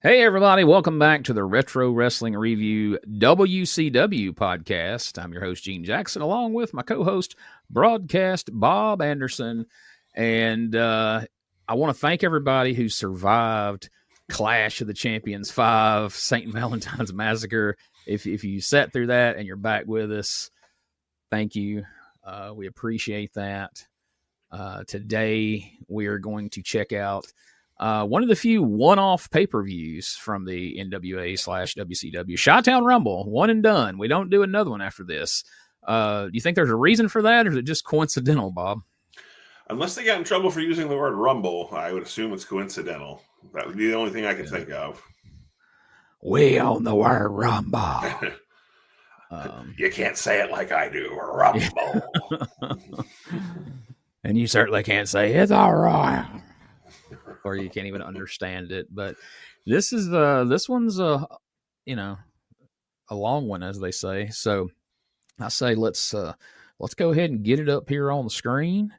Hey, everybody. Welcome back to the Retro Wrestling Review WCW podcast. I'm your host, Gene Jackson, along with my co-host, broadcast Bob Anderson. And I want to thank everybody who survived Clash of the Champions 5, St. Valentine's Massacre. If you sat through that and you're back with us, thank you. We appreciate that. Today, we are going to check out one of the few one-off pay-per-views from the NWA/WCW. Chi-Town Rumble, one and done. We don't do another one after this. Do you think there's a reason for that, or is it just coincidental, Bob? Unless they got in trouble for using the word rumble, I would assume it's coincidental. That would be the only thing I could think of. We own the word rumble. You can't say it like I do, rumble. And you certainly can't say it's all right. Or you can't even understand it. But this one's a long one, as they say. So I say let's go ahead and get it up here on the screen.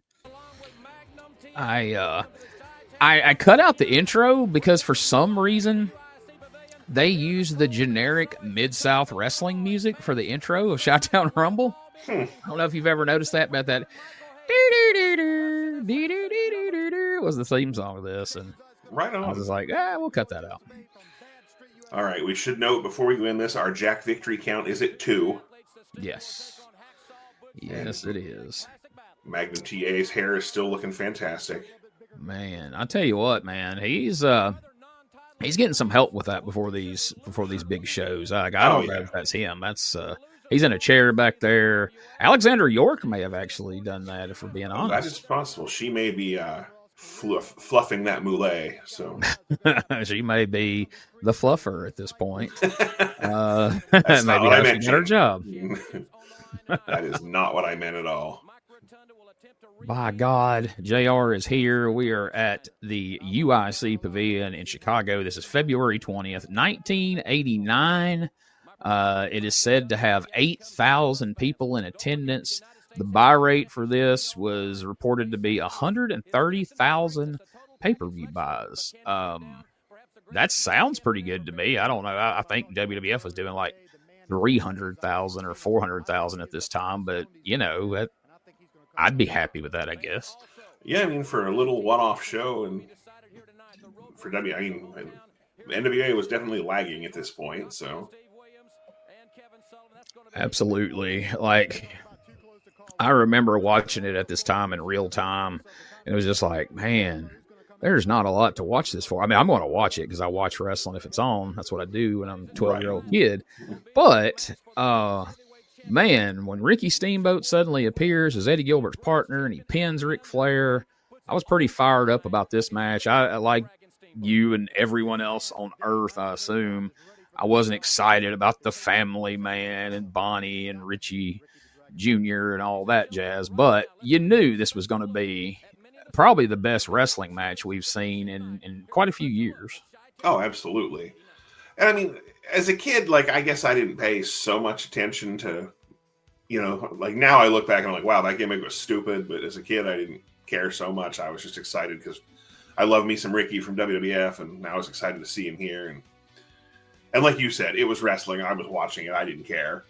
I cut out the intro because for some reason they use the generic Mid-South wrestling music for the intro of Chi-Town Rumble. I don't know if you've ever noticed that, but that was the theme song of this, and right on. I was like, we'll cut that out. All right, we should note before we win this, our Jack victory count is at 2. Yes, it is. Magnum TA's hair is still looking fantastic. Man, I tell you what, man, he's getting some help with that before these big shows. I don't know if that's him. That's he's in a chair back there. Alexander York may have actually done that, if we're being honest. That is possible. She may be fluffing that moulet. So she may be the fluffer at this point. That's maybe how she got her job. That is not what I meant at all. By God, JR is here. We are at the UIC Pavilion in Chicago. This is February 20th, 1989. It is said to have 8,000 people in attendance. The buy rate for this was reported to be 130,000 pay-per-view buys. That sounds pretty good to me. I don't know. I think WWF was doing like 300,000 or 400,000 at this time, but I'd be happy with that, I guess. Yeah, I mean, for a little one-off show, and for NWA was definitely lagging at this point, so. Absolutely. Like, I remember watching it at this time in real time, and it was just like, man, there's not a lot to watch this for. I mean, I'm going to watch it because I watch wrestling if it's on. That's what I do when I'm a 12-year-old kid. But, man, when Ricky Steamboat suddenly appears as Eddie Gilbert's partner and he pins Ric Flair, I was pretty fired up about this match. I like you and everyone else on Earth, I assume, I wasn't excited about the Family Man and Bonnie and Richie Jr. and all that jazz, but you knew this was going to be probably the best wrestling match we've seen in quite a few years. Oh, absolutely. And I mean, as a kid, like, I guess I didn't pay so much attention to, like now I look back and I'm like, wow, that gimmick was stupid. But as a kid, I didn't care so much. I was just excited because I love me some Ricky from WWF, and I was excited to see him here. And like you said, it was wrestling. I was watching it. I didn't care.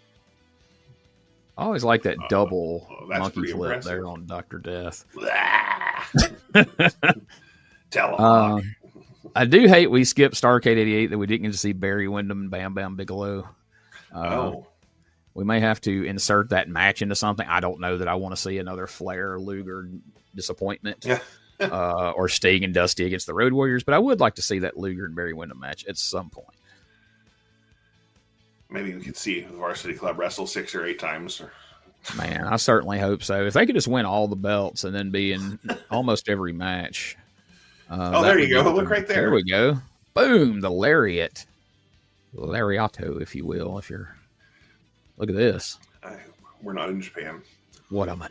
I always like that double monkey flip impressive there on Dr. Death. Tell him. I do hate we skipped Starrcade 88 that we didn't get to see Barry Windham and Bam Bam Bigelow. We may have to insert that match into something. I don't know that I want to see another Flair Luger disappointment. Or Sting and Dusty against the Road Warriors, but I would like to see that Luger and Barry Windham match at some point. Maybe we could see Varsity Club wrestle 6 or 8 times. Man, I certainly hope so. If they could just win all the belts and then be in almost every match. There you go. Look right there. There we go. Boom, the lariat. Lariato, if you will. Look at this. We're not in Japan. What am I?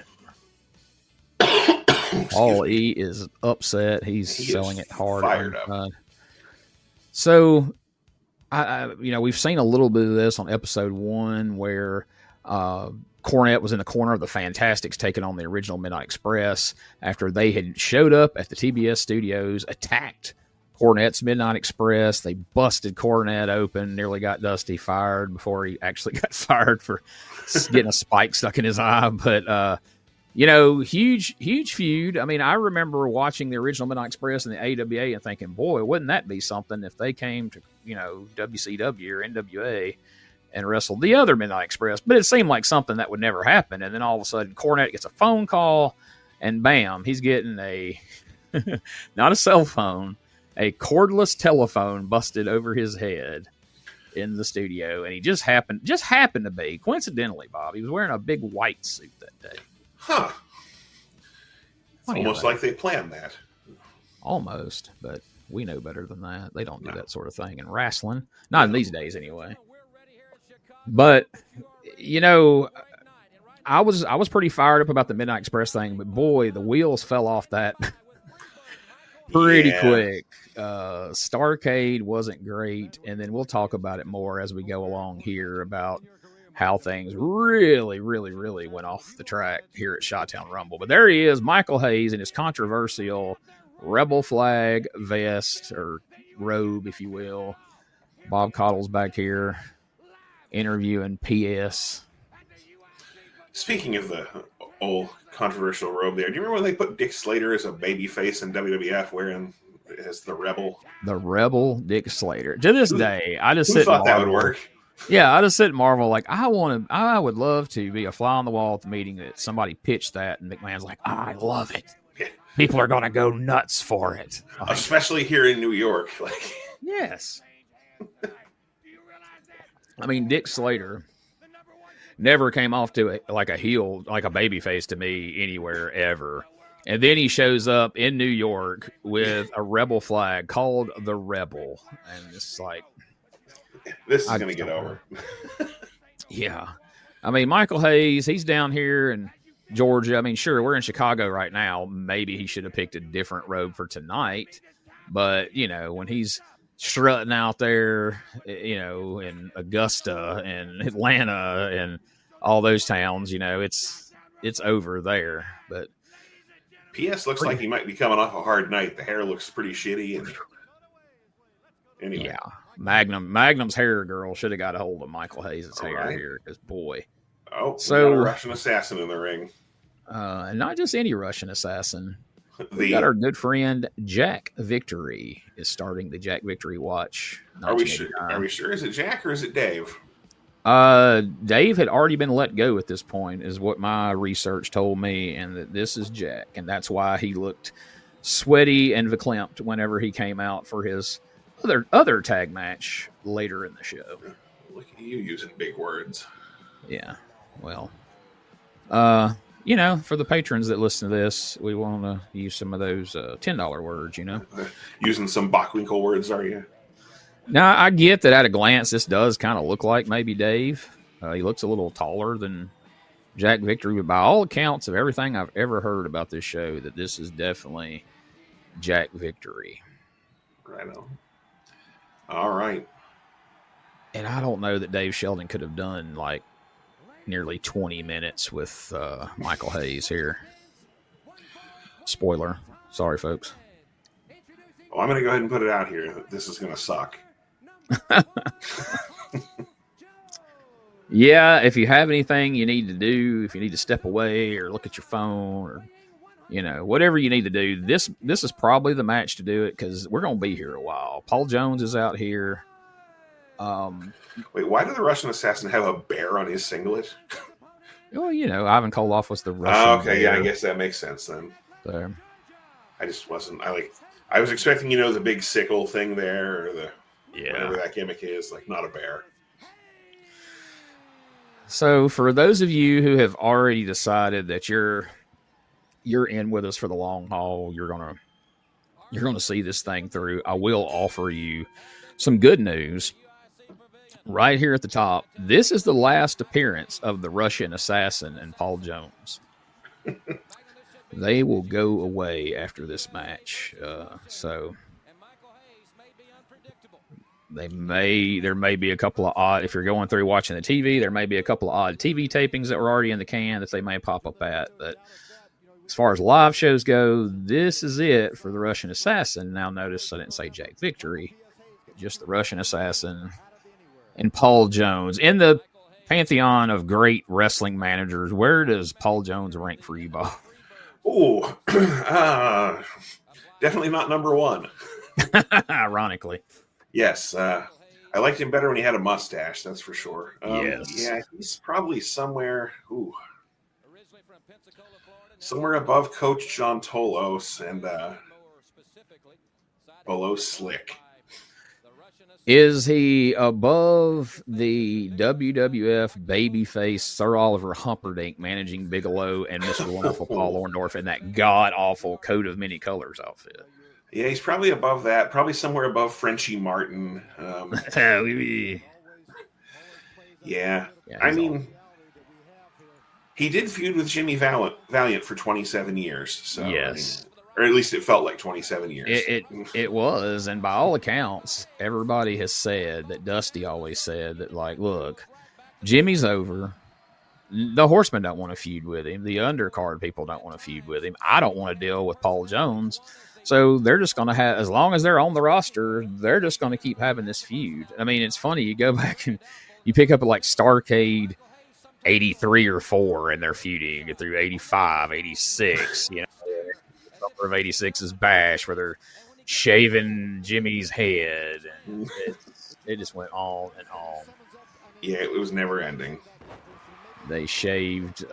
Paul E is upset. He's selling it hard. Fired up. So, we've seen a little bit of this on episode 1 where Cornette was in the corner of the Fantastics taking on the original Midnight Express after they had showed up at the TBS studios, attacked Cornette's Midnight Express. They busted Cornette open, nearly got Dusty fired before he actually got fired for getting a spike stuck in his eye. But, huge feud. I mean, I remember watching the original Midnight Express and the AWA and thinking, boy, wouldn't that be something if they came to, WCW or NWA and wrestled the other Midnight Express. But it seemed like something that would never happen. And then all of a sudden, Cornette gets a phone call, and bam, he's getting a, not a cell phone, a cordless telephone busted over his head in the studio. And he just happened to be, coincidentally, Bob, he was wearing a big white suit that day. Huh. It's almost like they planned that. Almost, but we know better than that. They don't do that sort of thing in wrestling. Not in these days, anyway. But, I was pretty fired up about the Midnight Express thing, but boy, the wheels fell off that pretty quick. Starrcade wasn't great, and then we'll talk about it more as we go along here about how things really, really, really went off the track here at Chi-Town Rumble. But there he is, Michael Hayes, in his controversial rebel flag vest, or robe, if you will. Bob Cottle's back here interviewing PS. Speaking of the old controversial robe there, do you remember when they put Dick Slater as a babyface in WWF wearing as the rebel? The rebel Dick Slater. To this day, I just sit thought that would work. Yeah, I just sit and marvel, like, I would love to be a fly on the wall at the meeting that somebody pitched that, and McMahon's like, I love it. Yeah. People are going to go nuts for it. Especially here in New York. Like, yes. I mean, Dick Slater never came off to like a heel, like a babyface to me anywhere ever. And then he shows up in New York with a rebel flag called the Rebel. And it's like, this is going to get over. Yeah. I mean, Michael Hayes, he's down here in Georgia. I mean, sure, we're in Chicago right now. Maybe he should have picked a different robe for tonight. But, when he's strutting out there, in Augusta and Atlanta and all those towns, it's over there. But PS looks like he might be coming off a hard night. The hair looks pretty shitty. And anyway. Yeah. Magnum's hair girl should have got a hold of Michael Hayes' hair here, because boy. Oh, so we got a Russian assassin in the ring. And not just any Russian assassin. We got our good friend Jack Victory is starting the Jack Victory watch. Are we sure? Is it Jack or is it Dave? Dave had already been let go at this point, is what my research told me, and that this is Jack, and that's why he looked sweaty and verklempt whenever he came out for his other tag match later in the show. Look at you using big words. Yeah. Well, for the patrons that listen to this, we want to use some of those $10 words, Using some Bockwinkel words, are you? Now, I get that at a glance, this does kind of look like maybe Dave. He looks a little taller than Jack Victory, but by all accounts of everything I've ever heard about this show, that this is definitely Jack Victory. Right on. All right. And I don't know that Dave Sheldon could have done like nearly 20 minutes with Michael Hayes here. Spoiler. Sorry, folks. Well, I'm going to go ahead and put it out here that this is going to suck. Yeah, if you have anything you need to do, if you need to step away or look at your phone or, whatever you need to do, this is probably the match to do it, because we're going to be here a while. Paul Jones is out here. Wait, why did the Russian assassin have a bear on his singlet? Well, Ivan Koloff was the Russian bear. Yeah, I guess that makes sense then. So, I just wasn't. I was expecting, the big sickle thing there, or whatever that gimmick is, like not a bear. So, for those of you who have already decided that you're in with us for the long haul, you're gonna see this thing through, I will offer you some good news. Right here at the top, this is the last appearance of the Russian assassin and Paul Jones. They will go away after this match. So there may be a couple of odd, if you're going through watching the TV, there may be a couple of odd TV tapings that were already in the can that they may pop up at. But as far as live shows go, this is it for the Russian Assassin. Now, notice I didn't say Jack Victory, just the Russian Assassin and Paul Jones. In the pantheon of great wrestling managers, where does Paul Jones rank for you, Bob? Oh, definitely not number one. Ironically. Yes, I liked him better when he had a mustache, that's for sure. Yes. Yeah, he's probably somewhere above Coach John Tolos and below Slick. Is he above the WWF babyface Sir Oliver Humperdinck managing Bigelow and Mr. Wonderful Paul Orndorff in that god-awful coat of many colors outfit? Yeah, he's probably above that. Probably somewhere above Frenchie Martin. Yeah. I mean, he did feud with Jimmy Valiant for 27 years. So, yes. Or at least it felt like 27 years. It was, and by all accounts, everybody has said that Dusty always said that, like, look, Jimmy's over. The Horsemen don't want to feud with him. The undercard people don't want to feud with him. I don't want to deal with Paul Jones. So they're just going to have, as long as they're on the roster, they're just going to keep having this feud. I mean, it's funny. You go back and you pick up like Starrcade 83 or 4, and they're feuding. You get through 85, 86, you know. Number of 86's Bash, where they're shaving Jimmy's head, and it just went on and on. Yeah, it was never ending. They shaved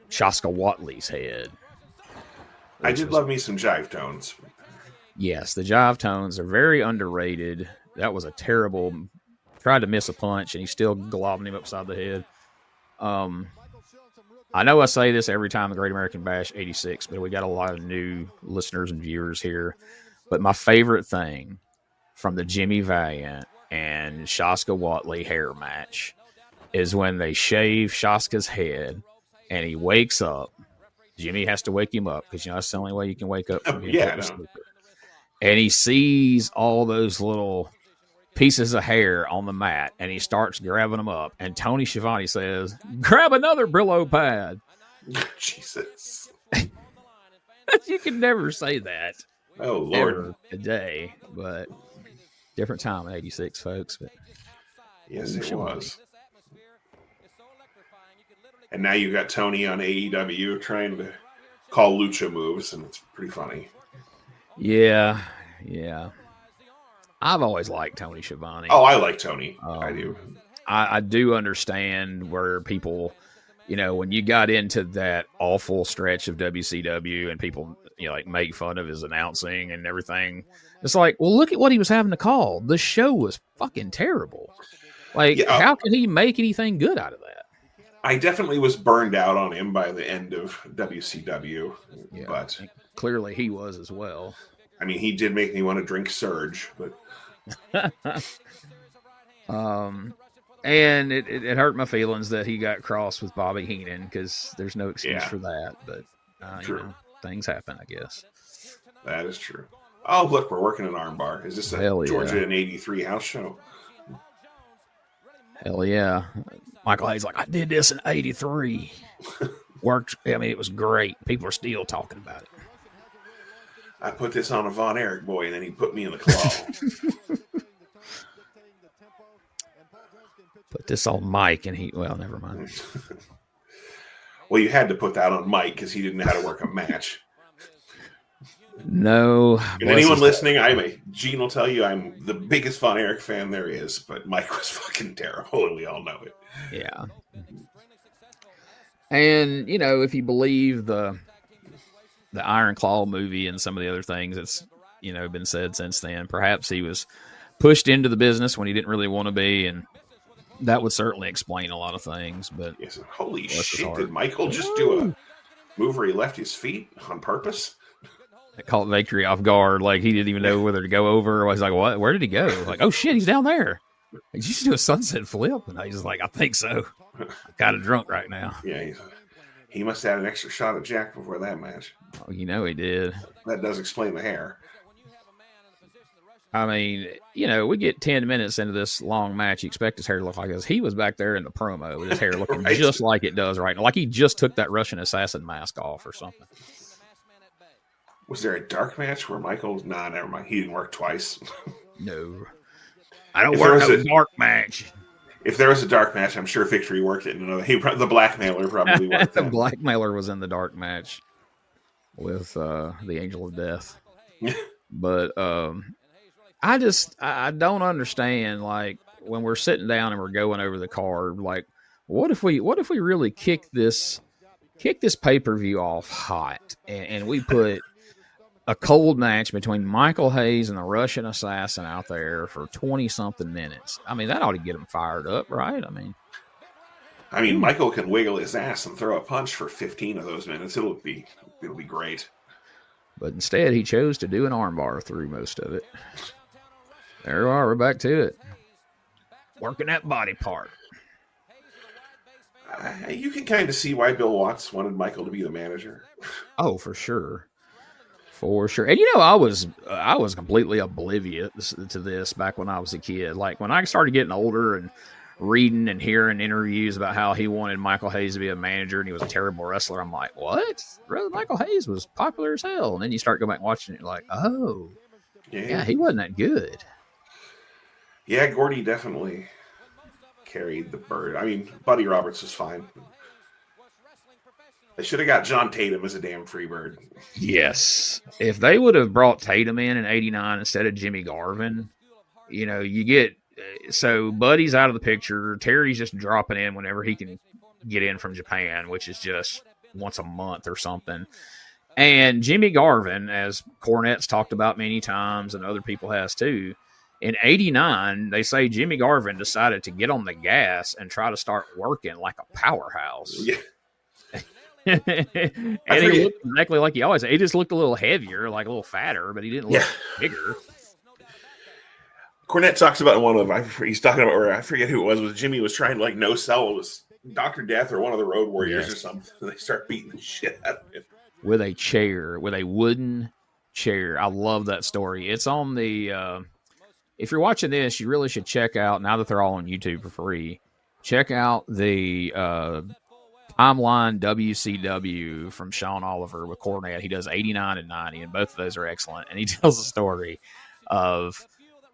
Shaska Watley's head. I did love me some Jive Tones. Yes, the Jive Tones are very underrated. That was a terrible. Tried to miss a punch, and he still globbed him upside the head. I know I say this every time, the Great American Bash 86, but we got a lot of new listeners and viewers here. But my favorite thing from the Jimmy Valiant and Shaska Watley hair match is when they shave Shaska's head and he wakes up. Jimmy has to wake him up because, you know, that's the only way you can wake up. From and he sees all those little pieces of hair on the mat, and he starts grabbing them up. And Tony Schiavone says, "Grab another Brillo pad." Jesus. You can never say that. Oh, Lord. Today, but different time in 86, folks. But yes, it was. And now you got Tony on AEW trying to call lucha moves, and it's pretty funny. Yeah. I've always liked Tony Schiavone. Oh, I like Tony. I do. I do understand where people, you know, when you got into that awful stretch of WCW and people, you know, like make fun of his announcing and everything. It's like, well, look at what he was having to call. The show was fucking terrible. Like, how could he make anything good out of that? I definitely was burned out on him by the end of WCW, but clearly he was as well. I mean, he did make me want to drink Surge, but and it hurt my feelings that he got crossed with Bobby Heenan, because there's no excuse for that. But you know, things happen, I guess. That is true. Oh, look, we're working an armbar. Is this a Georgia in '83 house show? Hell yeah. Michael Hayes like, I did this in '83. Worked. I mean, it was great. People are still talking about it. I put this on a Von Erich boy, and then he put me in the claw. Put this on Mike, and well, never mind. Well, you had to put that on Mike because he didn't know how to work a match. No. And anyone listening, Gene will tell you I'm the biggest Von Erich fan there is, but Mike was fucking terrible, and we all know it. Yeah. And, you know, if you believe the Iron Claw movie and some of the other things that's, you know, been said since then, perhaps he was pushed into the business when he didn't really want to be, and that would certainly explain a lot of things. But holy shit, did Michael just do a move where he left his feet on purpose? It caught Victory off guard. Like, he didn't even know whether to go over. I was like, what? Where did he go? Like, oh shit, he's down there. Did you do a sunset flip? And he's like, I think so. I'm kind of drunk right now. Yeah, he must have had an extra shot of Jack before that match. Oh, you know he did. That does explain the hair. I mean, we get 10 minutes into this long match. You expect his hair to look like this. He was back there in the promo with his hair looking Right. just like it does right now. Like he just took that Russian assassin mask off or something. Was there a dark match where Michael? Nah, never mind. He didn't work twice. No. I don't work no dark match. If there was a dark match, I'm sure Victory worked it in another. The Blackmailer probably worked The Blackmailer was in the dark match with the Angel of Death. But I don't understand, like, when we're sitting down and we're going over the card, like, what if we really kick this pay-per-view off hot and we put a cold match between Michael Hayes and the Russian assassin out there for 20-something minutes? I mean, that ought to get them fired up, right? I mean, Michael can wiggle his ass and throw a punch for 15 of those minutes. It'll be great. But instead, he chose to do an armbar through most of it. There we are. We're back to it. Working that body part. You can kind of see why Bill Watts wanted Michael to be the manager. Oh, for sure. For sure. And, I was completely oblivious to this back when I was a kid. Like, when I started getting older and reading and hearing interviews about how he wanted Michael Hayes to be a manager and he was a terrible wrestler, I'm like, what? Really? Michael Hayes was popular as hell. And then you start going back and watching it, you're like, oh, yeah, he wasn't that good. Yeah, Gordy definitely carried the bird. I mean, Buddy Roberts was fine. They should have got John Tatum as a damn free bird. Yes. If they would have brought Tatum in '89 instead of Jimmy Garvin, you get... So Buddy's out of the picture. Terry's just dropping in whenever he can get in from Japan, which is just once a month or something. And Jimmy Garvin, as Cornette's talked about many times and other people has too, in '89, they say Jimmy Garvin decided to get on the gas and try to start working like a powerhouse. Yeah. And he looked exactly like he always. He just looked a little heavier, like a little fatter, but he didn't look bigger. Cornette talks about one of them. He's talking about, or I forget who it was Jimmy was trying to like no sell. It was Dr. Death or one of the Road Warriors or something. They start beating the shit out of him with a wooden chair. I love that story. It's on the. If you're watching this, you really should check out, now that they're all on YouTube for free, check out the Timeline WCW from Sean Oliver with Cornette. He does 89 and 90, and both of those are excellent. And he tells a story of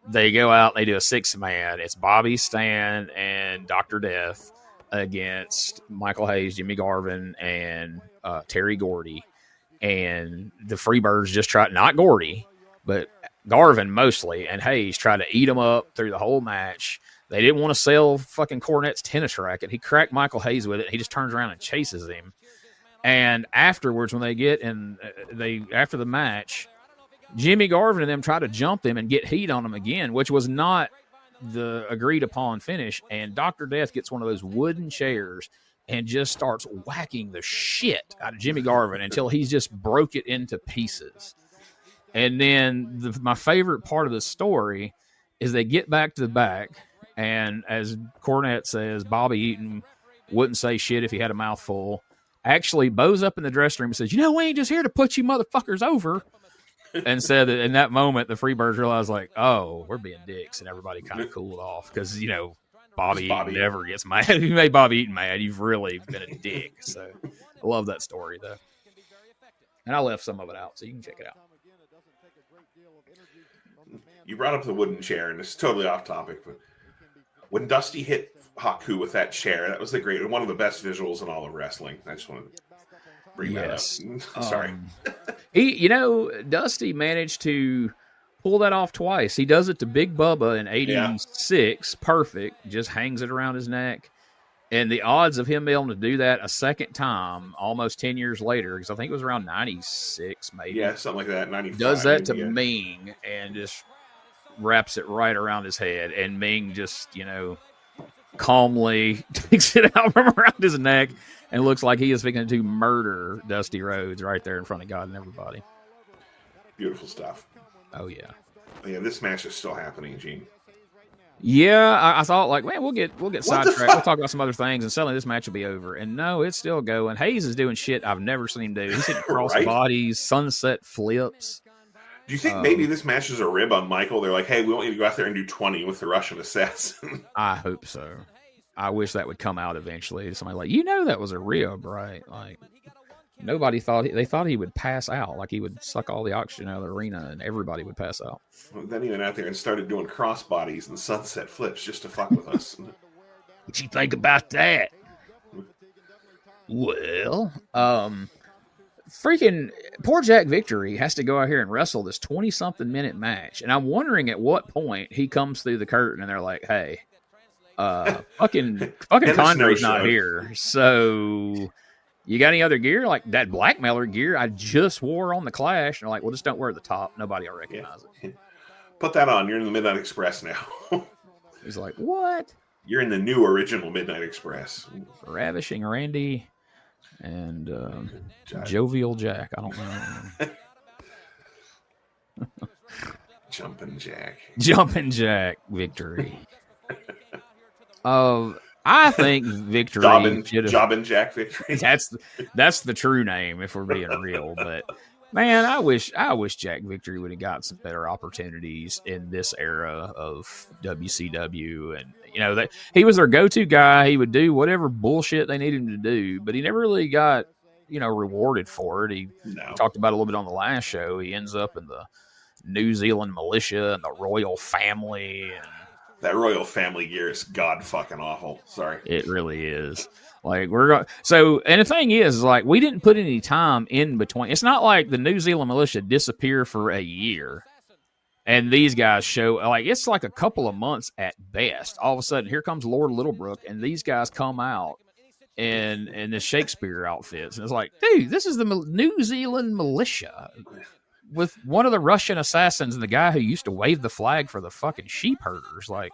they go out, they do a 6-man. It's Bobby, Stan, and Dr. Death against Michael Hayes, Jimmy Garvin, and Terry Gordy. And the Freebirds just try, not Gordy, but Garvin mostly, and Hayes tried to eat him up through the whole match. They didn't want to sell fucking Cornette's tennis racket. He cracked Michael Hayes with it. He just turns around and chases him. And afterwards, when they get in, after the match, Jimmy Garvin and them try to jump him and get heat on him again, which was not the agreed upon finish. And Dr. Death gets one of those wooden chairs and just starts whacking the shit out of Jimmy Garvin until he's just broke it into pieces. And then my favorite part of the story is they get back to the back, and as Cornette says, Bobby Eaton wouldn't say shit if he had a mouthful. Actually bows up in the dressing room and says, we ain't just here to put you motherfuckers over. And said that in that moment, the Freebirds realized, like, oh, we're being dicks, and everybody kind of cooled off because, Bobby Eaton never gets mad. If you made Bobby Eaton mad, you've really been a dick. So I love that story, though. And I left some of it out, so you can check it out. You brought up the wooden chair, and it's totally off topic, but when Dusty hit Haku with that chair, that was one of the best visuals in all of wrestling. I just wanted to bring that up. Sorry. Dusty managed to pull that off twice. He does it to Big Bubba in '86, perfect, just hangs it around his neck. And the odds of him being able to do that a second time, almost 10 years later, because I think it was around 96, maybe. Yeah, something like that, 95. Does that to Ming and just wraps it right around his head. And Ming just, calmly takes it out from around his neck and looks like he is fixing to murder Dusty Rhodes right there in front of God and everybody. Beautiful stuff. Oh, yeah. Yeah, this match is still happening, Gene. Yeah, I thought, like, man, we'll get sidetracked. We'll talk about some other things, and suddenly this match will be over. And no, it's still going. Hayes is doing shit I've never seen him do. He's hitting cross bodies, sunset flips. Do you think maybe this match is a rib on Michael? They're like, hey, we want you to go out there and do 20 with the Russian assassin. I hope so. I wish that would come out eventually. Somebody like, that was a rib, right? Like, nobody they thought he would pass out. Like, he would suck all the oxygen out of the arena and everybody would pass out. Well, then he went out there and started doing crossbodies and sunset flips just to fuck with us. What you think about that? Well, freaking poor Jack Victory has to go out here and wrestle this 20-something minute match. And I'm wondering at what point he comes through the curtain and they're like, hey, fucking Condre's not here. So you got any other gear? Like that blackmailer gear I just wore on the Clash. And they're like, well, just don't wear the top. Nobody will recognize it. Put that on. You're in the Midnight Express now. He's like, what? You're in the new original Midnight Express. Ravishing Randy and Jovial Jack. I don't know. Jumpin' Jack. Jumpin' Jack Victory. I think Victory. Jobbin' Jack Victory. That's the true name if we're being real. But man, I wish Jack Victory would have got some better opportunities in this era of WCW. And that he was their go-to guy. He would do whatever bullshit they needed him to do, but he never really got rewarded for it. He talked about it a little bit on the last show. He ends up in the New Zealand militia and the royal family. And that royal family gear is god fucking awful. Sorry. It really is. Like and the thing is like we didn't put any time in between. It's not like the New Zealand militia disappear for a year and these guys show like it's like a couple of months at best. All of a sudden, here comes Lord Littlebrook, and these guys come out in the Shakespeare outfits, and it's like, dude, this is the New Zealand militia with one of the Russian assassins and the guy who used to wave the flag for the fucking sheep herders. Like,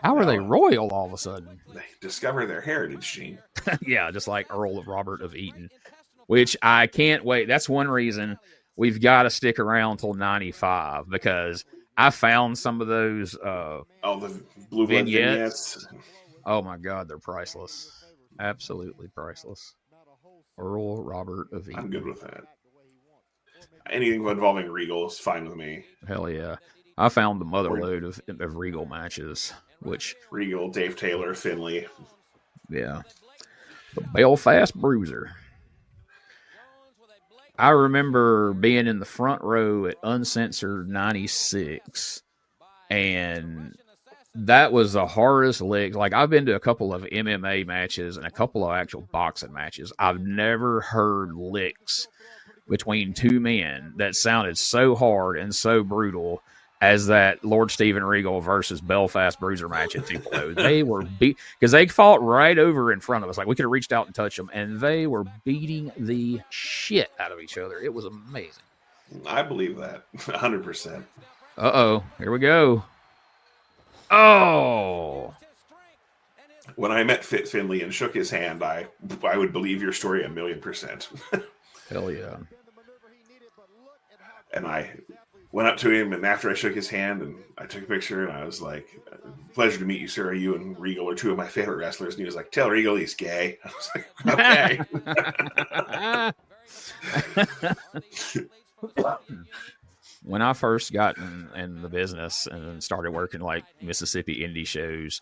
how are they royal all of a sudden? They discover their heritage, Gene. Yeah, just like Earl of Robert of Eaton, which I can't wait. That's one reason we've got to stick around till 95 because I found some of those the blue vignettes. Oh my God, they're priceless. Absolutely priceless. Earl Robert of Eaton. I'm good with that. Anything involving Regal is fine with me. Hell yeah. I found the mother load of Regal matches, which Regal, Dave Taylor, Finlay. Yeah. The Belfast Bruiser. I remember being in the front row at Uncensored 96, and that was the hardest leg. Like, I've been to a couple of MMA matches and a couple of actual boxing matches. I've never heard licks between two men that sounded so hard and so brutal as that Lord Steven Regal versus Belfast Bruiser match at Tupelo. They were beat because they fought right over in front of us. Like, we could have reached out and touched them, and they were beating the shit out of each other. It was amazing. I believe that 100%. Uh-oh, here we go. Oh, when I met Finlay and shook his hand, I would believe your story 1,000,000%. Hell yeah. And I went up to him, and after I shook his hand, and I took a picture, and I was like, pleasure to meet you, sir. You and Regal are two of my favorite wrestlers. And he was like, tell Regal he's gay. I was like, okay. When I first got in the business and started working like Mississippi indie shows,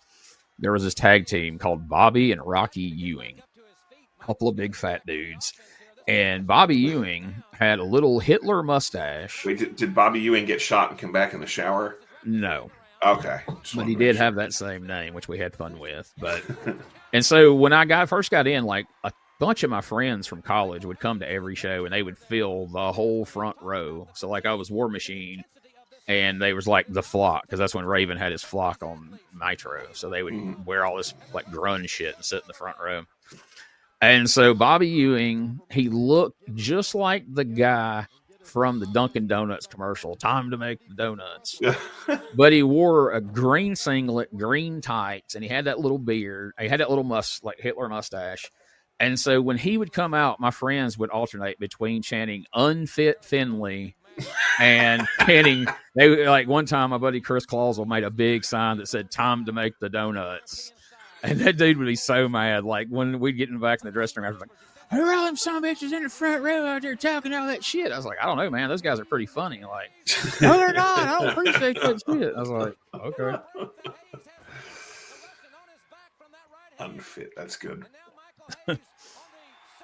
there was this tag team called Bobby and Rocky Ewing. A couple of big fat dudes. And Bobby Ewing had a little Hitler mustache. Wait, did Bobby Ewing get shot and come back in the shower? No. Okay. But he did have that same name, which we had fun with. But and so when I first got in, like a bunch of my friends from college would come to every show and they would fill the whole front row. So like I was War Machine and they was like the Flock, because that's when Raven had his Flock on Nitro. So they would wear all this like grunge shit and sit in the front row. And so Bobby Ewing, he looked just like the guy from the Dunkin' Donuts commercial, Time to Make the Donuts. But he wore a green singlet, green tights, and he had that little beard. He had that little like Hitler mustache. And so when he would come out, my friends would alternate between chanting "Unfit Finlay" and chanting. They like one time, my buddy Chris Clausel made a big sign that said "Time to Make the Donuts." And that dude would be so mad. Like when we'd get in the back in the dressing room, I was like, who are all them son of bitches in the front row out there talking all that shit? I was like, I don't know, man. Those guys are pretty funny. Like, no, they're not. I don't appreciate that shit. I was like, okay. Unfit. That's good.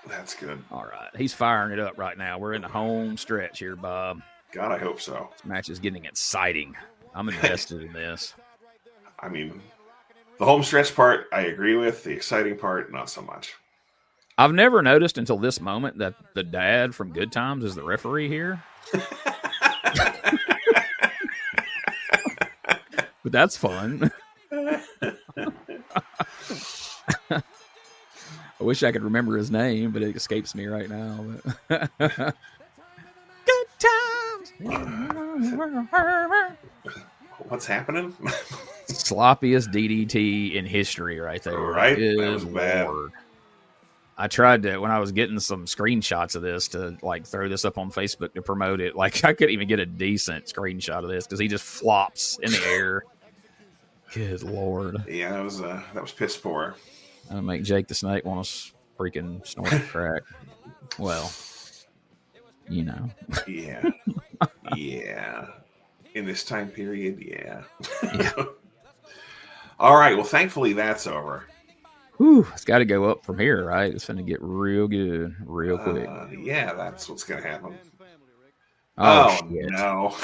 That's good. All right. He's firing it up right now. We're in the home stretch here, Bob. God, I hope so. This match is getting exciting. I'm invested in this. I mean, the home stretch part, I agree with. The exciting part, not so much. I've never noticed until this moment that the dad from Good Times is the referee here. But that's fun. I wish I could remember his name, but it escapes me right now. But Good Times. What's happening? Sloppiest DDT in history right there. Right? Good That was bad. Lord. I tried to, when I was getting some screenshots of this, to like throw this up on Facebook to promote it. Like, I couldn't even get a decent screenshot of this because he just flops in the air. Good Lord. Yeah, that was piss poor. That'll make Jake the Snake want to freaking snort the crack. Well, you know. Yeah. Yeah. In this time period, yeah. All right. Well, thankfully that's over. Whew, it's got to go up from here, right? It's going to get real good, real quick. Yeah, that's what's going to happen. Oh shit. No.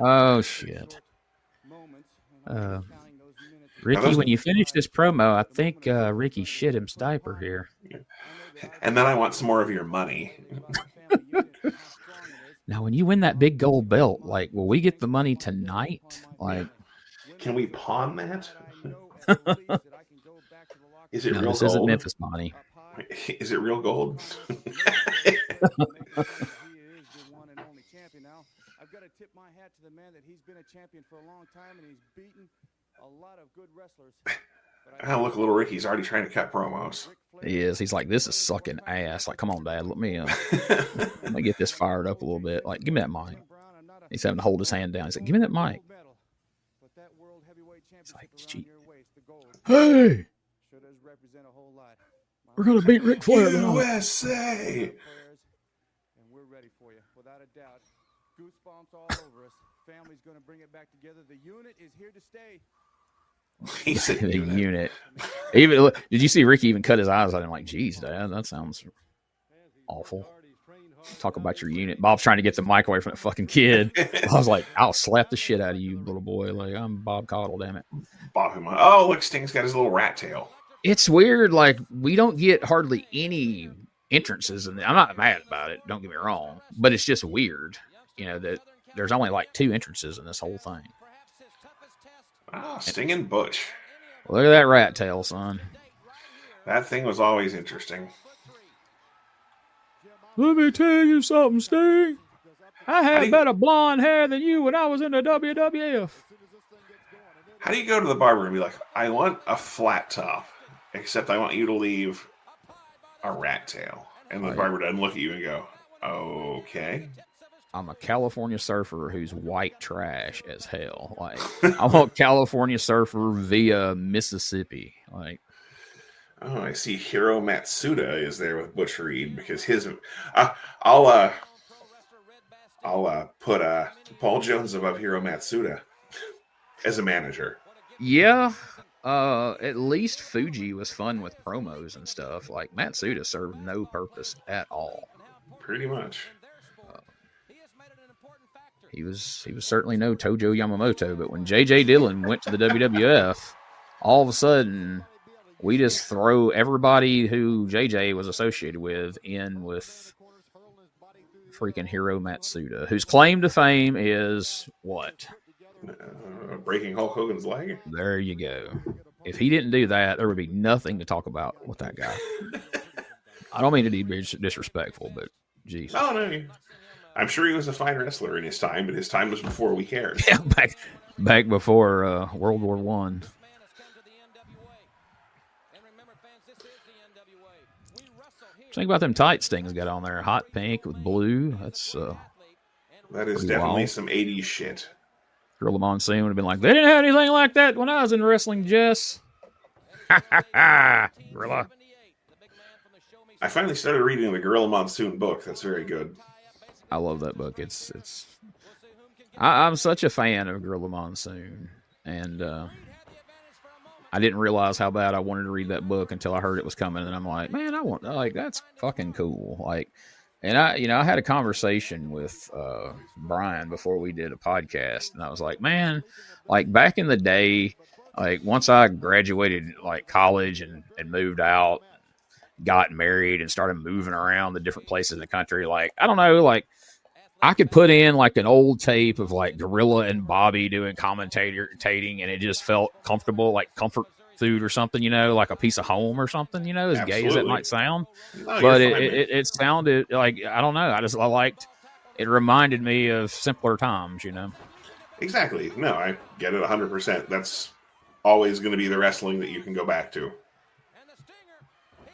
Oh, shit. Ricky, when you finish this promo, I think Ricky shit him's diaper here. And then I want some more of your money. Now, when you win that big gold belt, like, will we get the money tonight? Like, can we pawn that? Is it real this gold? isn't Memphis money. Is it real gold? I've got to tip my hat to the man that he's been a champion for a long time and he's beaten a lot of good wrestlers. Oh, look, little Ricky's already trying to cut promos. He is. He's like, this is sucking ass. Like, come on, Dad, let me get this fired up a little bit. Like, give me that mic. He's having to hold his hand down. He's like, give me that mic. It's like, gee. Hey, we're gonna beat Ric Flair now. USA. And we're ready for you, without a doubt. Goosebumps all over us. Family's going to bring it back together. The unit is here to stay. He said The unit. Even did you see Ricky even cut his eyes out? I'm like, geez, Dad, that sounds awful. Talk about your unit. Bob's trying to get the mic away from that fucking kid. I was like, I'll slap the shit out of you, little boy. Like, I'm Bob Caudle, damn it. Bob him. Oh, look, Sting's got his little rat tail. It's weird. Like, we don't get hardly any entrances, and I'm not mad about it. Don't get me wrong, but it's just weird, you know, that there's only like 2 entrances in this whole thing. Oh, Sting and Butch. Look at that rat tail, son. That thing was always interesting. Let me tell you something, Sting. I had better blonde hair than you when I was in the WWF. How do you go to the barber and be like, I want a flat top, except I want you to leave a rat tail? And the barber doesn't look at you and go, okay. I'm a California surfer who's white trash as hell. Like, I'm a California surfer via Mississippi. Like, oh, I see Hiro Matsuda is there with Butch Reed because his. I'll put Paul Jones above Hiro Matsuda as a manager. yeah, at least Fuji was fun with promos and stuff. Like, Matsuda served no purpose at all. Pretty much. He was certainly no Tojo Yamamoto, but when J.J. Dillon went to the WWF, all of a sudden we just throw everybody who JJ was associated with in with freaking Hiro Matsuda, whose claim to fame is what? Breaking Hulk Hogan's leg? There you go. If he didn't do that, there would be nothing to talk about with that guy. I don't mean to be disrespectful, but Jesus. Oh, no. I'm sure he was a fine wrestler in his time, but his time was before we cared. Yeah, back before World War One. Think about them tight Sting's got on there. Hot pink with blue. That's that is definitely some 80s shit. Gorilla Monsoon would have been like, they didn't have anything like that when I was in wrestling, Jess. Ha ha ha, Gorilla. I finally started reading the Gorilla Monsoon book. That's very good. I love that book. I'm such a fan of Gorilla Monsoon, and I didn't realize how bad I wanted to read that book until I heard it was coming, and I'm like, man, that's fucking cool. Like, and I had a conversation with Brian before we did a podcast, and I was like, man, like back in the day, like once I graduated like college and moved out, got married and started moving around the different places in the country, like, I don't know, like I could put in like an old tape of like Gorilla and Bobby doing commentating, and it just felt comfortable, like comfort food or something, like a piece of home or something, as Absolutely. gay as it might sound. No, But it sounded like, I don't know, I liked, it reminded me of simpler times, Exactly. No, I get it 100%. That's always going to be the wrestling that you can go back to.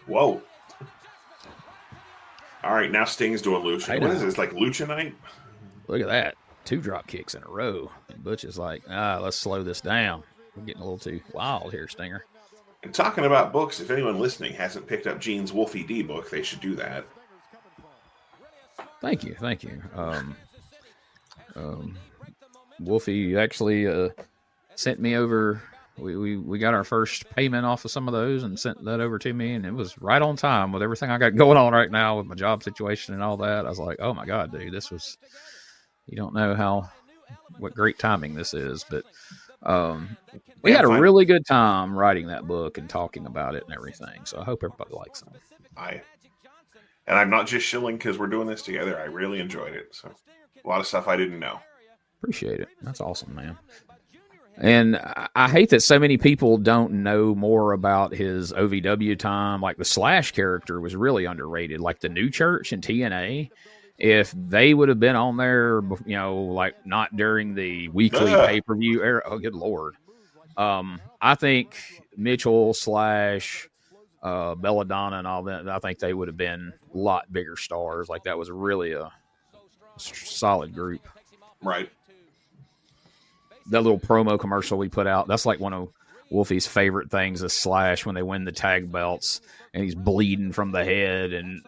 Whoa. All right, now Sting's doing Lucha. What is this, like Lucha Night? Look at that. 2 drop kicks in a row. And Butch is like, let's slow this down. We're getting a little too wild here, Stinger. And talking about books, if anyone listening hasn't picked up Gene's Wolfie D book, they should do that. Thank you. Wolfie actually sent me over. We got our first payment off of some of those and sent that over to me, and it was right on time with everything I got going on right now with my job situation and all that. I was like, oh my God, dude, you don't know what great timing this is. But we had a really good time writing that book and talking about it and everything. So I hope everybody likes it. And I'm not just shilling because we're doing this together. I really enjoyed it. So a lot of stuff I didn't know. Appreciate it. That's awesome, man. And I hate that so many people don't know more about his OVW time. Like the Slash character was really underrated. Like the New Church and TNA, if they would have been on there, like not during the weekly pay-per-view era. Oh, good Lord. I think Mitchell, Slash, Belladonna and all that, I think they would have been a lot bigger stars. Like that was really a solid group. Right. That little promo commercial we put out, that's like one of Wolfie's favorite things is Slash when they win the tag belts and he's bleeding from the head and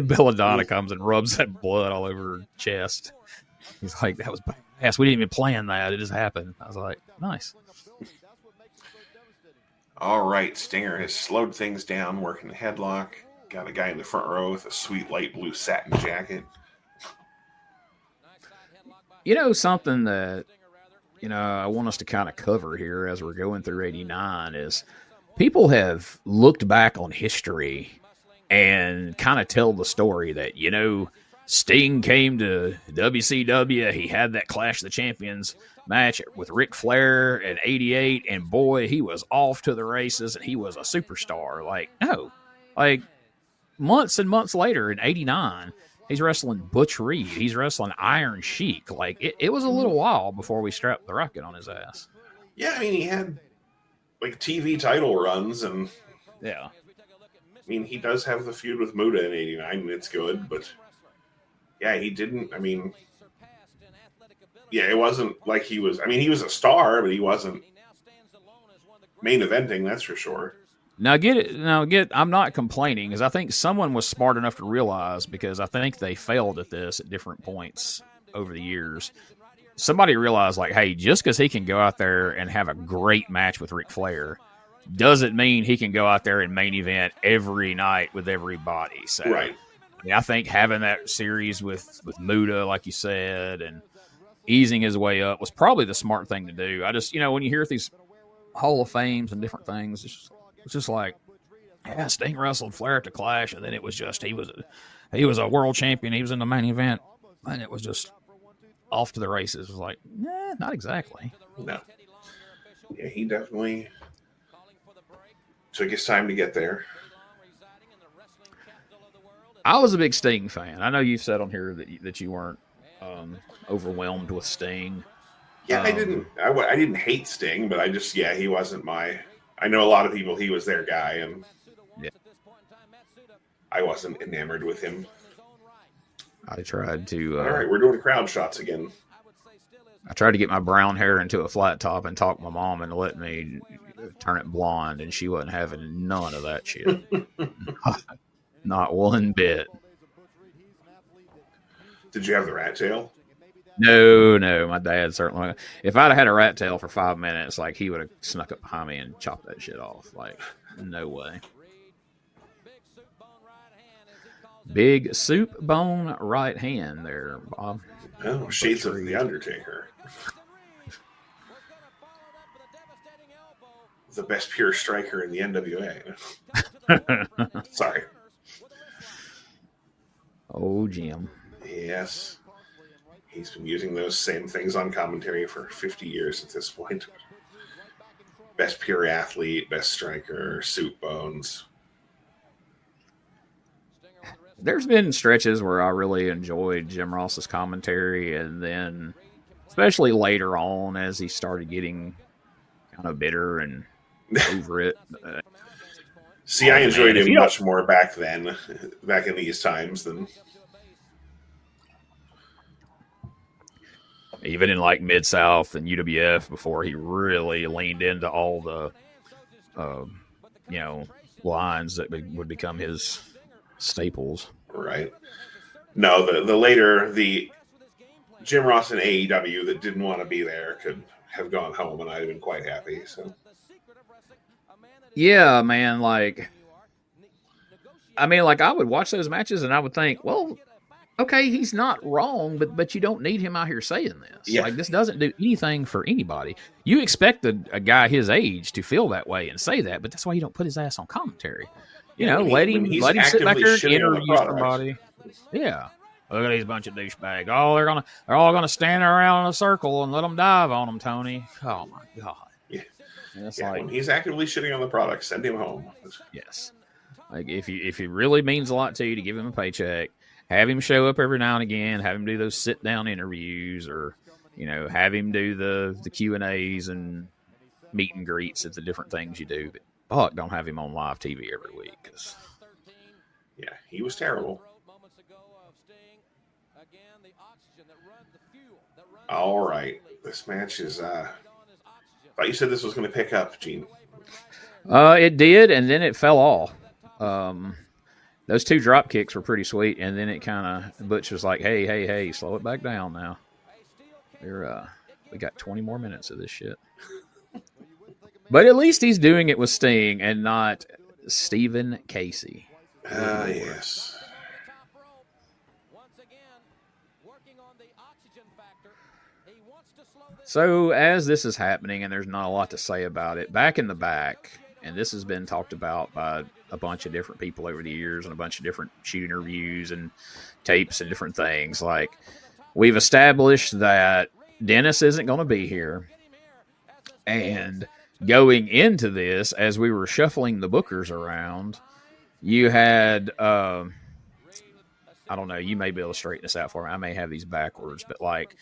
Belladonna comes and rubs that blood all over her chest. He's like, that was badass. We didn't even plan that. It just happened. I was like, nice. All right. Stinger has slowed things down, working the headlock. Got a guy in the front row with a sweet light blue satin jacket. Something that I want us to kind of cover here as we're going through 89 is people have looked back on history and kind of tell the story that, Sting came to WCW. He had that Clash of the Champions match with Ric Flair in 88. And boy, he was off to the races and he was a superstar. Like, no, like months and months later in 89, he's wrestling Butch Reed. He's wrestling Iron Sheik. Like, it was a little while before we strapped the rocket on his ass. Yeah, I mean, he had, like, TV title runs, and... Yeah. I mean, he does have the feud with Muta in 89, and it's good, but... Yeah, he didn't... I mean... Yeah, it wasn't like he was... I mean, he was a star, but he wasn't main eventing, that's for sure. Now, I'm not complaining because I think someone was smart enough to realize, because I think they failed at this at different points over the years. Somebody realized, like, hey, just because he can go out there and have a great match with Ric Flair doesn't mean he can go out there and main event every night with everybody. So, right. I mean, I think having that series with Muta, like you said, and easing his way up was probably the smart thing to do. I just, when you hear these Hall of Fames and different things, it's just like, yeah, Sting wrestled Flair at the Clash, and then it was just he was a world champion. He was in the main event, and it was just off to the races. It was like, nah, not exactly. No. Yeah, he definitely took his time to get there. I was a big Sting fan. I know you've said on here that you weren't overwhelmed with Sting. Yeah, I didn't hate Sting, but he wasn't my... I know a lot of people, he was their guy, and yeah. I wasn't enamored with him. I tried to... All right, we're doing crowd shots again. I tried to get my brown hair into a flat top and talk my mom into letting me turn it blonde, and she wasn't having none of that shit. Not one bit. Did you have the rat tail? No. My dad certainly. If I'd have had a rat tail for 5 minutes, like he would have snuck up behind me and chopped that shit off. Like, no way. Big soup bone right hand there, Bob. Oh, shades of the Undertaker. The best pure striker in the NWA. Sorry. Oh, Jim. Yes. He's been using those same things on commentary for 50 years at this point. Best pure athlete, best striker, soup bones. There's been stretches where I really enjoyed Jim Ross's commentary, and then especially later on as he started getting kind of bitter and over it. See, I enjoyed him much more back then, back in these times than... Even in like Mid-South and UWF before he really leaned into all the, lines that would become his staples. Right. No, the later, the Jim Ross and AEW that didn't want to be there could have gone home, and I'd have been quite happy. So, yeah, man. I would watch those matches and I would think, well, okay, he's not wrong, but you don't need him out here saying this. Yeah. Like, this doesn't do anything for anybody. You expect a guy his age to feel that way and say that, but that's why you don't put his ass on commentary. Let him sit back there and interview somebody. Yeah. Look at these bunch of douchebags. Oh, they're all gonna stand around in a circle and let them dive on them, Tony. Oh my God. Yeah. Like, when he's actively shitting on the product, send him home. Yes. Like if it really means a lot to you to give him a paycheck, have him show up every now and again, have him do those sit down interviews, or have him do the Q&As and meet and greets at the different things you do. But fuck, don't have him on live TV every week. Yeah, he was terrible. All right, this match is. I thought you said this was going to pick up, Gene. It did, and then it fell off. Those two drop kicks were pretty sweet, and then it kind of Butch was like, "Hey, slow it back down now. We got 20 more minutes of this shit." But at least he's doing it with Sting and not Stephen Casey. Yes. So as this is happening, and there's not a lot to say about it, back in the back, and this has been talked about by a bunch of different people over the years and a bunch of different shoot interviews and tapes and different things. Like, we've established that Dennis isn't going to be here. And going into this, as we were shuffling the bookers around, you had, I don't know, you may be able to straighten this out for me. I may have these backwards, but like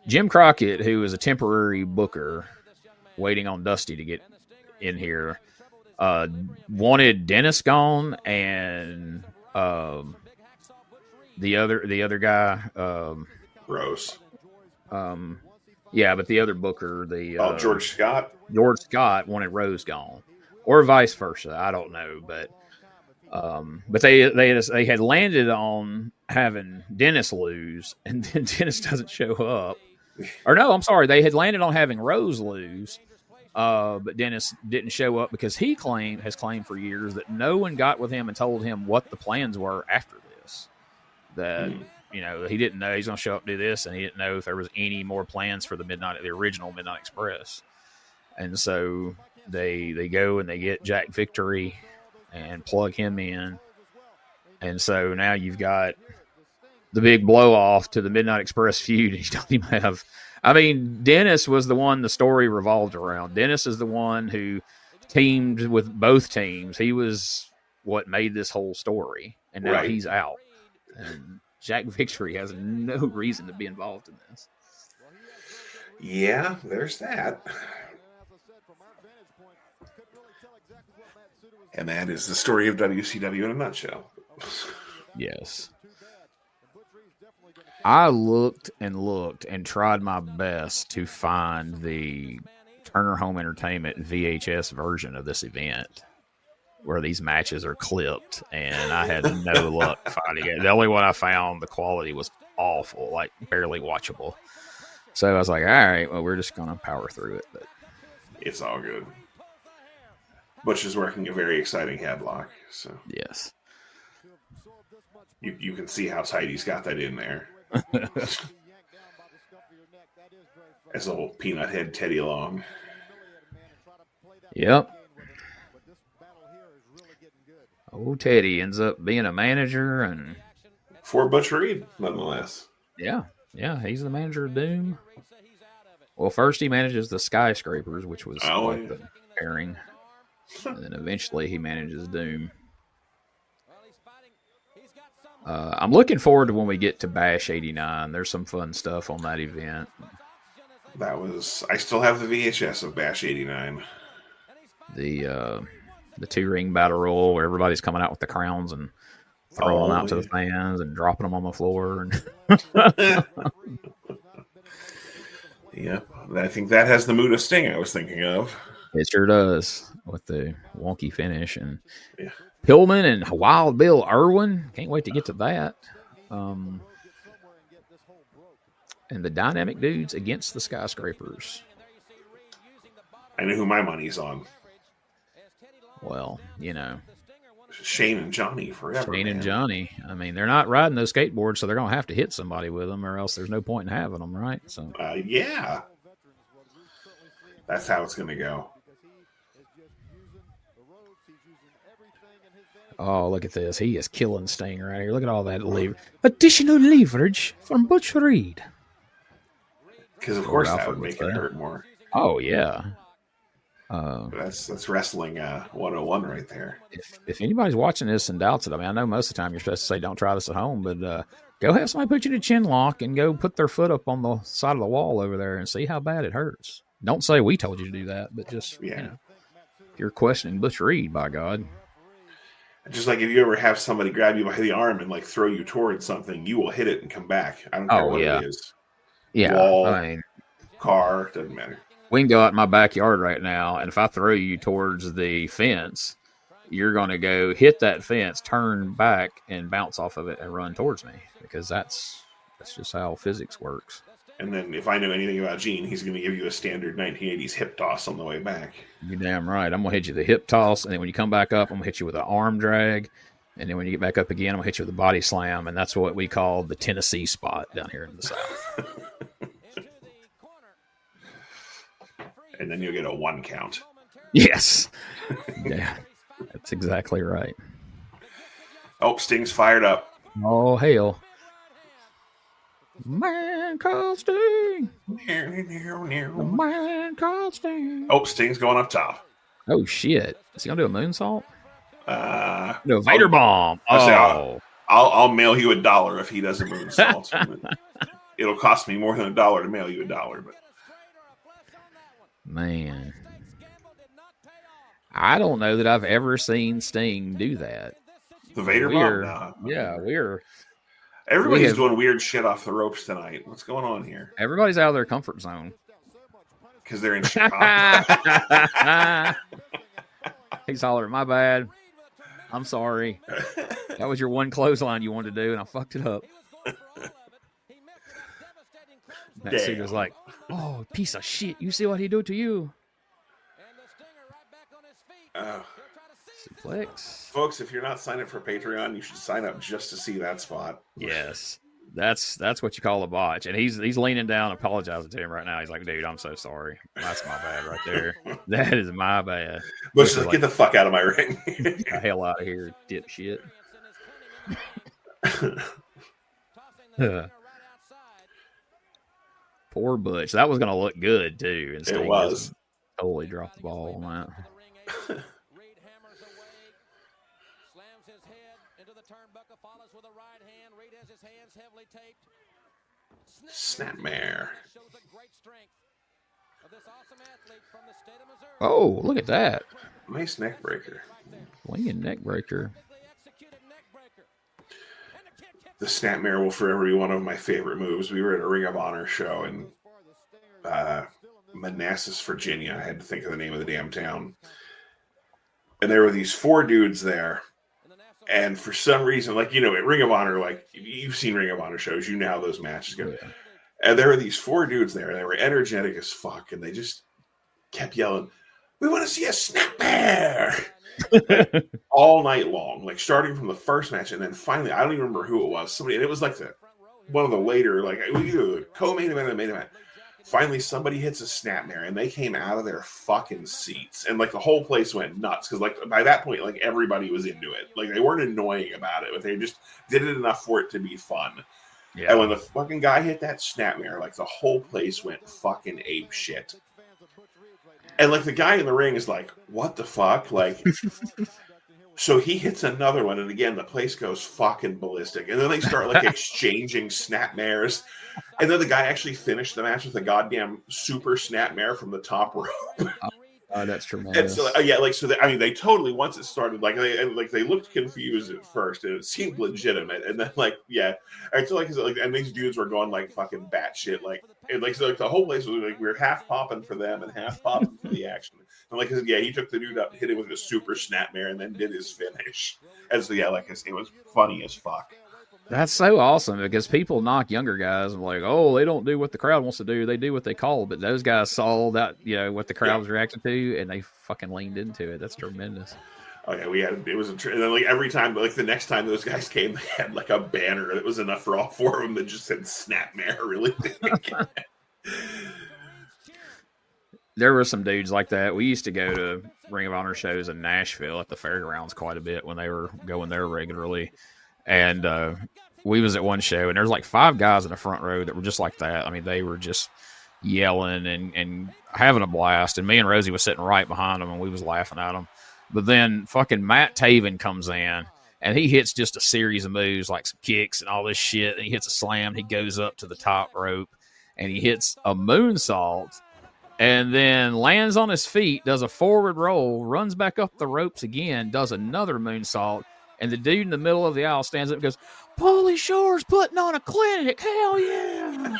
Jim Crockett, who is a temporary booker waiting on Dusty to get in here, wanted Dennis gone, and the other guy, Rose. Yeah, but the other booker, George Scott. George Scott wanted Rose gone, or vice versa. I don't know, but they had landed on having Dennis lose, and then Dennis doesn't show up. Or no, I'm sorry, they had landed on having Rose lose, but Dennis didn't show up because he has claimed for years that no one got with him and told him what the plans were after this. That he didn't know he's going to show up and do this, and he didn't know if there was any more plans for the original Midnight Express. And so they go and they get Jack Victory and plug him in. And so now you've got the big blow off to the Midnight Express feud. You don't even have, Dennis was the one the story revolved around. Dennis is the one who teamed with both teams. He was what made this whole story. And now he's out. And Jack Victory has no reason to be involved in this. Yeah, there's that. And that is the story of WCW in a nutshell. Yes. I looked and tried my best to find the Turner Home Entertainment VHS version of this event. where these matches are clipped, and I had no luck finding it. The only one I found, the quality was awful, like barely watchable. So I was like, all right, well, we're just going to power through it. But it's all good. Butch is working a very exciting headlock. So yes. You can see how tight he's got that in there. As old peanut head Teddy Long. Yep. Old Teddy ends up being a manager and for Butch Reed, nonetheless. Yeah, he's the manager of Doom. Well, first he manages the Skyscrapers, which was the pairing, and then eventually he manages Doom. I'm looking forward to when we get to Bash 89. There's some fun stuff on that event. I still have the VHS of Bash 89. The 2-ring battle royal where everybody's coming out with the crowns and throwing them out to the fans and dropping them on the floor. Yeah, I think that has the mood of Sting I was thinking of. It sure does, with the wonky finish. And Pillman and Wild Bill Irwin. Can't wait to get to that. And the Dynamic Dudes against the Skyscrapers. I know who my money's on. Well, Shane and Johnny forever. Shane and Johnny. I mean, they're not riding those skateboards, so they're going to have to hit somebody with them, or else there's no point in having them, right? So, yeah, that's how it's going to go. Oh, look at this! He is killing Sting right here. Look at all that additional leverage from Butch Reed. Because of course that would make it hurt more. Oh yeah. That's wrestling 101 right there. If anybody's watching this and doubts it, I mean, I know most of the time you're supposed to say don't try this at home, but go have somebody put you in a chin lock and go put their foot up on the side of the wall over there and see how bad it hurts. Don't say we told you to do that, but just if you're questioning Butch Reed, by God. Just like if you ever have somebody grab you by the arm and like throw you towards something, you will hit it and come back. I don't care what it is. Yeah, wall, car, doesn't matter. We can go out in my backyard right now, and if I throw you towards the fence, you're going to go hit that fence, turn back, and bounce off of it and run towards me, because that's just how physics works. And then if I know anything about Gene, he's going to give you a standard 1980s hip toss on the way back. You're damn right. I'm going to hit you with a hip toss, and then when you come back up, I'm going to hit you with an arm drag, and then when you get back up again, I'm going to hit you with a body slam, and that's what we call the Tennessee spot down here in the South. And then you'll get a 1 count. Yes. Yeah, that's exactly right. Oh, Sting's fired up. Oh, hell. Man called Sting. Man called Sting. Oh, Sting's going up top. Oh, shit. Is he going to do a moonsault? No, Vader bomb. I'll mail you $1 if he does a moonsault. It'll cost me more than $1 to mail you $1, but. Man, I don't know that I've ever seen Sting do that. The Vader bomb? Yeah, everybody's doing weird shit off the ropes tonight. What's going on here? Everybody's out of their comfort zone. Because they're in Chicago. He's hollering, my bad. I'm sorry. That was your one clothesline you wanted to do, and I fucked it up. That suit was like, oh, piece of shit. You see what he do to you? Suplex. Folks, if you're not signed up for Patreon, you should sign up just to see that spot. Yes. That's what you call a botch. And he's leaning down, apologizing to him right now. He's like, dude, I'm so sorry. That's my bad right there. That is my bad. But like, get the fuck out of my ring. Get the hell out of here, dipshit. Poor Butch. That was going to look good, too. And it was. Totally dropped the ball on that. Snapmare. Oh, look at that. Nice neck breaker. Winged neck breaker. The Snapmare will forever be one of my favorite moves. We were at a Ring of Honor show in Manassas, Virginia. I had to think of the name of the damn town. and there were these 4 dudes there. And for some reason, like, at Ring of Honor, like, you've seen Ring of Honor shows, you know how those matches go. Yeah. And there were these 4 dudes there, and they were energetic as fuck, and they just kept yelling, "We want to see a snapmare!" Like, all night long, like starting from the first match, and then finally, I don't even remember who it was. Somebody, and it was like one of the later, like it was either the co-main event or the main event. Finally, somebody hits a snapmare, and they came out of their fucking seats, and like the whole place went nuts because like by that point, like everybody was into it. Like they weren't annoying about it, but they just did it enough for it to be fun. Yeah. And when the fucking guy hit that snapmare, like the whole place went fucking ape shit. And like the guy in the ring is like, "What the fuck?" Like, so he hits another one, and again the place goes fucking ballistic. And then they start like exchanging snapmares. And then the guy actually finished the match with a goddamn super snapmare from the top rope. Oh, that's tremendous. And so, yeah, like so. They totally once it started, like they looked confused at first, and it seemed legitimate. And then, like, yeah, I feel like and these dudes were going like fucking batshit, like, and like so, like the whole place was like we were half popping for them and half popping for the action. And like, yeah, he took the dude up, hit him with a super snapmare, and then did his finish. And so, yeah, like I said, it was funny as fuck. That's so awesome because people knock younger guys and like, oh, they don't do what the crowd wants to do. They do what they call. But those guys saw that, what the crowd was reacting to, and they fucking leaned into it. That's tremendous. Oh yeah, and then like every time, like the next time those guys came, they had like a banner that was enough for all 4 of them that just said "Snapmare." Really. There were some dudes like that. We used to go to Ring of Honor shows in Nashville at the fairgrounds quite a bit when they were going there regularly. And we was at one show, and there's like 5 guys in the front row that were just like that. I mean, they were just yelling and having a blast. And me and Rosie was sitting right behind them, and we was laughing at them. But then fucking Matt Taven comes in, and he hits just a series of moves, like some kicks and all this shit. And he hits a slam. He goes up to the top rope, and he hits a moonsault, and then lands on his feet, does a forward roll, runs back up the ropes again, does another moonsault. And the dude in the middle of the aisle stands up and goes, "Paulie Shore's putting on a clinic. Hell yeah."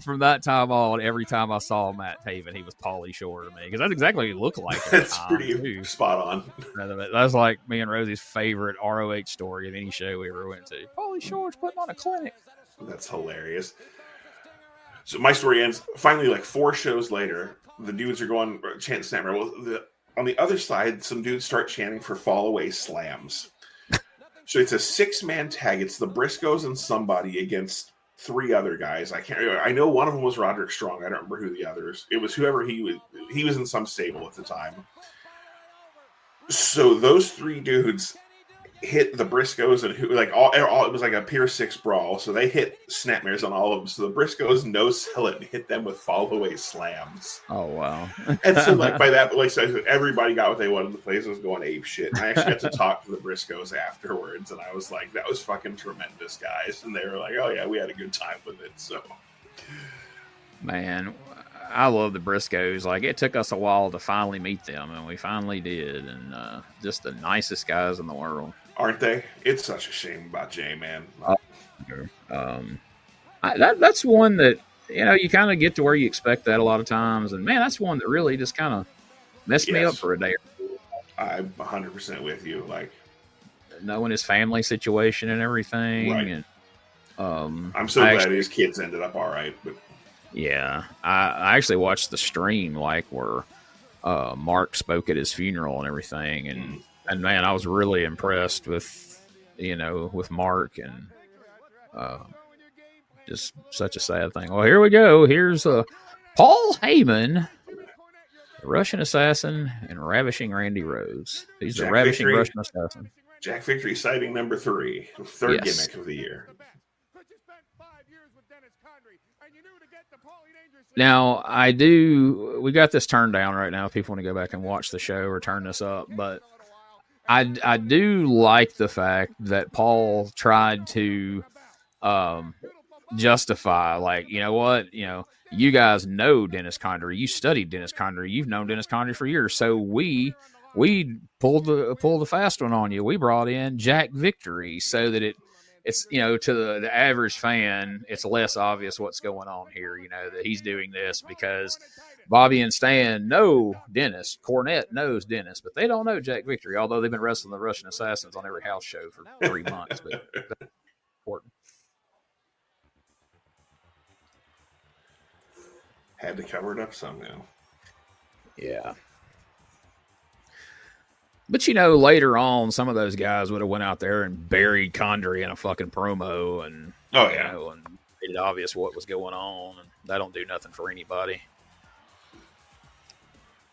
From that time on, every time I saw Matt Taven, he was Paulie Shore to me. Because that's exactly what he looked like. That's pretty spot on. That's like me and Rosie's favorite ROH story of any show we ever went to. Paulie Shore's putting on a clinic. That's hilarious. So my story ends, finally, like 4 shows later, the dudes are going, chanting snapmare. Well, on the other side, some dudes start chanting for fall-away slams. So it's a 6-man tag. It's the Briscoes and somebody against 3 other guys. I know one of them was Roderick Strong. I don't remember who the others. It was whoever he was. He was in some stable at the time. So those 3 dudes hit the Briscoes and who like all it was like a Pier 6 brawl. So they hit snapmares on all of them. So the Briscoes no-sell it and hit them with fall-away slams. Oh wow! And so like by that, like so everybody got what they wanted. The place was going ape shit. And I actually got to talk to the Briscoes afterwards, and I was like, "That was fucking tremendous, guys." And they were like, "Oh yeah, we had a good time with it." So, man, I love the Briscoes. Like, it took us a while to finally meet them, and we finally did. And just the nicest guys in the world. Aren't they? It's such a shame about Jay, man. That's one that, you kind of get to where you expect that a lot of times. And, man, that's one that really just kind of messed me up for a day. I'm 100% with you. Like, knowing his family situation and everything. Right. And, I'm so glad his kids ended up all right. But yeah, I actually watched the stream, like, where Mark spoke at his funeral and everything. And man, I was really impressed with Mark, and just such a sad thing. Well, here we go. Here's Paul Heyman, the Russian assassin, and ravishing Randy Rose. He's the ravishing Russian assassin. Jack Victory sighting number 3, third gimmick of the year. Now, we got this turned down right now. If people want to go back and watch the show or turn this up, but I do like the fact that Paul tried to justify, like, you know what, you guys know Dennis Condrey, you studied Dennis Condrey, you've known Dennis Condrey for years, so we pulled the fast one on you. We brought in Jack Victory so that it's, to the average fan, it's less obvious what's going on here, that he's doing this because Bobby and Stan know Dennis. Cornette knows Dennis, but they don't know Jack Victory, although they've been wrestling the Russian Assassins on every house show for 3 months. But that's important. Had to cover it up somehow. Yeah. But, later on, some of those guys would have went out there and buried Condrey in a fucking promo and, and made it obvious what was going on. And that don't do nothing for anybody.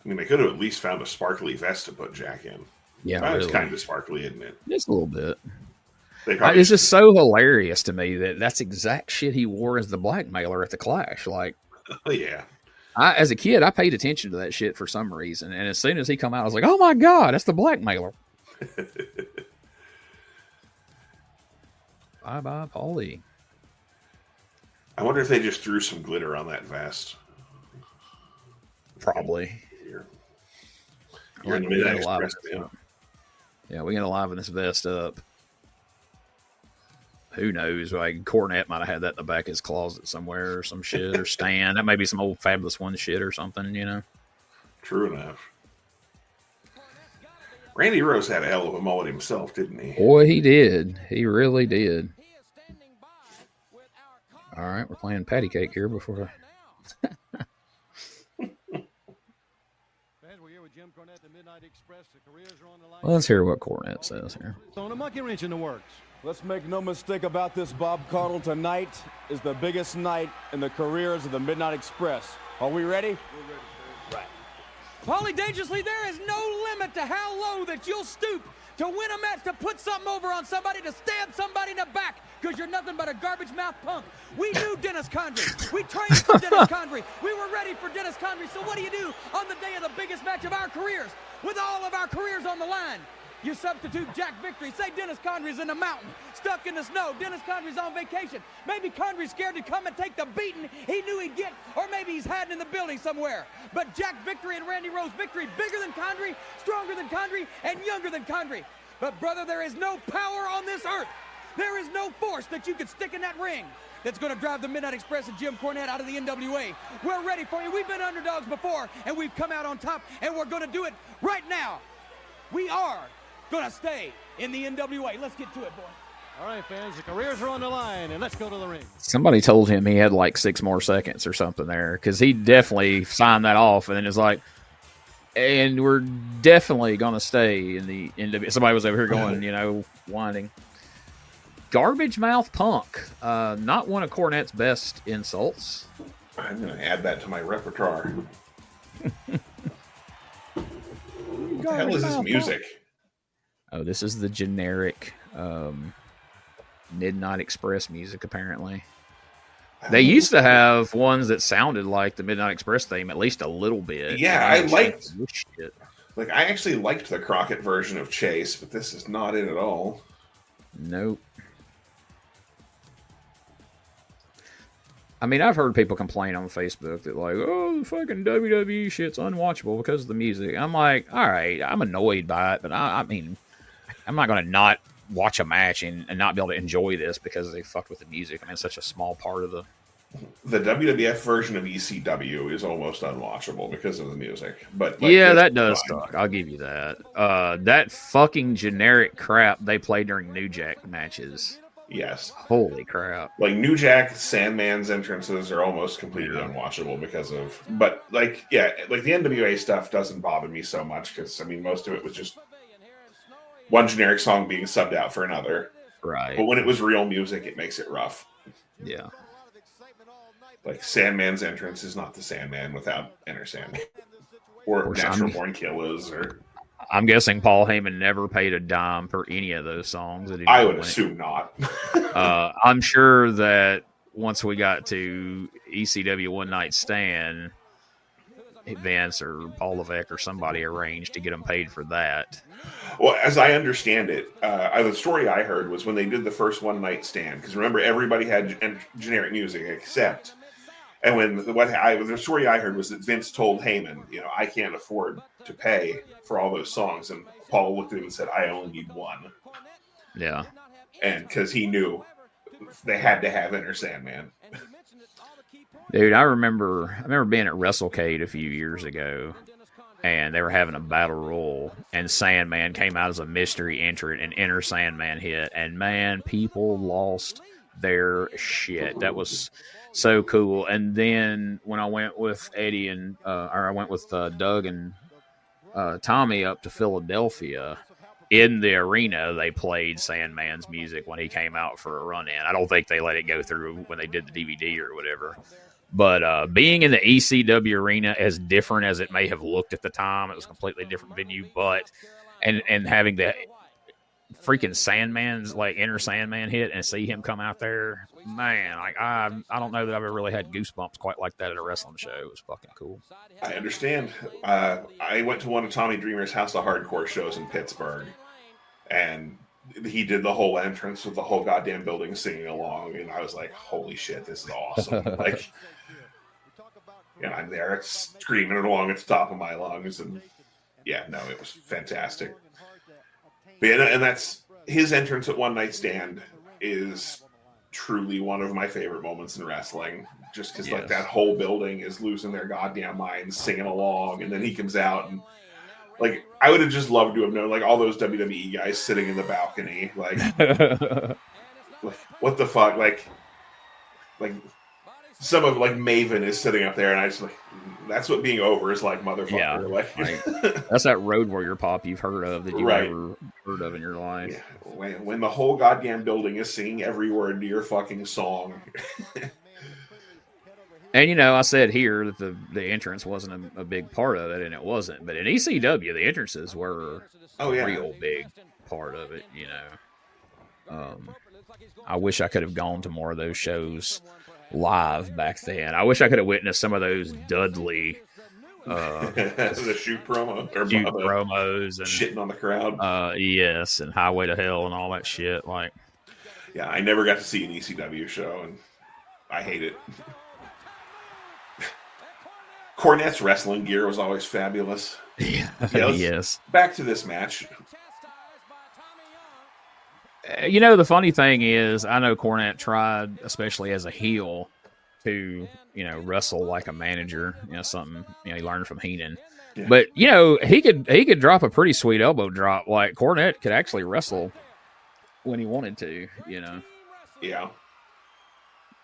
I mean, they could have at least found a sparkly vest to put Jack in. Yeah, that was really. kind of sparkly, isn't it? Just a little bit. It's just so hilarious to me that that's exact shit he wore as the blackmailer at the Clash. Like, oh, yeah. As a kid, I paid attention to that shit for some reason. And as soon as he come out, I was like, oh my God, that's the blackmailer. Bye-bye, Paulie. I wonder if they just threw some glitter on that vest. Probably. You're in the Midnight Express, yeah, we're going to liven this vest up. Who knows? Like, Cornette might have had that in the back of his closet somewhere or some shit, or Stan. That may be some old Fabulous One shit or something, True enough. Randy Rose had a hell of a mullet himself, didn't he? Boy, he did. He really did. All right, we're playing patty cake here before Well, let's hear what Cornette says here. Throwing a monkey wrench in the works. Let's make no mistake about this, Bob Caudle. Tonight is the biggest night in the careers of the Midnight Express. Are we ready? We're ready. Right. Paulie Dangerously, there is no limit to how low that you'll stoop to win a match, to put something over on somebody, to stab somebody in the back, because you're nothing but a garbage mouth punk. We knew Dennis Condrey. We trained for Dennis Condrey. We were ready for Dennis Condrey. So what do on the day of the biggest match of our careers, with all of our careers on the line? You substitute Jack Victory. Say Dennis Condrey's in the mountain, stuck in the snow. Dennis Condrey's on vacation. Maybe Condrey's scared to come and take the beating he knew he'd get, or maybe he's hiding in the building somewhere. But Jack Victory and Randy Rose Victory, bigger than Condrey, stronger than Condrey, and younger than Condrey. But brother, there is no power on this earth. There is no force that you could stick in that ring that's going to drive the Midnight Express and Jim Cornette out of the NWA. We're ready for you. We've been underdogs before, and we've come out on top, and we're going to do it right now. We are going to stay in the NWA. Let's get to it, boy. All right, fans, the careers are on the line, and let's go to the ring. Somebody told him he had like 6 more seconds or something there, because he definitely signed that off, and then it's like, and we're definitely going to stay in the NWA. Somebody was over here going, whining. Garbage mouth punk. Not one of Cornette's best insults. I'm going to add that to my repertoire. What the hell is this music? Oh, this is the generic Midnight Express music, apparently. They used to have ones that sounded like the Midnight Express theme, at least a little bit. Yeah, I actually liked the Crockett version of Chase, but this is not it at all. Nope. I mean, I've heard people complain on Facebook that like, oh, the fucking WWE shit's unwatchable because of the music. I'm like, all right, I'm annoyed by it, but I mean, I'm not going to not watch a match and not be able to enjoy this because they fucked with the music. I mean, it's such a small part of the WWF version of ECW is almost unwatchable because of the music. But yeah, that does suck. I'll give you that. That fucking generic crap they play during New Jack matches. Yes. Holy crap. Like New Jack, Sandman's entrances are almost completely unwatchable because of, but like the NWA stuff doesn't bother me so much because I mean most of it was just one generic song being subbed out for another. Right. But when it was real music, it makes it rough. Yeah. Like Sandman's entrance is not the Sandman without Enter Sandman. Or Natural Born Killers or I'm guessing Paul Heyman never paid a dime for any of those songs. That he I would assume not. I'm sure that once we got to ECW One Night Stand, Vince or Paul Levesque or somebody arranged to get them paid for that. Well, as I understand it, the story I heard was when they did the first One Night Stand, because remember, everybody had generic music except... And when the story I heard was that Vince told Heyman, I can't afford to pay for all those songs. And Paul looked at him and said, I only need one. Yeah. and because he knew they had to have Enter Sandman. Dude, I remember being at WrestleCade a few years ago, and they were having a battle royal, and Sandman came out as a mystery entrant, and Enter Sandman hit, and man, people lost their shit. That was so cool. And then when I went with Eddie or I went with Doug and Tommy up to Philadelphia, in the arena, they played Sandman's music when he came out for a run-in. I don't think they let it go through when they did the DVD or whatever. But being in the ECW arena, as different as it may have looked at the time, it was a completely different venue. But and having the freaking Sandman's Enter Sandman hit and see him come out there, man, I don't know that I've ever really had goosebumps quite like that at a wrestling show. It was fucking cool. I understand. I went to one of Tommy Dreamer's House of Hardcore shows in Pittsburgh, and he did the whole entrance with the whole goddamn building singing along, and I was like, holy shit, this is awesome. And I'm there screaming it along at the top of my lungs, and yeah, no, it was fantastic. But, and that's his entrance at One Night Stand is truly one of my favorite moments in wrestling, just because that whole building is losing their goddamn minds singing along, and then he comes out and I would have just loved to have known all those WWE guys sitting in the balcony what the fuck, some of Maven is sitting up there, and I just that's what being over is like, motherfucker. Yeah, that's that Road Warrior pop you've heard of that you've never heard of in your life. Yeah. When the whole goddamn building is singing every word to your fucking song. And I said here that the entrance wasn't a big part of it, and it wasn't. But in ECW, the entrances were a real big part of it. I wish I could have gone to more of those shows live back then. I wish I could have witnessed some of those Dudley the shoot promos and shitting on the crowd. Yes, and Highway to Hell and all that shit. Yeah, I never got to see an ECW show, and I hate it. Cornette's wrestling gear was always fabulous. Yes. Back to this match. The funny thing is, I know Cornette tried, especially as a heel, to wrestle like a manager. Something he learned from Heenan. Yeah. But he could drop a pretty sweet elbow drop. Cornette could actually wrestle when he wanted to. Yeah.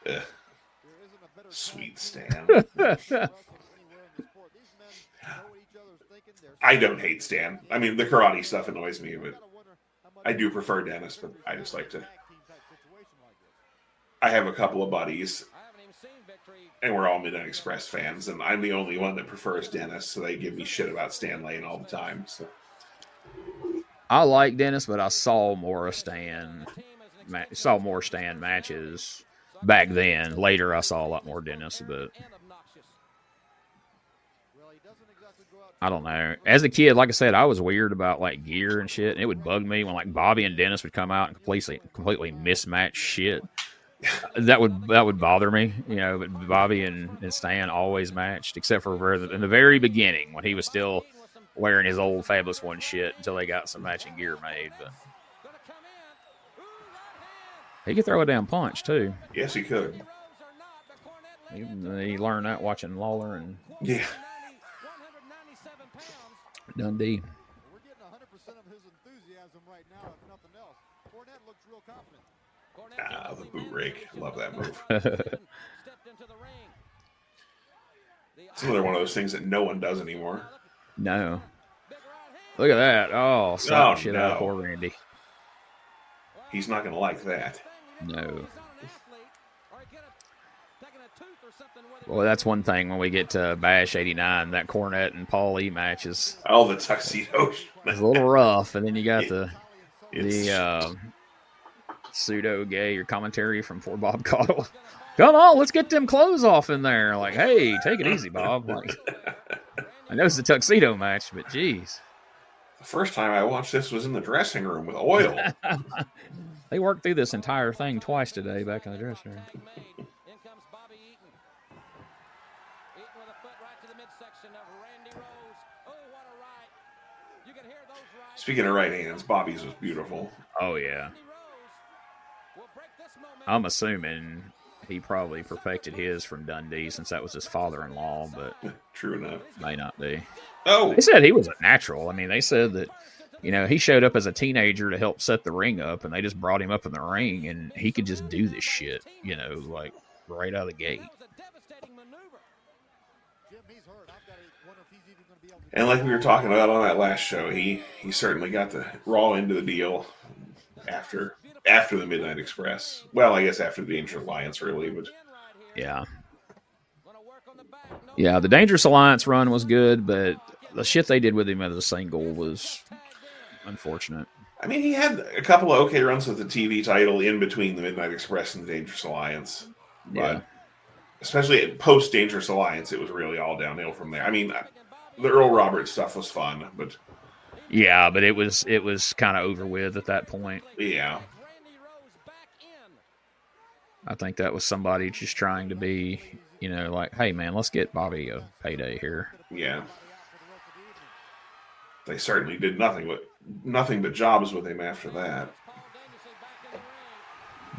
Ugh. Sweet Stan. I don't hate Stan. I mean, the karate stuff annoys me, but I do prefer Dennis, but I just like to... I have a couple of buddies, and we're all Midnight Express fans, and I'm the only one that prefers Dennis, so they give me shit about Stan Lane all the time. So. I like Dennis, but I saw more Stan matches back then. Later, I saw a lot more Dennis, but... I don't know. As a kid, like I said, I was weird about gear and shit, and it would bug me when Bobby and Dennis would come out and completely mismatch shit. That would bother me, But Bobby and Stan always matched, except for in the very beginning when he was still wearing his old Fabulous One shit until they got some matching gear made. But he could throw a damn punch too. Yes, he could. He learned that watching Lawler and Dundee. We're getting 100% of his enthusiasm right now, if nothing else. Cornette looks real confident. The boot rake. Love that move. It's another one of those things that no one does anymore. No. Look at that. Oh, slap shit out of poor Randy. He's not going to like that. No. Well, that's one thing when we get to Bash 89, that Cornette and Paul E match is... Oh, the tuxedo. It's a little rough, and then you got the pseudo-gay or commentary from poor Bob Caudle. Come on, let's get them clothes off in there. Hey, take it easy, Bob. I know it's a tuxedo match, but geez. The first time I watched this was in the dressing room with oil. They worked through this entire thing twice today back in the dressing room. Speaking of right hands, Bobby's was beautiful. Oh, yeah. I'm assuming he probably perfected his from Dundee since that was his father-in-law, but True enough. may not be. Oh, They said he was a natural. I mean, they said that, he showed up as a teenager to help set the ring up, and they just brought him up in the ring, and he could just do this shit, like right out of the gate. and like we were talking about on that last show, he certainly got the raw end of the deal after the Midnight Express. Well, I guess after the Dangerous Alliance, really, but Yeah. Yeah, the Dangerous Alliance run was good, but the shit they did with him as a single was unfortunate. I mean, he had a couple of okay runs with the TV title in between the Midnight Express and the Dangerous Alliance. But Yeah. especially post Dangerous Alliance, it was really all downhill from there. I mean, the Earl Roberts stuff was fun, but Yeah, but it was kind of over with at that point. yeah. I think that was somebody just trying to be, like, hey, man, let's get Bobby a payday here. Yeah. They certainly did nothing but jobs with him after that.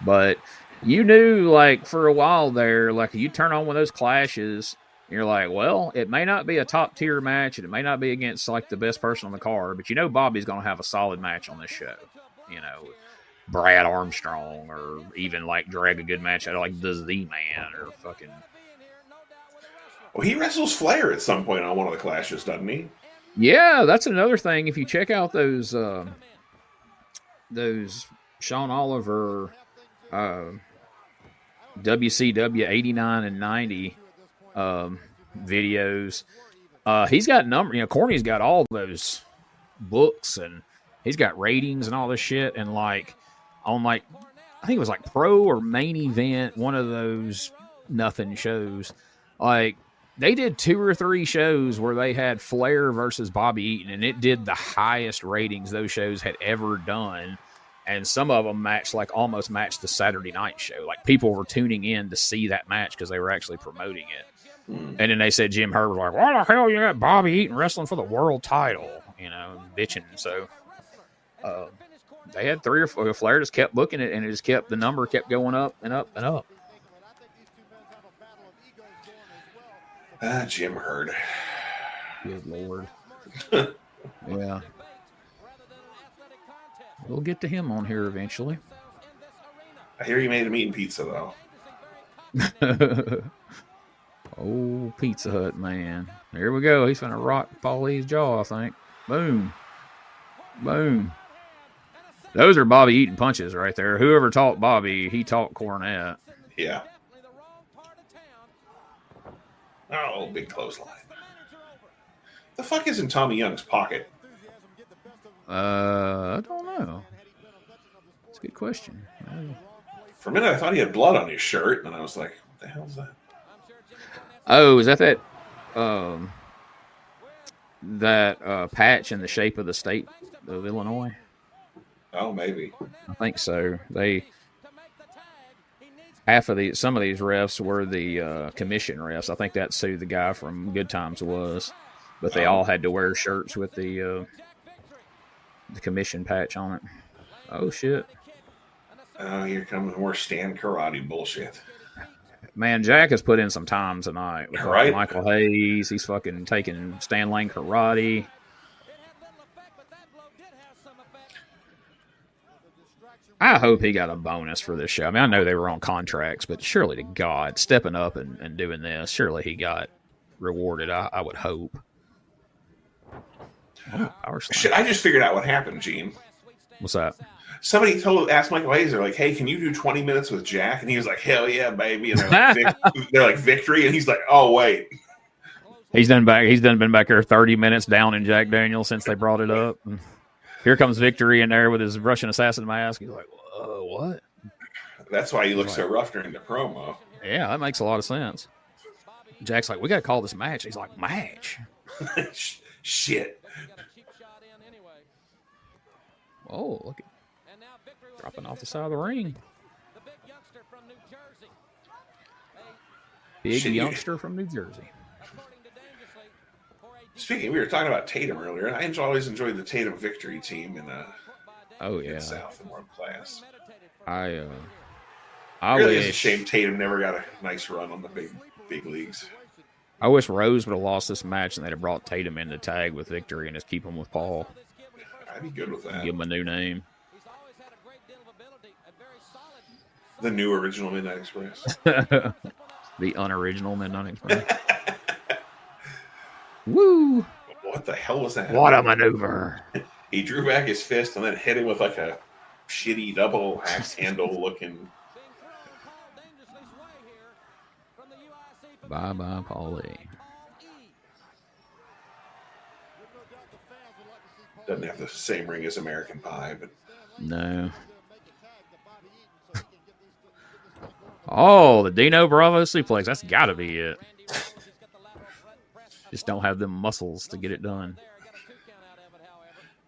But you knew, like, for a while there, like, you turn on one of those clashes, and you're like, well, it may not be a top-tier match, and it may not be against, like, the best person on the card, but Bobby's going to have a solid match on this show. Brad Armstrong, or even, like, drag a good match out of, like, the Z-Man, or fucking... Well, he wrestles Flair at some point on one of the clashes, doesn't he? Yeah, that's another thing. If you check out those Sean Oliver WCW 89 and 90 videos, he's got Corny's got all those books, and he's got ratings and all this shit, and like on I think it was like Pro or Main Event, one of those nothing shows, like they did 2 or 3 shows where they had Flair versus Bobby Eaton, and it did the highest ratings those shows had ever done. And some of them almost matched the Saturday night show. Like, people were tuning in to see that match because they were actually promoting it. And then they said Jim Herd was like, why the hell you got Bobby Eaton wrestling for the world title? Bitching. So they had 3 or 4. Flair just kept booking it, and the number kept going up and up and up. Jim Herd. Good Lord. Yeah. We'll get to him on here eventually. I hear you made him eating pizza, though. Oh, Pizza Hut, man. Here we go. He's going to rock Paulie's jaw, I think. Boom. Boom. Those are Bobby Eaton punches right there. Whoever taught Bobby, he taught Cornette. Yeah. Oh, big clothesline. The fuck is in Tommy Young's pocket? I don't know. It's a good question. For a minute, I thought he had blood on his shirt, and I was like, what the hell is that? Oh, is that patch in the shape of the state of Illinois? Oh, maybe. I think so. Some of these refs were the commission refs. I think that's who the guy from Good Times was. But they all had to wear shirts with the commission patch on it. Oh, shit. Oh, here comes more Stan Karate bullshit. Man, Jack has put in some time tonight. With Right. Michael Hayes. He's fucking taking Stan Lane Karate. I hope he got a bonus for this show. I mean, I know they were on contracts, but surely to God, stepping up and doing this, surely he got rewarded, I would hope. Oh, power slam. Shit, I just figured out what happened, Gene. What's that? Somebody asked Michael Hayes, they're like, hey, can you do 20 minutes with Jack? And he was like, hell yeah, baby. And they're like, victory. And he's like, oh, wait. He's been back here 30 minutes down in Jack Daniels since they brought it up. And here comes Victory in there with his Russian assassin mask. He's like, whoa, what? That's why he looks so rough during the promo. Yeah, that makes a lot of sense. Jack's like, we got to call this match. He's like, match? Shit. Oh, look at dropping off the side of the ring. Big youngster from New Jersey. Speaking, we were talking about Tatum earlier. I always enjoyed the Tatum Victory team in Oh yeah, South and World Class. Really is a shame Tatum never got a nice run on the big leagues. I wish Rose would have lost this match and they'd have brought Tatum in to tag with Victory and just keep him with Paul. I'd be good with that. Give him a new name. The new original Midnight Express. The unoriginal Midnight Express. Woo! What the hell was that? What a maneuver. He drew back his fist and then hit him with like a shitty double axe handle looking. Bye-bye, Paulie. Doesn't have the same ring as American Pie, but no. Oh, the Dino Bravo suplex. That's got to be it. Just don't have them muscles to get it done.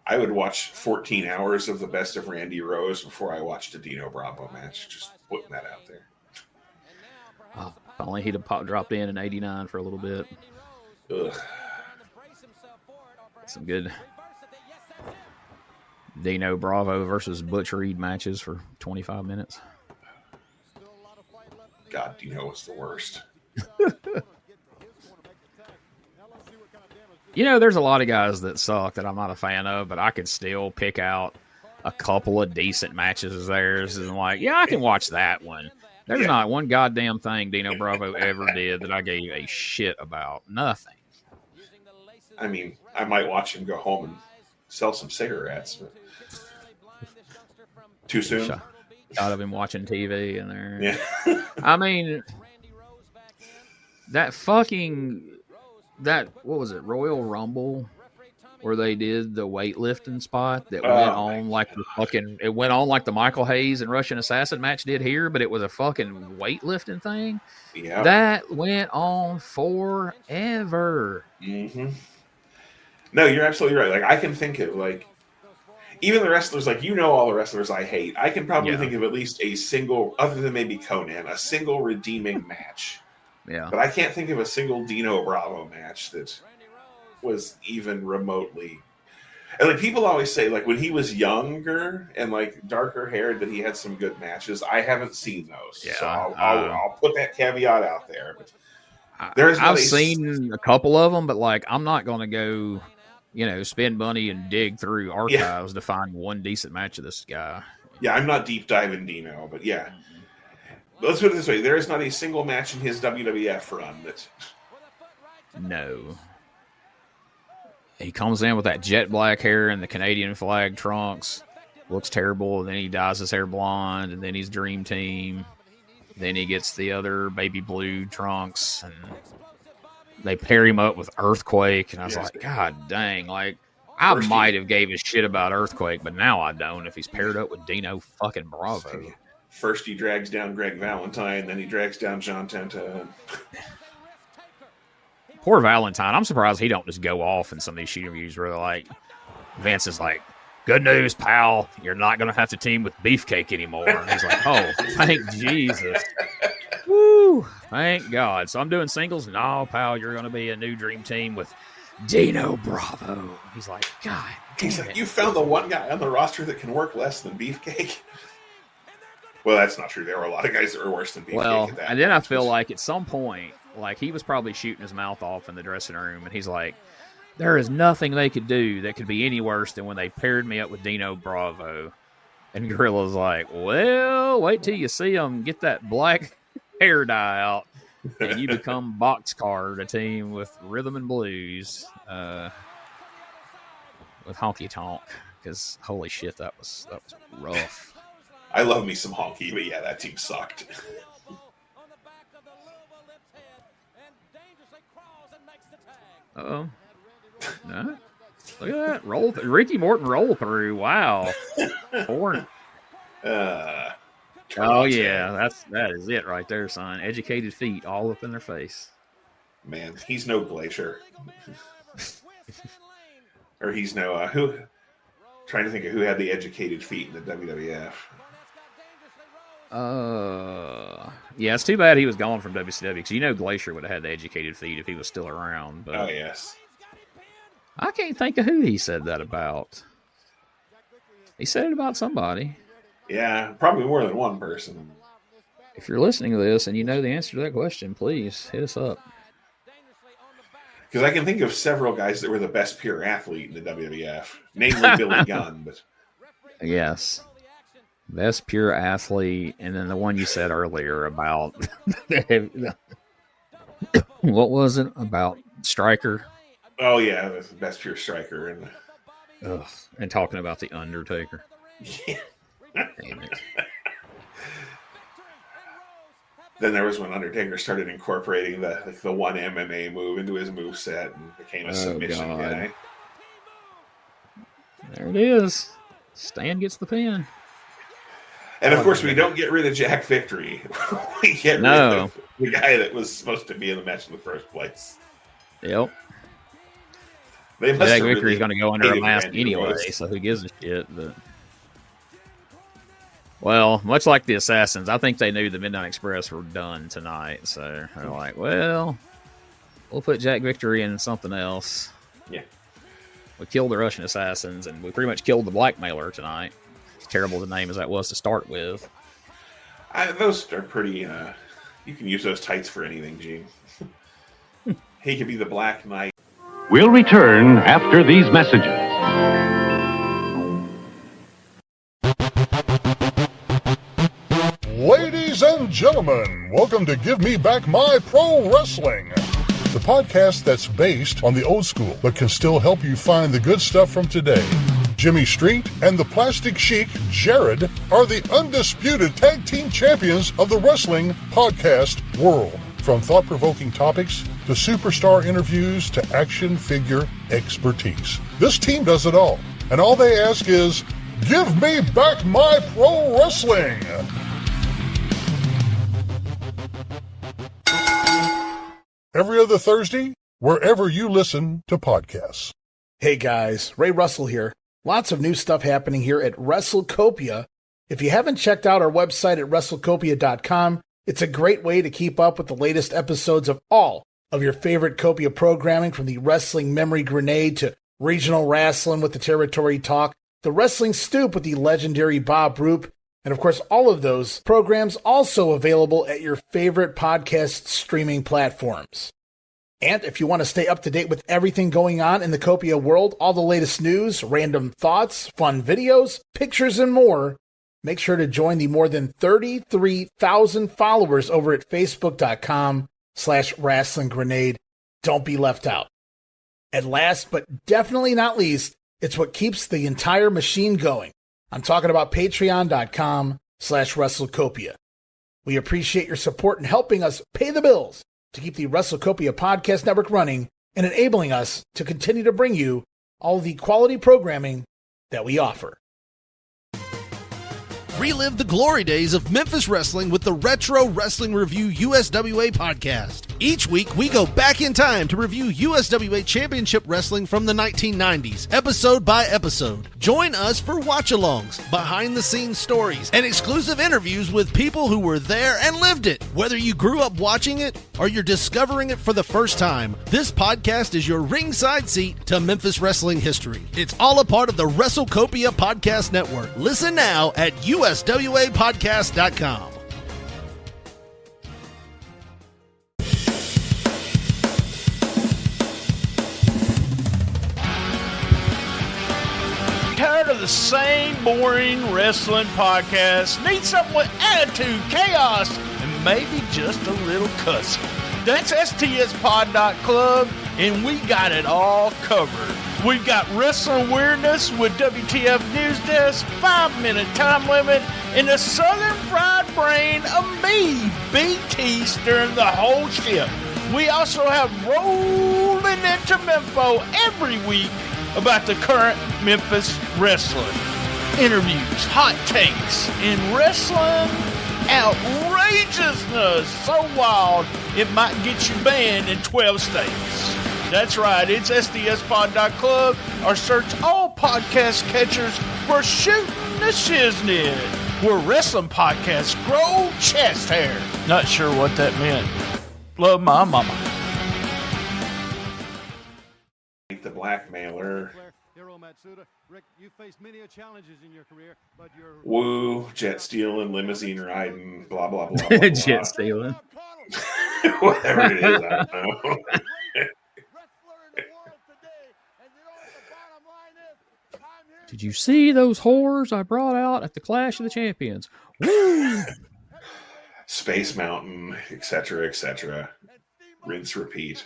I would watch 14 hours of the best of Randy Rose before I watched a Dino Bravo match. Just putting that out there. Oh, if only he'd have dropped in 89 for a little bit. Ugh. Some good Dino Bravo versus Butch Reed matches for 25 minutes. God, Dino was the worst. You know, there's a lot of guys that suck that I'm not a fan of, but I could still pick out a couple of decent matches as theirs. And like, yeah, I can watch that one. There's not one goddamn thing Dino Bravo ever did that I gave a shit about. Nothing. I mean, I might watch him go home and sell some cigarettes, but too soon. I'd have been watching TV in there. Yeah. I mean, what was it, Royal Rumble, where they did the weightlifting spot that went on like the fucking, it went on like the Michael Hayes and Russian Assassin match did here, but it was a fucking weightlifting thing. Yeah. That went on forever. Mm-hmm. No, you're absolutely right. Like, I can think of, like, even the wrestlers, like, you know all the wrestlers I hate. I can probably think of at least a single, other than maybe Conan, a single redeeming match. Yeah. But I can't think of a single Dino Bravo match that was even remotely. And like people always say, like when he was younger and like darker haired, that he had some good matches. I haven't seen those, so I'll put that caveat out there. But I've seen a couple of them, but like I'm not going to go, spend money and dig through archives to find one decent match of this guy. Yeah, I'm not deep diving Dino, but yeah. Let's put it this way: there is not a single match in his WWF run that. No. He comes in with that jet black hair and the Canadian flag trunks. Looks terrible. And then he dyes his hair blonde. And then he's Dream Team. Then he gets the other baby blue trunks. And they pair him up with Earthquake. And I was like, God dang. Like, I might have gave a shit about Earthquake, but now I don't if he's paired up with Dino fucking Bravo. First he drags down Greg Valentine. Then he drags down John Tenta. Poor Valentine. I'm surprised he don't just go off in some of these shoot reviews where they're like, Vince is like, good news, pal. You're not going to have to team with Beefcake anymore. And he's like, oh, thank Jesus. Woo. Thank God. So I'm doing singles. No, pal, you're going to be a new dream team with Dino Bravo. He's like, God damn He's like, you found the one guy on the roster that can work less than Beefcake? Well, that's not true. There were a lot of guys that were worse than Beefcake at that. And then I feel like at some point, like he was probably shooting his mouth off in the dressing room, and he's like, there is nothing they could do that could be any worse than when they paired me up with Dino Bravo. And Gorilla's like, well, wait till you see him get that black hair dye out, and you become Boxcar, a team with Rhythm and Blues, with Honky Tonk, because holy shit, that was rough. I love me some Honky, but yeah, that team sucked. Uh-oh. No. Look at that. Ricky Morton roll through. Wow. Oh, yeah. That is it right there, son. Educated feet all up in their face. Man, he's no Glacier. Or he's no, trying to think of who had the educated feet in the WWF. Yeah, it's too bad he was gone from WCW because Glacier would have had the educated feet if he was still around. But oh yes, I can't think of who he said that about. He said it about somebody. Yeah, probably more than one person. If you're listening to this and you know the answer to that question, please hit us up. Because I can think of several guys that were the best pure athlete in the WWF, namely Billy Gunn. But Yes. Best pure athlete. And then the one you said earlier about what was it? About Striker? oh yeah, the best pure striker. And Ugh. And talking about the Undertaker. yeah. Damn it. Then there was when Undertaker started incorporating the one MMA move into his moveset and became a submission God. guy. There it is. Stan gets the pin. And of course, we don't get rid of Jack Victory. We get rid of the guy that was supposed to be in the match in the first place. Yep. They must Jack have Victory's really going to go under a hated mask Randy anyway, Orton. so who gives a shit? But well, much like the Assassins, I think they knew the Midnight Express were done tonight, so they're like, well, we'll put Jack Victory in something else. Yeah. We killed the Russian Assassins, and we pretty much killed the Blackmailer tonight. As terrible the name as that was to start with. Those are pretty... you can use those tights for anything, Gene. He could be the Black Knight. We'll return after these messages. Ladies and gentlemen, welcome to Give Me Back My Pro Wrestling, the podcast that's based on the old school but can still help you find the good stuff from today. Jimmy Street and the Plastic Sheik, Jared, are the undisputed tag team champions of the wrestling podcast world. From thought-provoking topics to superstar interviews to action figure expertise. This team does it all, and all they ask is, give me back my pro wrestling! Every other Thursday, wherever you listen to podcasts. Hey guys, Ray Russell here. Lots of new stuff happening here at WrestleCopia. If you haven't checked out our website at WrestleCopia.com, it's a great way to keep up with the latest episodes of all of your favorite Copia programming, from the Wrestling Memory Grenade to Regional Wrestling with the Territory Talk, the Wrestling Stoop with the legendary Bob Roop, and of course all of those programs also available at your favorite podcast streaming platforms. And if you want to stay up to date with everything going on in the Copia world, all the latest news, random thoughts, fun videos, pictures, and more, make sure to join the more than 33,000 followers over at Facebook.com/Wrestling Grenade. Don't be left out. And last but definitely not least, it's what keeps the entire machine going. I'm talking about Patreon.com/WrestleCopia. We appreciate your support in helping us pay the bills to keep the WrestleCopia podcast network running and enabling us to continue to bring you all the quality programming that we offer. Relive the glory days of Memphis wrestling with the Retro Wrestling Review USWA podcast. Each week, we go back in time to review USWA Championship Wrestling from the 1990s, episode by episode. Join us for watch-alongs, behind-the-scenes stories, and exclusive interviews with people who were there and lived it. Whether you grew up watching it or you're discovering it for the first time, this podcast is your ringside seat to Memphis wrestling history. It's all a part of the WrestleCopia Podcast Network. Listen now at USWApodcast.com. Tired of the same boring wrestling podcast? Need something with attitude, chaos, and maybe just a little cussing? That's STSpod.club, and we got it all covered. We've got wrestling weirdness with WTF News Desk, 5-minute time limit, and the Southern Fried Brain of me, BT, during the whole ship. We also have rolling into Mempho every week about the current Memphis wrestling. Interviews, hot takes, and wrestling outrageousness so wild it might get you banned in 12 states. That's right, it's SDSpod.club, or search all podcast catchers for Shooting the Shiznit, where wrestling podcasts grow chest hair. Not sure what that meant. Love my mama. The Blackmailer Hiro Matsuda. Rick, you faced many challenges in your career, but you're Woo, jet stealing, limousine riding, blah, blah, blah, blah, blah. Jet stealing. Whatever it is, I don't know. Did you see those whores I brought out at the Clash of the Champions? Woo! Space Mountain, etc., etc. Rinse, repeat.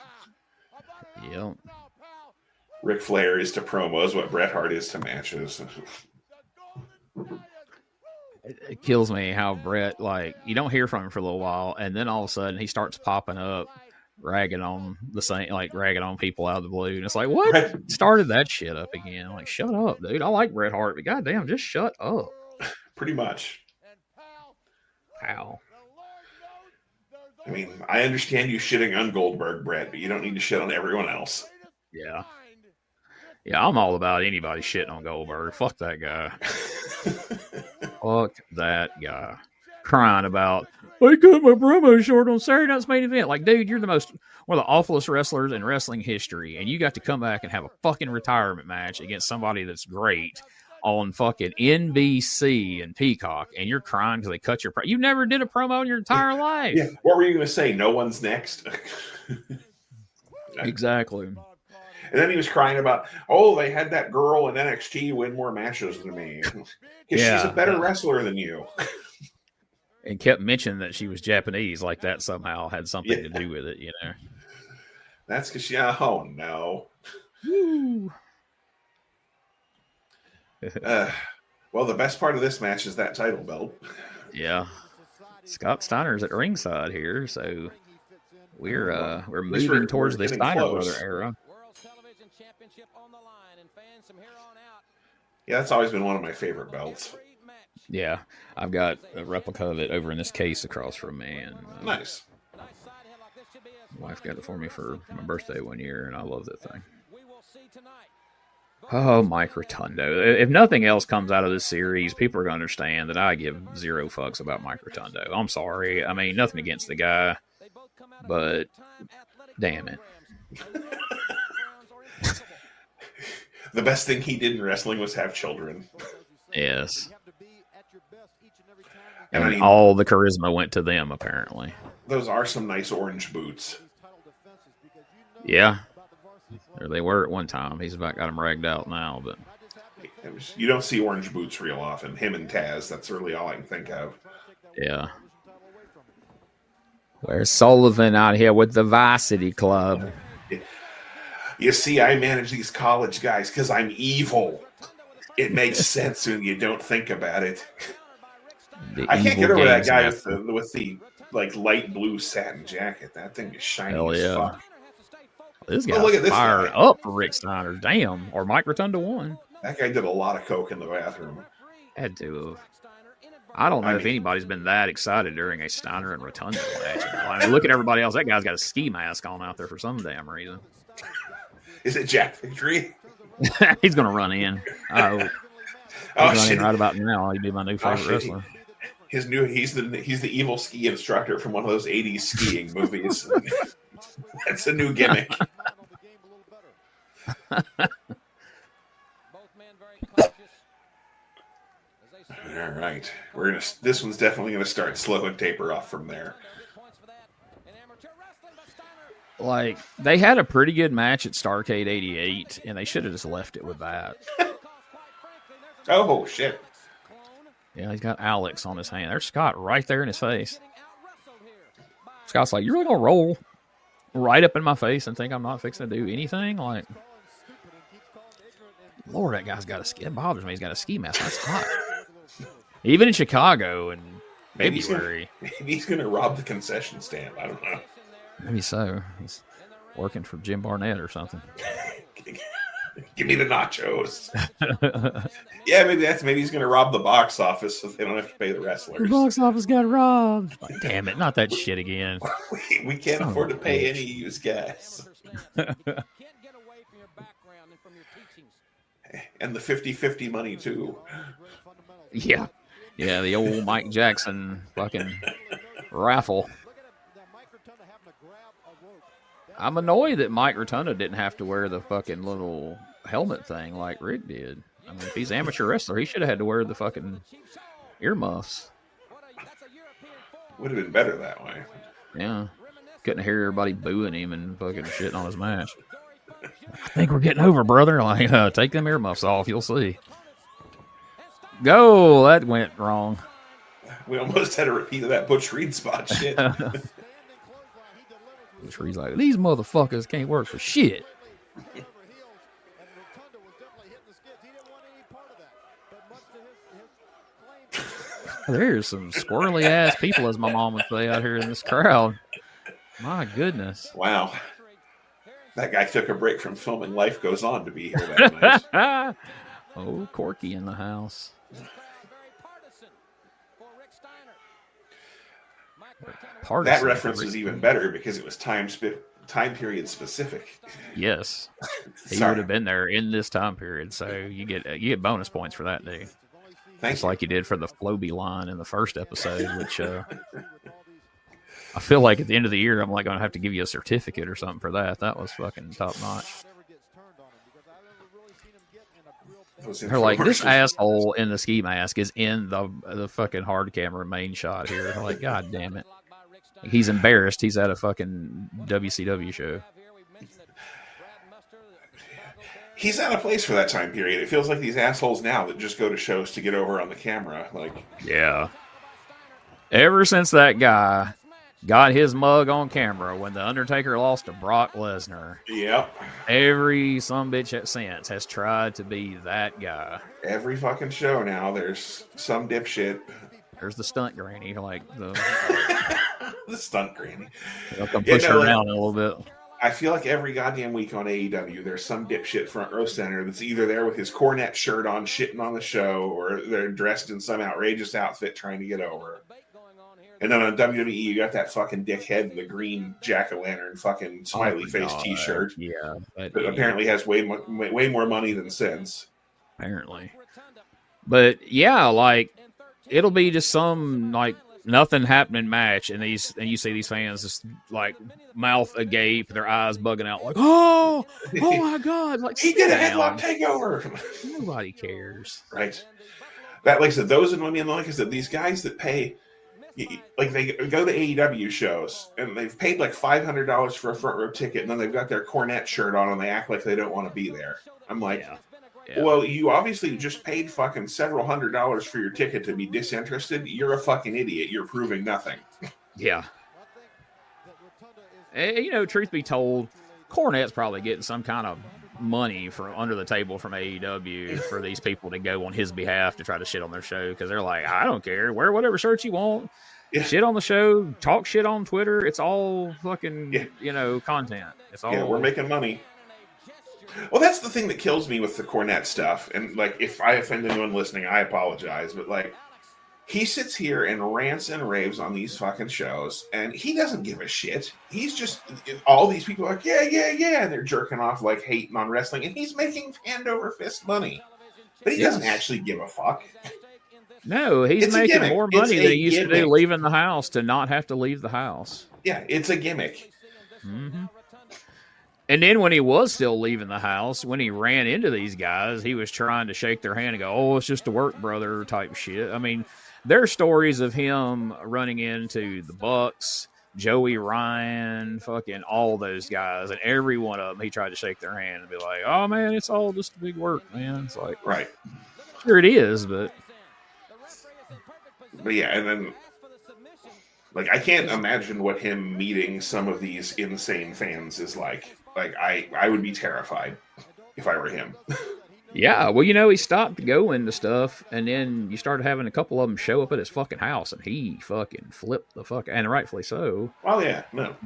Yep. Ric Flair is to promos what Bret Hart is to matches. It kills me how Bret, like, you don't hear from him for a little while, and then all of a sudden he starts popping up, ragging on people out of the blue. And it's like, what started that shit up again? Like, shut up, dude. I like Bret Hart, but goddamn, just shut up. Pretty much. How? I mean, I understand you shitting on Goldberg, Bret, but you don't need to shit on everyone else. Yeah. Yeah, I'm all about anybody shitting on Goldberg. Fuck that guy. Fuck that guy. Crying about, I cut my promo short on Saturday night's main event. Like, dude, you're one of the awfulest wrestlers in wrestling history, and you got to come back and have a fucking retirement match against somebody that's great on fucking NBC and Peacock, and you're crying because they cut your you never did a promo in your entire life. Yeah. What were you going to say? No one's next? Exactly. And then he was crying about, they had that girl in NXT win more matches than me. Because she's a better wrestler than you. And kept mentioning that she was Japanese, like that somehow had something to do with it, you know. That's because oh no. Well, the best part of this match is that title belt. Yeah. Scott Steiner's at ringside here, so we're moving towards the Steiner brother era. Yeah, that's always been one of my favorite belts. Yeah, I've got a replica of it over in this case across from me. And, nice. My wife got it for me for my birthday one year, and I love that thing. Oh, Mike Rotundo. If nothing else comes out of this series, people are going to understand that I give zero fucks about Mike Rotundo. I'm sorry. I mean, nothing against the guy, but damn it. The best thing he did in wrestling was have children. Yes. And I mean, all the charisma went to them, apparently. Those are some nice orange boots. Yeah. There they were at one time. He's about got them ragged out now, but you don't see orange boots real often. Him and Taz, that's really all I can think of. Yeah. Where's Sullivan out here with the Varsity Club? You see, I manage these college guys because I'm evil. It makes sense when you don't think about it. I can't get over that guy with the like light blue satin jacket. That thing is shiny as fuck. This guy's fired up for Rick Steiner. Damn. Or Mike Rotunda won. That guy did a lot of coke in the bathroom. Had to have. I don't know if anybody's been that excited during a Steiner and Rotunda match. I mean, look at everybody else. That guy's got a ski mask on out there for some damn reason. Is it Jack Victory? He's going to run in. He's running right about now. He'd be my new favorite wrestler. He's the evil ski instructor from one of those 80s skiing movies. That's a new gimmick. All right. This one's definitely gonna start slow and taper off from there. Like, they had a pretty good match at Starrcade 88, and they should have just left it with that. Oh, shit. Yeah, he's got Alex on his hand. There's Scott right there in his face. Scott's like, you really gonna roll right up in my face and think I'm not fixing to do anything? Like, Lord, that guy's got a ski. It bothers me. He's got a ski mask. That's hot. Even in Chicago in February. Maybe he's gonna rob the concession stand. I don't know. Maybe so. He's working for Jim Barnett or something. Give me the nachos. Yeah, maybe he's going to rob the box office so they don't have to pay the wrestlers. The box office got robbed. Like, damn it, not that shit again. we can't afford to pay any used gas. And the 50-50 money, too. Yeah. Yeah, the old Mike Jackson fucking raffle. I'm annoyed that Mike Rotunda didn't have to wear the fucking little helmet thing like Rick did. I mean, if he's an amateur wrestler, he should have had to wear the fucking earmuffs. Would have been better that way. Yeah. Couldn't hear everybody booing him and fucking shitting on his match. I think we're getting over, brother. Like, take them earmuffs off. You'll see. Go. That went wrong. We almost had a repeat of that Butch Reed spot shit. Butch Reed's like, these motherfuckers can't work for shit. There's some squirrely ass people, as my mom would say, out here in this crowd. My goodness. Wow. That guy took a break from filming Life Goes On to be here that night. Oh, Corky in the house. That reference was even better because it was time period specific. Yes. He would have been there in this time period, so you get bonus points for that, dude. Just like you did for the Floby line in the first episode, which I feel like at the end of the year, I'm like going to have to give you a certificate or something for that. That was fucking top notch. They're like, this asshole in the ski mask is in the fucking hard camera main shot here. I'm like, God damn it. He's embarrassed. He's at a fucking WCW show. He's out of place for that time period. It feels like these assholes now that just go to shows to get over on the camera. Like, yeah. Ever since that guy got his mug on camera when The Undertaker lost to Brock Lesnar. Yep. Every sumbitch since has tried to be that guy. Every fucking show now, there's some dipshit. There's the stunt granny, like the stunt granny. I'll come push her down a little bit. I feel like every goddamn week on AEW, there's some dipshit front row center that's either there with his Cornette shirt on, shitting on the show, or they're dressed in some outrageous outfit trying to get over. And then on WWE, you got that fucking dickhead in the green jack-o'-lantern fucking smiley face T-shirt. Yeah, that apparently has way more money than sense. Apparently, but yeah, like it'll be just some like nothing happening match, and you see these fans just like mouth agape, their eyes bugging out, like oh my god, like he did a headlock takeover. Nobody cares, right? That, like I said, those annoy me. And like I said, these guys that pay. Like they go to AEW shows and they've paid like $500 for a front row ticket, and then they've got their Cornette shirt on and they act like they don't want to be there. I'm like, yeah. Well, you obviously just paid fucking several $100s for your ticket to be disinterested. You're a fucking idiot. You're proving nothing. Yeah. You know, truth be told, Cornette's probably getting some kind of money from under the table from AEW for these people to go on his behalf to try to shit on their show, because they're like, I don't care, wear whatever shirt you want, shit on the show, talk shit on Twitter, it's all fucking you know, content. It's all we're making money. Well, that's the thing that kills me with the Cornette stuff, and like if I offend anyone listening, I apologize, but like he sits here and rants and raves on these fucking shows, and he doesn't give a shit. He's just, all these people are like, yeah, and they're jerking off, like, hating on wrestling, and he's making hand over fist money. But he doesn't actually give a fuck. No, he's making more money than he used to do leaving the house to not have to leave the house. Yeah, it's a gimmick. Mm-hmm. And then when he was still leaving the house, when he ran into these guys, he was trying to shake their hand and go, oh, it's just a work, brother, type shit. I mean, there are stories of him running into the Bucks, Joey Ryan, fucking all those guys, and every one of them, he tried to shake their hand and be like, oh, man, it's all just a big work, man. It's like, right. Sure it is, but yeah, and then, like, I can't imagine what him meeting some of these insane fans is like. Like, I would be terrified if I were him. Yeah, well, you know, he stopped going to stuff, and then you started having a couple of them show up at his fucking house, and he fucking flipped the fuck, and rightfully so. Oh, yeah, no.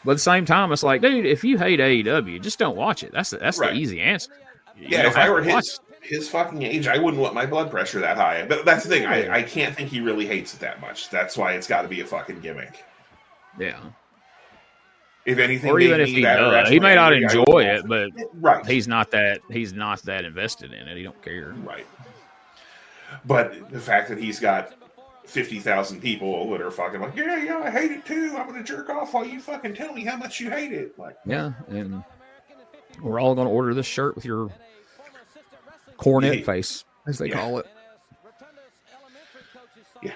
But at the same time, it's like, dude, if you hate AEW, just don't watch it. That's the easy answer. Yeah, if I were his fucking age, I wouldn't want my blood pressure that high. But that's the thing, I can't think he really hates it that much. That's why it's got to be a fucking gimmick. Yeah. If anything, or even if he does, he may not enjoy it, but he's not that invested in it. He don't care. Right. But the fact that he's got 50,000 people that are fucking like, yeah, I hate it too. I'm gonna jerk off while you fucking tell me how much you hate it. Like, yeah, and We're all going to order this shirt with your cornet face, as they call it. Yeah.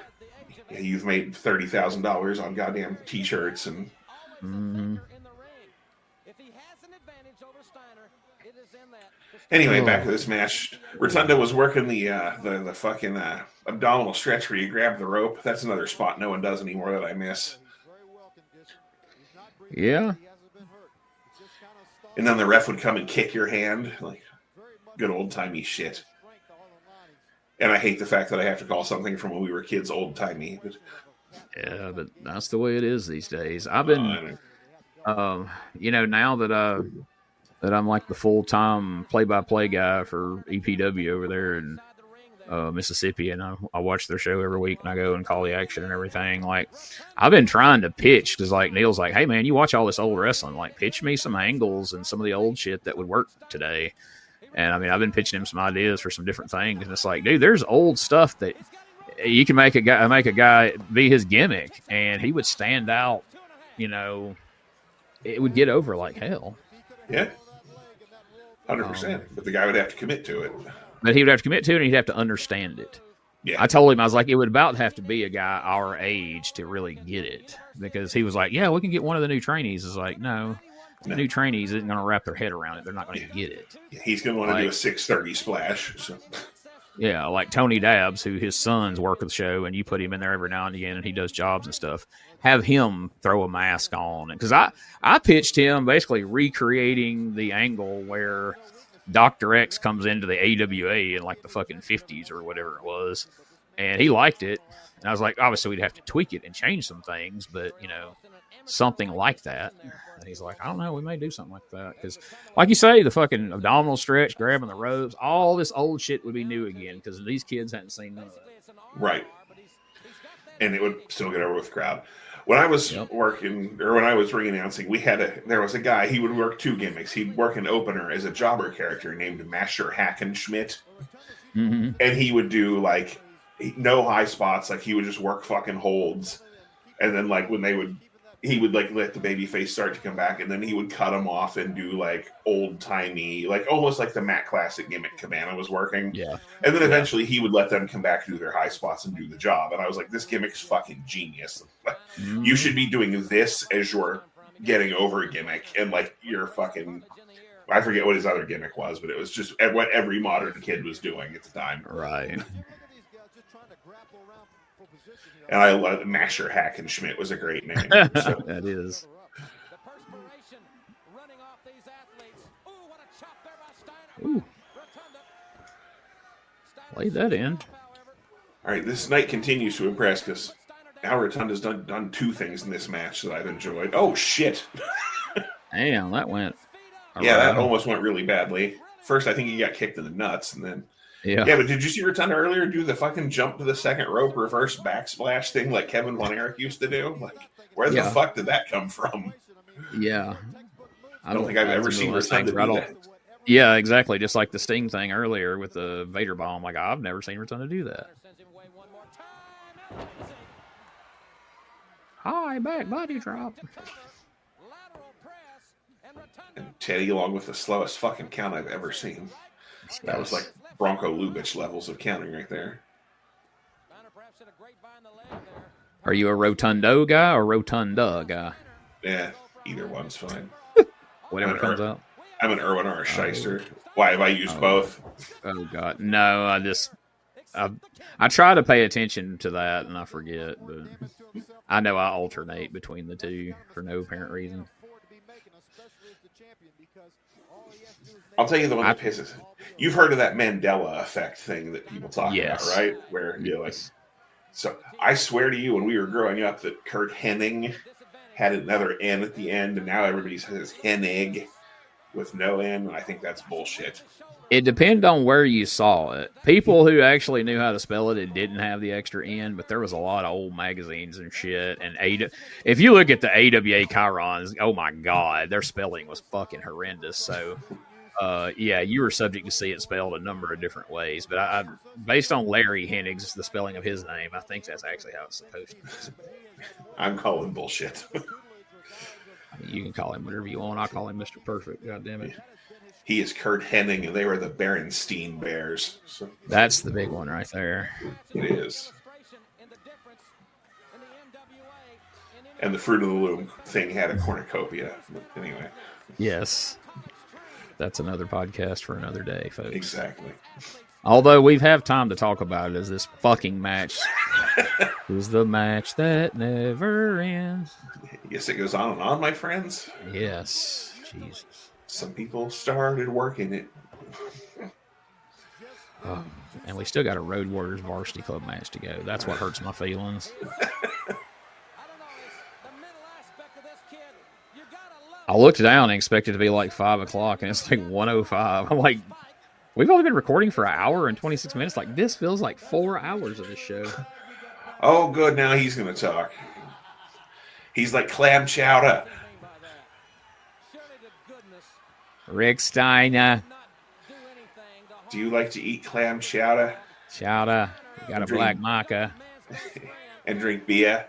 You've made $30,000 on goddamn T-shirts and. Anyway, back to this match. Rotunda was working the fucking abdominal stretch where you grab the rope. That's another spot no one does anymore that I miss. Yeah. And then the ref would come and kick your hand, like good old-timey shit. And I hate the fact that I have to call something from when we were kids old-timey. But... yeah, but that's the way it is these days. I've been, now that I'm like the full-time play-by-play guy for EPW over there in Mississippi, and I watch their show every week, and I go and call the action and everything. Like, I've been trying to pitch because, like, Neil's like, "Hey, man, you watch all this old wrestling. Like, pitch me some angles and some of the old shit that would work today." And I mean, I've been pitching him some ideas for some different things, and it's like, dude, there's old stuff that you can make a guy be his gimmick, and he would stand out. You know, it would get over like hell. Yeah. 100%, but the guy would have to commit to it. But he would have to commit to it, and he'd have to understand it. Yeah. I told him, I was like, it would about have to be a guy our age to really get it. Because he was like, yeah, we can get one of the new trainees. It's like, no. The new trainees isn't going to wrap their head around it. They're not going to get it. He's going to want to do a 6:30 splash. So. Yeah, like Tony Dabbs, who his sons work the show, and you put him in there every now and again, and he does jobs and stuff. Have him throw a mask on. Because I pitched him basically recreating the angle where Dr. X comes into the AWA in like the fucking 50s or whatever it was. And he liked it. And I was like, obviously we'd have to tweak it and change some things, but, something like that. And he's like, I don't know, we may do something like that. Because, like you say, the fucking abdominal stretch, grabbing the ropes, all this old shit would be new again because these kids hadn't seen none of that. Right. And it would still get over with the crowd. When I was working, or when I was ring-announcing, there was a guy, he would work two gimmicks. He'd work an opener as a jobber character named Masher Hackenschmidt. Mm-hmm. And he would do, like, no high spots. Like, he would just work fucking holds. And then, like, he would like let the baby face start to come back, and then he would cut them off and do like old timey, like almost like the Matt Classic gimmick Cabana was working. Yeah. And then eventually he would let them come back, do their high spots, and do the job. And I was like, this gimmick's fucking genius. You should be doing this as your getting over gimmick, and like your fucking, I forget what his other gimmick was, but it was just what every modern kid was doing at the time. Right. And I love Masher Hackenschmidt was a great name. So. That is. Ooh. Laid that in. All right, this night continues to impress because now Rotunda's done two things in this match that I've enjoyed. Oh, shit. Damn, that went. Yeah, that almost went really badly. First, I think he got kicked in the nuts, and then. Yeah, but did you see Rotunda earlier do the fucking jump to the second rope reverse backsplash thing like Kevin Von Erich used to do? Like, where the fuck did that come from? Yeah. I don't think I've ever seen Rotunda do that. Yeah, exactly. Just like the Sting thing earlier with the Vader bomb. Like, I've never seen Rotunda do that. High back body drop. And Teddy along with the slowest fucking count I've ever seen. That was like Bronco Lubitsch levels of counting right there. Are you a Rotundo guy or Rotunda guy? Yeah, either one's fine. Whatever comes out. I'm an Erwin or a Shyster. Why have I used both? Oh God, no! I try to pay attention to that and I forget, but I know I alternate between the two for no apparent reason. I'll tell you the one that pisses. You've heard of that Mandela effect thing that people talk about, right? Where you're like, so I swear to you, when we were growing up, that Kurt Hennig had another N at the end, and now everybody says Hennig with no N. And I think that's bullshit. It depended on where you saw it. People who actually knew how to spell it didn't have the extra N, but there was a lot of old magazines and shit. And if you look at the AWA Chirons, oh my God, their spelling was fucking horrendous. So. Yeah, you were subject to see it spelled a number of different ways, but I based on Larry Hennig's, the spelling of his name, I think that's actually how it's supposed to be. I'm calling bullshit. You can call him whatever you want. I call him Mr. Perfect. God damn it. He is Kurt Hennig, and they were the Berenstein Bears. So That's the big one right there. it is. And the Fruit of the Loom thing had a cornucopia. Anyway. Yes. That's another podcast for another day, folks. Exactly. Although we've have time to talk about it, as this fucking match is the match that never ends. Yes, it goes on and on, my friends. Yes. Jesus. Some people started working it. Oh, and we still got a Road Warriors Varsity Club match to go. That's what hurts my feelings. I looked down and expected it to be like 5 o'clock, and it's like 1:05. I'm like, we've only been recording for an hour and 26 minutes. Like, this feels like 4 hours of this show. Oh, good. Now he's going to talk. He's like clam chowder. Rick Steiner. Do you like to eat clam chowder? Chowder. You got a black maca. And drink beer?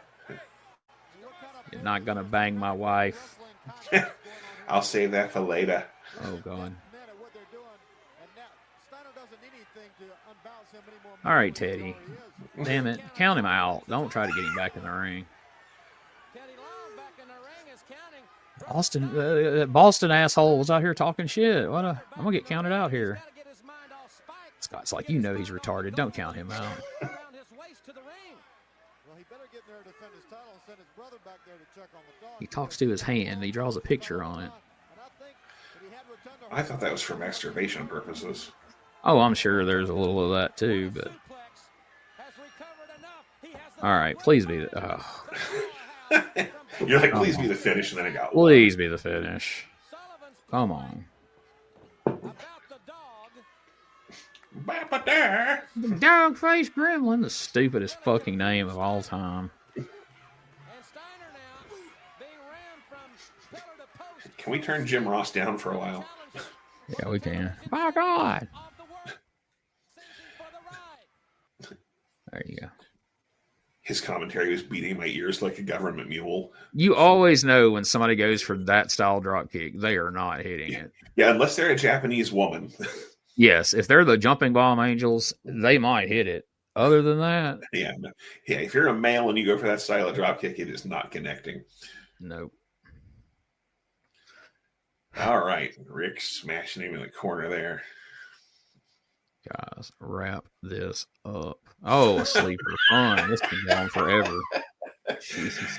You're not going to bang my wife. I'll save that for later. Oh, God. All right, Teddy. Damn it. Count him out. Don't try to get him back in the ring. Boston asshole was out here talking shit. I'm going to get counted out here. Scott's like, you know he's retarded. Don't count him out. He talks to his hand. He draws a picture on it. I thought that was for masturbation purposes. Oh, I'm sure there's a little of that too, but... All right, please be the... Oh. You're like, please be the finish, and then it got... Please be the finish. Come on. The dog-faced gremlin, the stupidest fucking name of all time. Can we turn Jim Ross down for a while? Yeah, we can. My God. There you go. His commentary was beating my ears like a government mule. You always know when somebody goes for that style drop kick, they are not hitting it. Yeah, unless they're a Japanese woman. Yes, if they're the jumping bomb angels, they might hit it. Other than that, yeah, if you're a male and you go for that style of drop kick, it is not connecting. Nope. All right, Rick smashing him in the corner there. Guys, wrap this up. Oh, sleeper fun. This can go on forever. Jesus.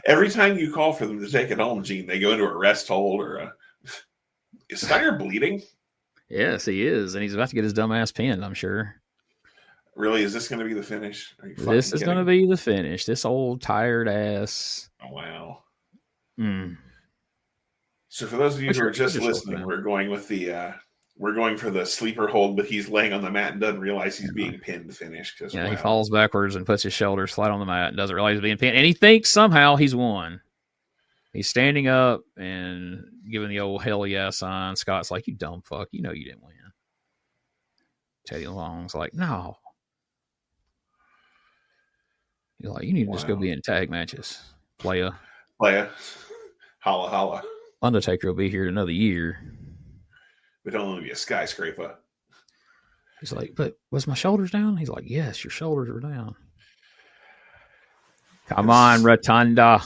Every time you call for them to take it home, Gene, they go into a rest hold or a... Is Steiner bleeding? Yes, he is, and he's about to get his dumb ass pinned, I'm sure. Really? Is this going to be the finish? This is going to be the finish. This old tired ass. Oh, wow. Mm. So for those of you who are just listening, we're going with the... we're going for the sleeper hold, but he's laying on the mat and doesn't realize he's being pinned finish. Yeah, he falls backwards and puts his shoulders flat on the mat and doesn't realize he's being pinned. And he thinks somehow he's won. He's standing up and giving the old hell yeah sign. Scott's like, you dumb fuck. You know you didn't win. Teddy Long's like, no. He's like, you need to just go be in tag matches. Playa. Holla, holla. Undertaker will be here another year. But it'll only be a skyscraper. He's like, but was my shoulders down? He's like, yes, your shoulders are down. Come on, Rotunda.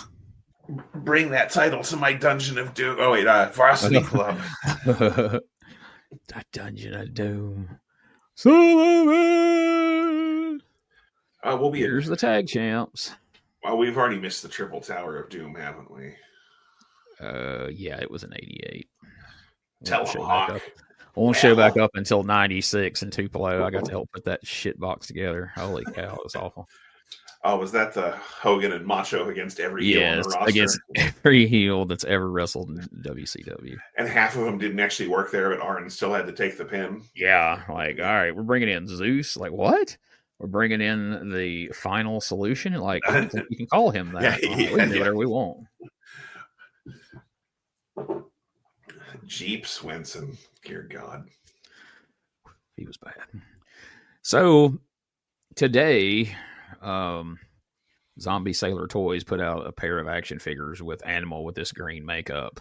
Bring that title to my Dungeon of Doom. Oh, wait, Varsity Club. That Dungeon of Doom. Sullivan! We'll be Here's the tag champs. Well, we've already missed the Triple Tower of Doom, haven't we? Yeah, it was in 88. Telehawk. I won't show back up until 96 in Tupelo. I got to help put that shit box together. Holy cow, it was awful. Oh, was that the Hogan and Macho against every heel on the roster? Against every heel that's ever wrestled in WCW. And half of them didn't actually work there, but Arn still had to take the pin. Yeah, like, all right, we're bringing in Zeus. Like, what? We're bringing in the Final Solution? Like, you can call him that. We can do whatever we want. Jeep Swenson. Dear God. He was bad. So, today... Zombie Sailor Toys put out a pair of action figures with Animal with this green makeup.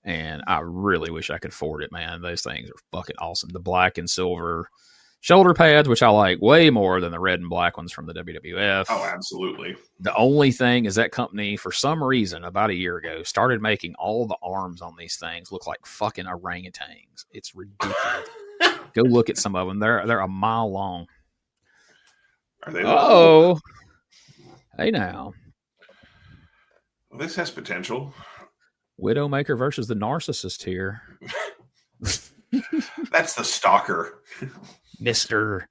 And I really wish I could afford it, man. Those things are fucking awesome. The black and silver shoulder pads, which I like way more than the red and black ones from the WWF. Oh, absolutely. The only thing is that company, for some reason, about a year ago, started making all the arms on these things look like fucking orangutans. It's ridiculous. Go look at some of them. They're a mile long. Are they? Oh, hey now. Well, this has potential. Widowmaker versus the Narcissist here. That's the stalker. Mr.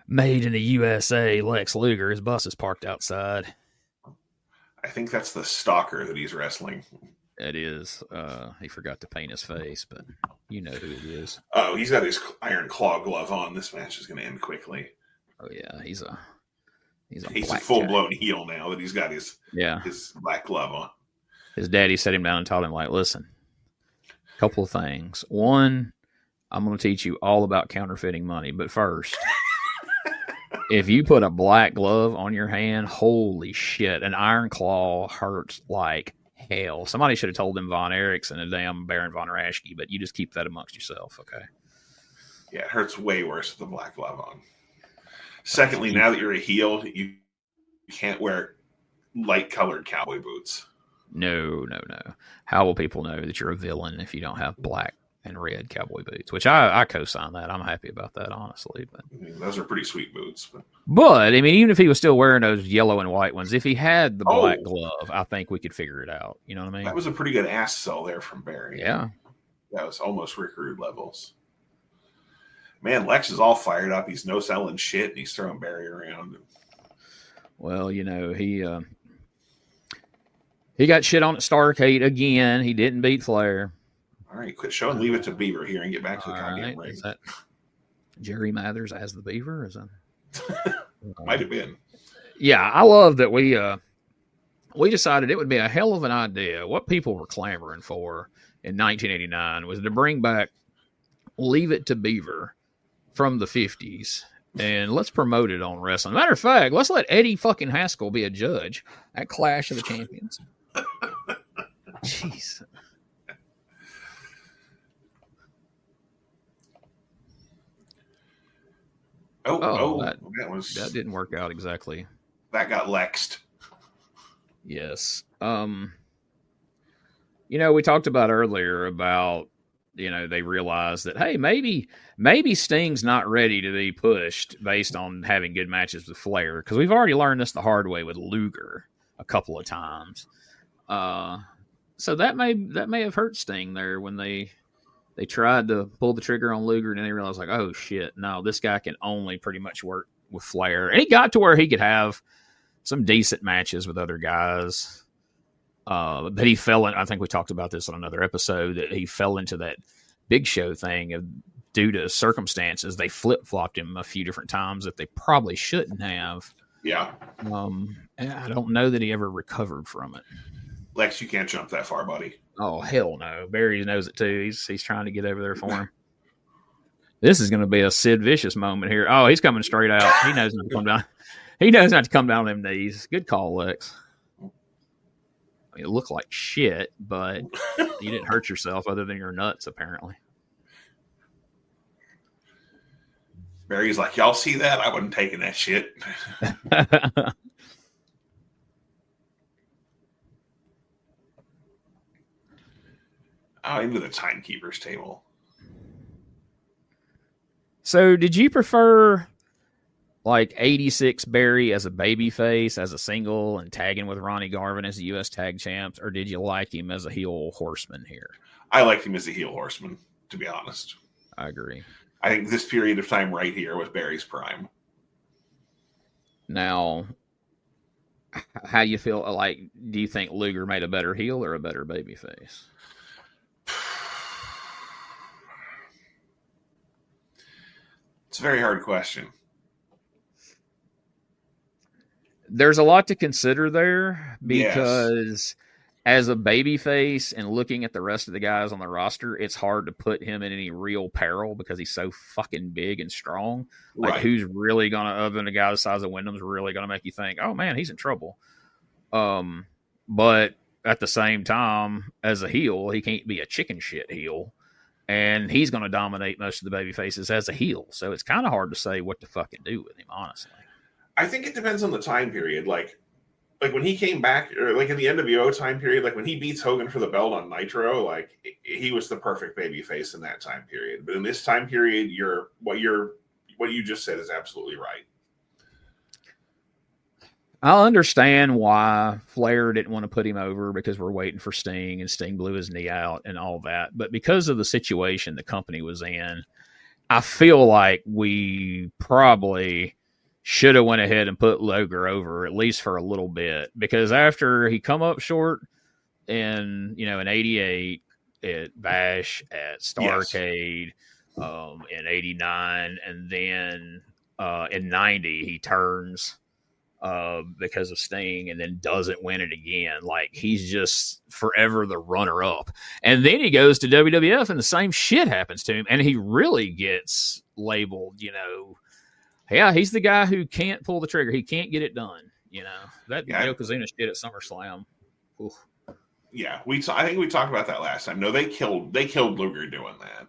Made in the USA, Lex Luger. His bus is parked outside. I think that's the stalker that he's wrestling. It is. He forgot to paint his face, but you know who it is. Oh, he's got his iron claw glove on. This match is going to end quickly. Oh yeah, he's a full blown heel now that he's got his black glove on. His daddy sat him down and taught him, like, listen, a couple of things. One, I'm going to teach you all about counterfeiting money. But first, if you put a black glove on your hand, holy shit, an iron claw hurts like hell. Somebody should have told them Von Erichsen and damn Baron Von Raschke, but you just keep that amongst yourself, okay? Yeah, it hurts way worse with the black glove on. Secondly, now that you're a heel, you can't wear light-colored cowboy boots. No. How will people know that you're a villain if you don't have black and red cowboy boots? Which I co-sign that. I'm happy about that, honestly. But I mean, those are pretty sweet boots. But I mean, even if he was still wearing those yellow and white ones, if he had the black glove, I think we could figure it out. You know what I mean? That was a pretty good ass sell there from Barry. Yeah. That was almost Rick Rude levels. Man, Lex is all fired up. He's no selling shit, and he's throwing Barry around. Well, you know, he got shit on at Starrcade again. He didn't beat Flair. All right, quit showing Leave It to Beaver here and get back to the goddamn ring. Is that Jerry Mathers as the Beaver? Is that might have been? Yeah, I love that we decided it would be a hell of an idea. What people were clamoring for in 1989 was to bring back Leave It to Beaver from the 50s. And let's promote it on wrestling. Matter of fact, let's let Eddie fucking Haskell be a judge at Clash of the Champions. Jeez. That didn't work out exactly. That got Lexed. Yes. You know, we talked about earlier about, you know, they realized that, hey, maybe Sting's not ready to be pushed based on having good matches with Flair, because we've already learned this the hard way with Luger a couple of times. So that may have hurt Sting there when they tried to pull the trigger on Luger, and then they realized, like, oh shit, no, this guy can only pretty much work with Flair. And he got to where he could have some decent matches with other guys. But he fell in, I think we talked about this on another episode, that he fell into that Big Show thing due to circumstances. They flip-flopped him a few different times that they probably shouldn't have. Yeah. And I don't know that he ever recovered from it. Lex, you can't jump that far, buddy. Oh, hell no. Barry knows it too. He's trying to get over there for him. This is going to be a Sid Vicious moment here. Oh, he's coming straight out. He knows not to come down. He knows not to come down on them knees. Good call, Lex. I mean, it looked like shit, but you didn't hurt yourself other than your nuts, apparently. Barry's like, y'all see that? I wasn't taking that shit. Into the timekeeper's table. So, did you prefer like 86 Barry as a babyface, as a single, and tagging with Ronnie Garvin as the U.S. Tag Champs, or did you like him as a heel horseman here? I liked him as a heel horseman, to be honest. I agree. I think this period of time right here was Barry's prime. Now, how you feel? Like, do you think Luger made a better heel or a better babyface? It's a very hard question. There's a lot to consider there, because as a babyface and looking at the rest of the guys on the roster, it's hard to put him in any real peril because he's so fucking big and strong. Like, who's really going to, other than a guy the size of Wyndham's, really going to make you think, oh man, he's in trouble? But at the same time, as a heel, he can't be a chicken shit heel. And he's going to dominate most of the baby faces as a heel. So it's kind of hard to say what to fucking do with him, honestly. I think it depends on the time period. Like when he came back, or like in the NWO time period, like when he beats Hogan for the belt on Nitro, like he was the perfect baby face in that time period. But in this time period, what you just said is absolutely right. I understand why Flair didn't want to put him over because we're waiting for Sting and Sting blew his knee out and all that. But because of the situation the company was in, I feel like we probably should have went ahead and put Luger over at least for a little bit, because after he come up short in 88 at Bash, at Starrcade, in 89, and then in 90 he turns because of Sting and then doesn't win it again. Like, he's just forever the runner up. And then he goes to WWF and the same shit happens to him. And he really gets labeled, yeah, he's the guy who can't pull the trigger. He can't get it done. That Yokozuna shit at SummerSlam. Oof. Yeah. I think we talked about that last time. No, they killed Luger doing that.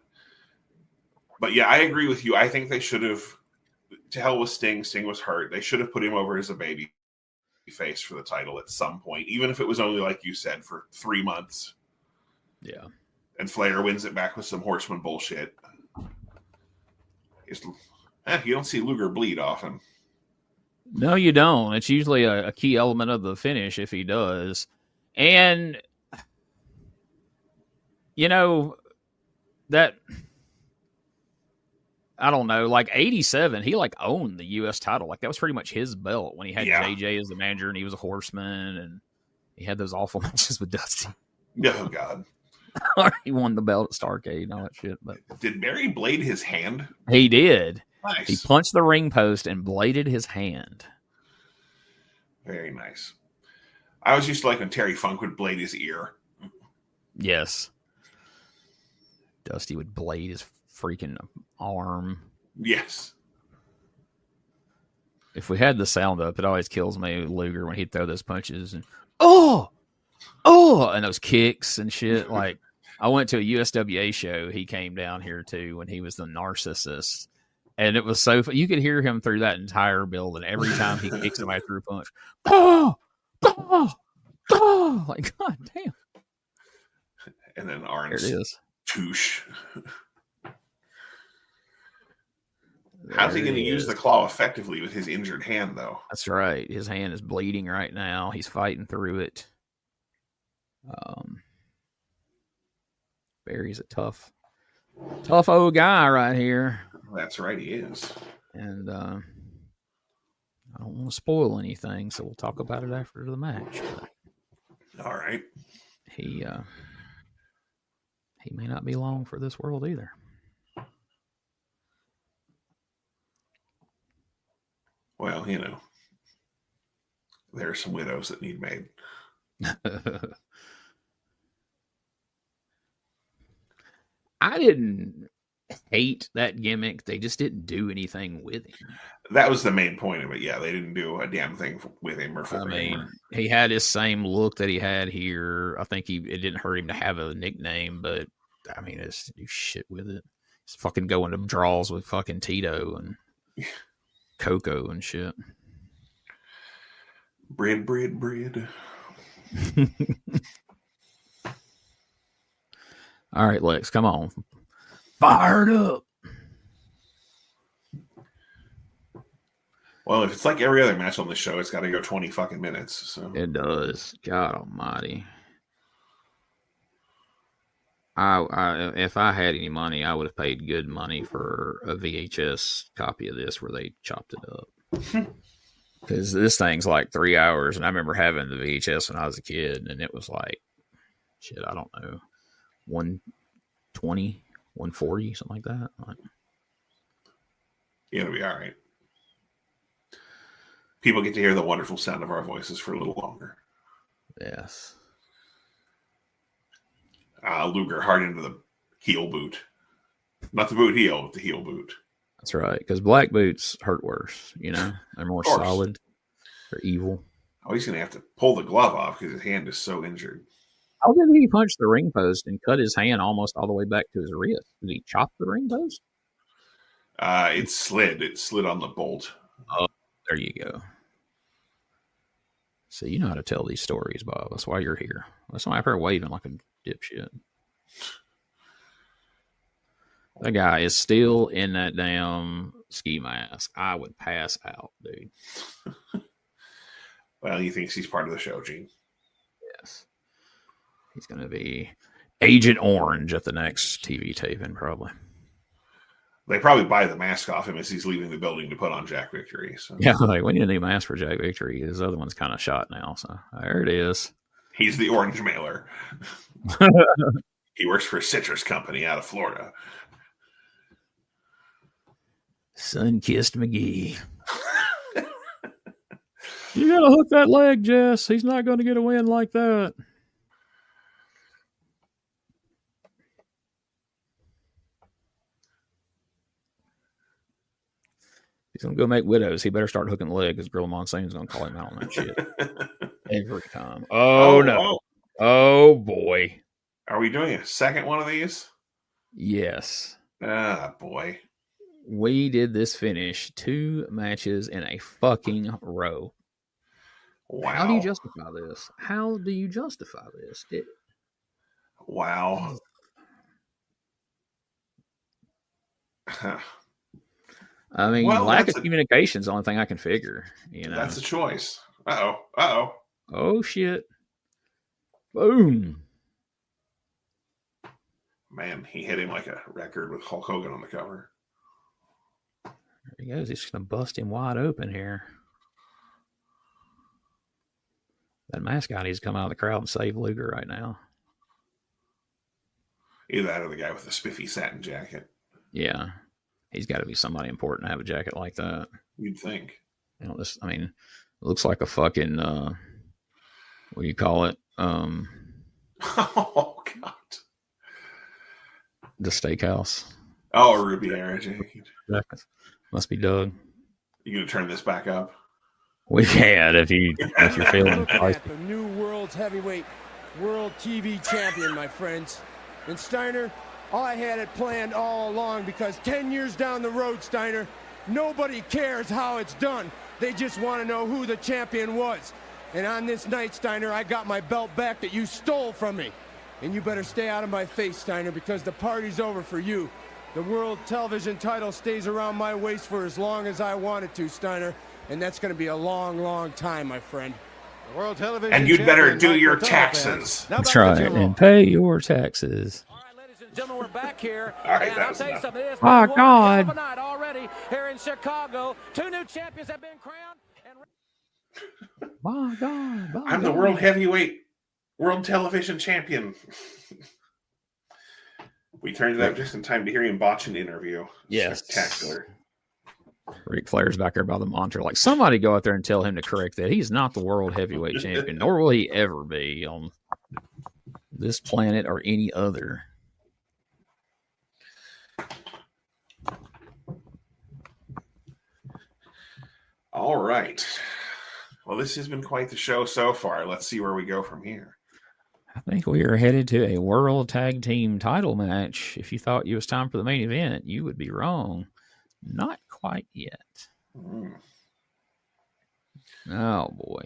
But yeah, I agree with you. I think they should have, to hell with Sting. Sting was hurt. They should have put him over as a baby face for the title at some point, even if it was only, like you said, for 3 months. Yeah. And Flair wins it back with some Horseman bullshit. You don't see Luger bleed often. No, you don't. It's usually a key element of the finish if he does. And, that... I don't know, like 87, he like owned the U.S. title. Like, that was pretty much his belt when he had JJ as the manager and he was a Horseman and he had those awful matches with Dusty. Oh, God. He won the belt at Starrcade and all that shit. But did Barry blade his hand? He did. Nice. He punched the ring post and bladed his hand. Very nice. I always used to like when Terry Funk would blade his ear. Yes. Dusty would blade his freaking arm. Yes. If we had the sound up, it always kills me, Luger, when he'd throw those punches and and those kicks and shit. Like, I went to a USWA show. He came down here too when he was the Narcissist, and it was so you could hear him through that entire building every time he kicked somebody through a punch. Like, god damn. And then Arn's touche. How's he going to use the claw effectively with his injured hand, though? That's right. His hand is bleeding right now. He's fighting through it. Barry's a tough old guy right here. That's right, he is. And I don't want to spoil anything, so we'll talk about it after the match. But all right. He may not be long for this world either. Well, there are some widows that need made. I didn't hate that gimmick. They just didn't do anything with him. That was the main point of it. Yeah, they didn't do a damn thing with him or for him. I mean, he had his same look that he had here. I think it didn't hurt him to have a nickname, but I mean, it's do shit with it. He's fucking going to draws with fucking Tito and Coco and shit. Bread. All right, Lex, come on. Fired up. Well, if it's like every other match on the show, it's got to go 20 fucking minutes. So it does. God almighty. If I had any money, I would have paid good money for a VHS copy of this where they chopped it up. Because this thing's like 3 hours, and I remember having the VHS when I was a kid, and it was like, shit, I don't know, 120, 140, something like that. It'll be all right. People get to hear the wonderful sound of our voices for a little longer. Yes. Luger hard into the heel boot. Not the boot heel, but the heel boot. That's right, because black boots hurt worse, They're more solid. They're evil. Oh, he's going to have to pull the glove off because his hand is so injured. How did he punch the ring post and cut his hand almost all the way back to his wrist? Did he chop the ring post? It slid. It slid on the bolt. Oh, there you go. So you know how to tell these stories, Bob. That's why you're here. That's why I'm here waving like a dipshit. That guy is still in that damn ski mask. I would pass out, dude. Well, he thinks he's part of the show, Gene. Yes. He's going to be Agent Orange at the next TV taping, probably. They probably buy the mask off him as he's leaving the building to put on Jack Victory. So. Yeah, like, we need a new mask for Jack Victory. His other one's kind of shot now, so there it is. He's the orange mailer. He works for a citrus company out of Florida. Sun-kissed McGee. You got to hook that leg, Jess. He's not going to get a win like that. He's going to go make widows. He better start hooking the leg because Gorilla Monsoon's going to call him out on that shit. Every time. Oh, no. Oh, boy. Are we doing a second one of these? Yes. Ah, boy. We did this finish 2 matches in a fucking row. Wow. How do you justify this? How do you justify this? Wow. I mean, lack of communication is the only thing I can figure. You know, that's a choice. Uh-oh. Oh, shit. Boom. Man, he hit him like a record with Hulk Hogan on the cover. There he goes. He's just going to bust him wide open here. That mask guy needs to come out of the crowd and save Luger right now. Either that or the guy with the spiffy satin jacket. Yeah. He's got to be somebody important to have a jacket like that. You'd think. You know, this, I mean, it looks like a fucking, what do you call it? Oh, God. The steakhouse. Oh, a Riviera jacket. Must be Doug. You going to turn this back up? We can if you're feeling at the new world's heavyweight world TV champion, my friends. And Steiner, I had it planned all along because 10 years down the road, Steiner, nobody cares how it's done. They just want to know who the champion was. And on this night, Steiner, I got my belt back that you stole from me. And you better stay out of my face, Steiner, because the party's over for you. The world television title stays around my waist for as long as I want it to, Steiner. And that's going to be a long, long time, my friend. The world television and you'd better do your taxes. That's right. And pay your taxes. All right, ladies and gentlemen, we're back here. All right, and I'll tell you something. It is my God. night already here in Chicago. 2 new champions have been crowned. And... My God. I'm the world heavyweight, world television champion. We turned it up just in time to hear him botch an interview. Yes. Spectacular. Ric Flair's back there by the monitor. Like, somebody go out there and tell him to correct that. He's not the world heavyweight champion, nor will he ever be on this planet or any other. All right. Well, this has been quite the show so far. Let's see where we go from here. I think we are headed to a World Tag Team title match. If you thought it was time for the main event, you would be wrong. Not quite yet. Oh, boy.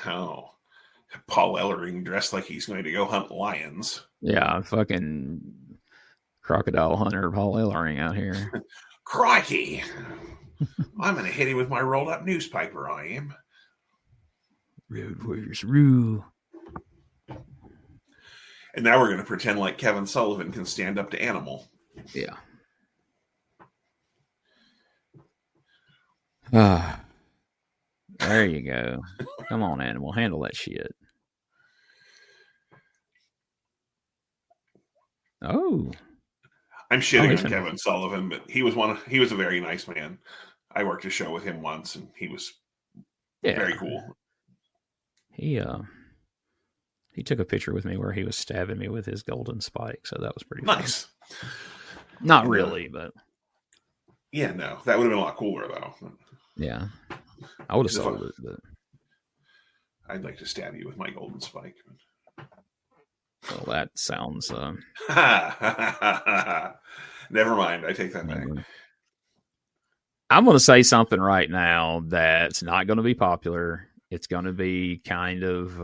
Oh. Paul Ellering dressed like he's going to go hunt lions. Yeah, fucking crocodile hunter Paul Ellering out here. Crikey. I'm going to hit him with my rolled up newspaper, I am. Road Warriors rule. And now we're going to pretend like Kevin Sullivan can stand up to Animal. Yeah. There you go. Come on, Animal. Handle that shit. Oh. I'm shitting on Kevin Sullivan, but he was a very nice man. I worked a show with him once, and he was very cool. He took a picture with me where he was stabbing me with his golden spike, so that was pretty nice. Fun. Not really, but yeah, no, that would have been a lot cooler though. Yeah, I would have sold it, but I'd like to stab you with my golden spike. Well, that sounds. Never mind. I take that back. I'm going to say something right now that's not going to be popular. It's going to be kind of.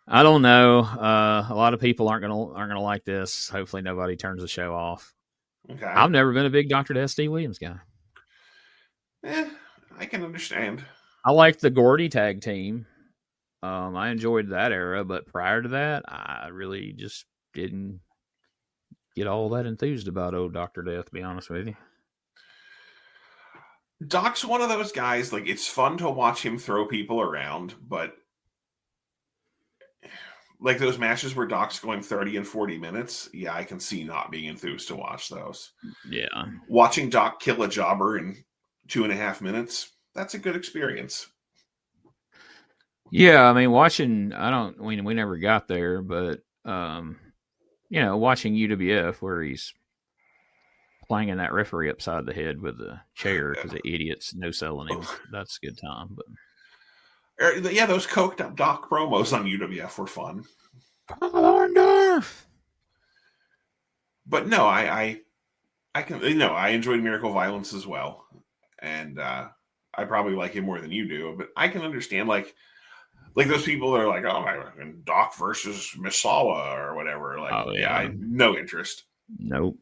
I don't know. A lot of people aren't gonna like this. Hopefully, nobody turns the show off. Okay. I've never been a big Dr. Death Steve Williams guy. I can understand. I liked the Gordy tag team. I enjoyed that era, but prior to that, I really just didn't get all that enthused about old Dr. Death, to be honest with you. Doc's one of those guys, like, it's fun to watch him throw people around, but like those matches where Doc's going 30 and 40 minutes, yeah, I can see not being enthused to watch those. Yeah. Watching Doc kill a jobber in 2.5 minutes, that's a good experience. Yeah, I mean, we never got there, but, watching UWF where he's clanging that referee upside the head with the chair because the idiot's no-selling him, that's a good time. But yeah, those coked up Doc promos on UWF were fun. But no, I enjoyed Miracle Violence as well, and I probably like him more than you do. But I can understand like those people that are like, oh my, Doc versus Misawa or whatever. Like, no interest. Nope.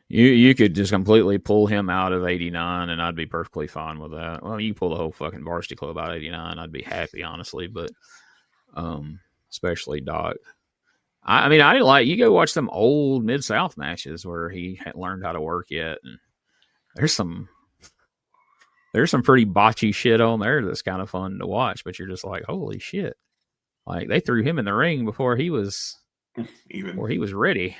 You could just completely pull him out of 89 and I'd be perfectly fine with that. Well, you pull the whole fucking Varsity Club out of 89, I'd be happy, honestly, but especially Doc. I mean, I didn't like, you go watch them old Mid-South matches where he hadn't learned how to work yet, and there's some pretty botchy shit on there that's kind of fun to watch, but you're just like, holy shit. Like, they threw him in the ring before he was ready.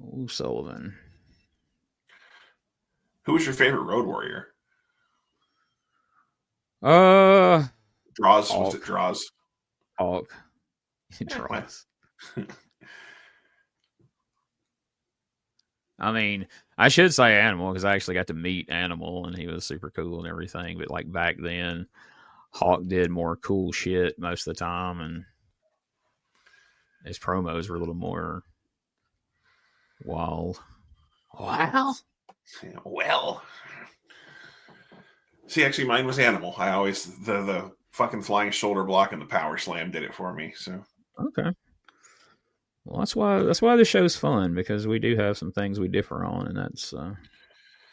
Ooh, Sullivan. Who was your favorite Road Warrior? Draws. Hawk. Was it Draws? Hawk. Draws. I mean, I should say Animal because I actually got to meet Animal and he was super cool and everything. But like back then, Hawk did more cool shit most of the time, and his promos were a little more wild. Wow. Well. See, actually, mine was Animal. I always the fucking flying shoulder block and the power slam did it for me. So okay. Well, that's why this show's fun, because we do have some things we differ on, and that's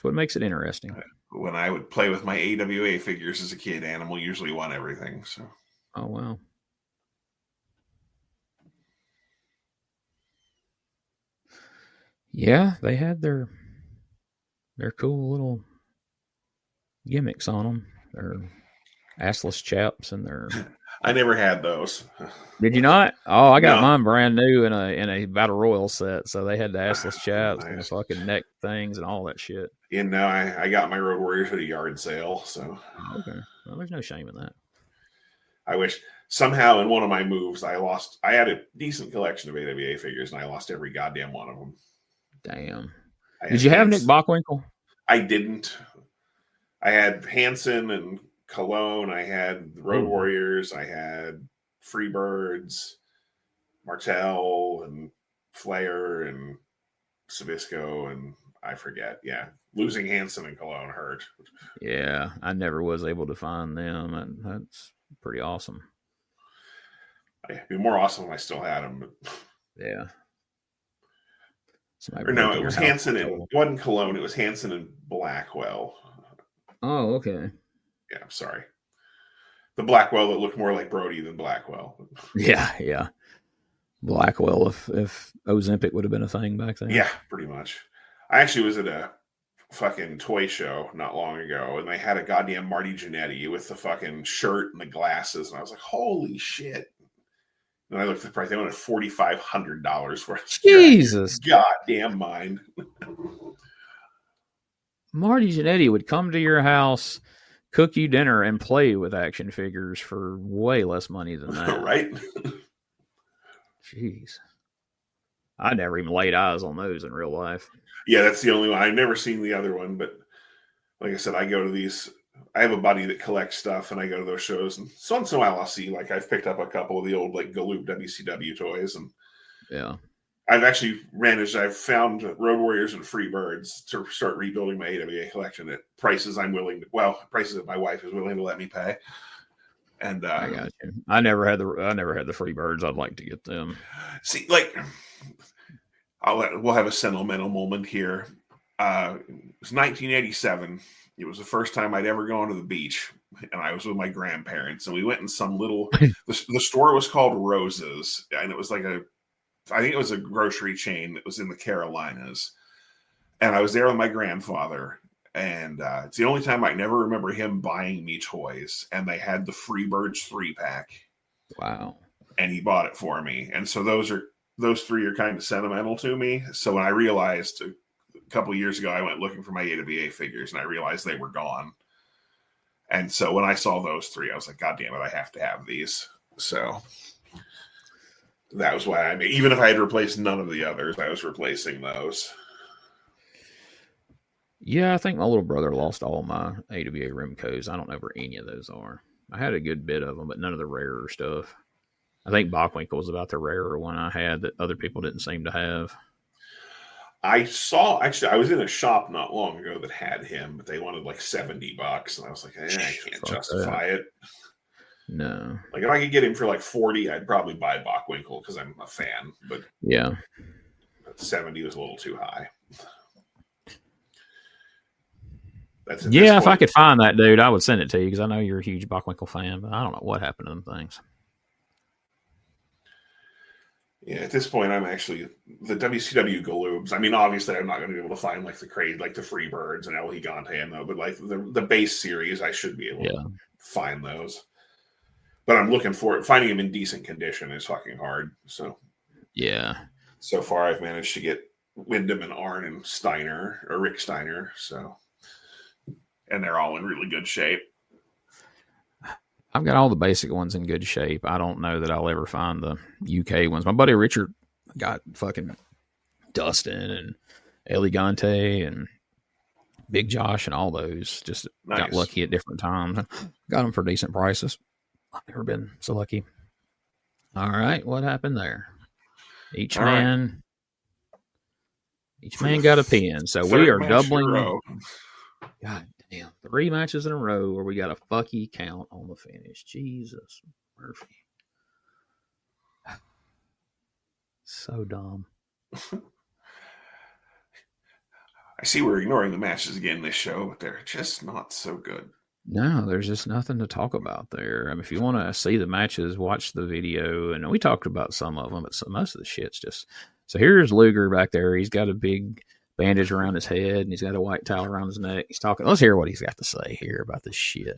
what makes it interesting. When I would play with my AWA figures as a kid, Animal usually won everything. So. Oh wow. Yeah, they had their cool little gimmicks on them. Their assless chaps and their. I never had those. Did you not? Oh, I got mine brand new in a Battle Royal set. So they had the assless chaps and the fucking neck things and all that shit. And now I got my Road Warriors at a yard sale. So okay, well, there's no shame in that. I wish somehow in one of my moves I had a decent collection of AWA figures and I lost every goddamn one of them. Damn. Did you have Nick Bockwinkel? I didn't. I had Hanson and Cologne. I had Road Warriors. I had Freebirds, Martel, and Flair, and Sabisco, and I forget. Yeah. Losing Hanson and Cologne hurt. Yeah. I never was able to find them. And that's pretty awesome. It'd be more awesome if I still had them. But... yeah. Or no, it was Hanson and it wasn't Cologne. It was Hanson and Blackwell. Oh, okay. Yeah, I'm sorry. The Blackwell that looked more like Brody than Blackwell. Yeah. Blackwell, if Ozempic would have been a thing back then. Yeah, pretty much. I actually was at a fucking toy show not long ago, and they had a goddamn Marty Jannetty with the fucking shirt and the glasses, and I was like, holy shit. And I looked at the price. They wanted $4,500 for it. Jesus. Goddamn mind. Marty Jannetty would come to your house, cook you dinner, and play with action figures for way less money than that. Right? Jeez. I never even laid eyes on those in real life. Yeah, that's the only one. I've never seen the other one, but like I said, I go to these. I have a buddy that collects stuff, and I go to those shows. And so once in a while, I'll see. Like I've picked up a couple of the old like Galoob WCW toys, and yeah, I've found Road Warriors and Freebirds to start rebuilding my AWA collection at prices prices that my wife is willing to let me pay. And I got you. I never had the Freebirds. I'd like to get them. See, like, we'll have a sentimental moment here. It was 1987. It was the first time I'd ever gone to the beach, and I was with my grandparents, and we went in some little. The store was called Rose's, and it was like I think it was a grocery chain that was in the Carolinas, and I was there with my grandfather. And it's the only time I never remember him buying me toys. And they had the Freebirds 3-pack. Wow. And he bought it for me. And so those three are kind of sentimental to me. So when I realized a couple of years ago, I went looking for my AWA figures and I realized they were gone. And so when I saw those three, I was like, God damn it, I have to have these. So that was why even if I had replaced none of the others, I was replacing those. Yeah, I think my little brother lost all my AWA Remcos. I don't know where any of those are. I had a good bit of them, but none of the rarer stuff. I think Bockwinkel was about the rarer one I had that other people didn't seem to have. I was in a shop not long ago that had him, but they wanted like $70, and I was like, I can't justify it. No. Like if I could get him for like 40, I'd probably buy Bockwinkel because I'm a fan. But yeah, 70 was a little too high. Yeah, if I could find that dude, I would send it to you because I know you're a huge Bockwinkel fan, but I don't know what happened to them things. Yeah, at this point, I'm actually the WCW Galoobs. I mean, obviously, I'm not going to be able to find like the Freebirds and El Gigante and though, but like the base series, I should be able to find those. But I'm looking for it. Finding them in decent condition is fucking hard. So yeah, so far I've managed to get Wyndham and Arn and Steiner or Rick Steiner. So. And they're all in really good shape. I've got all the basic ones in good shape. I don't know that I'll ever find the UK ones. My buddy Richard got fucking Dustin and Elegante and Big Josh and all those. Just got lucky at different times. Got them for decent prices. I've never been so lucky. All right, what happened there? Each man got a pin. So we are doubling. God damn, 3 matches in a row where we got a fucky count on the finish. Jesus, Murphy. So dumb. I see we're ignoring the matches again this show, but they're just not so good. No, there's just nothing to talk about there. I mean, if you want to see the matches, watch the video. And we talked about some of them, but most of the shit's just... So here's Luger back there. He's got a big bandage around his head, and he's got a white towel around his neck. He's talking. Let's hear what he's got to say here about this shit.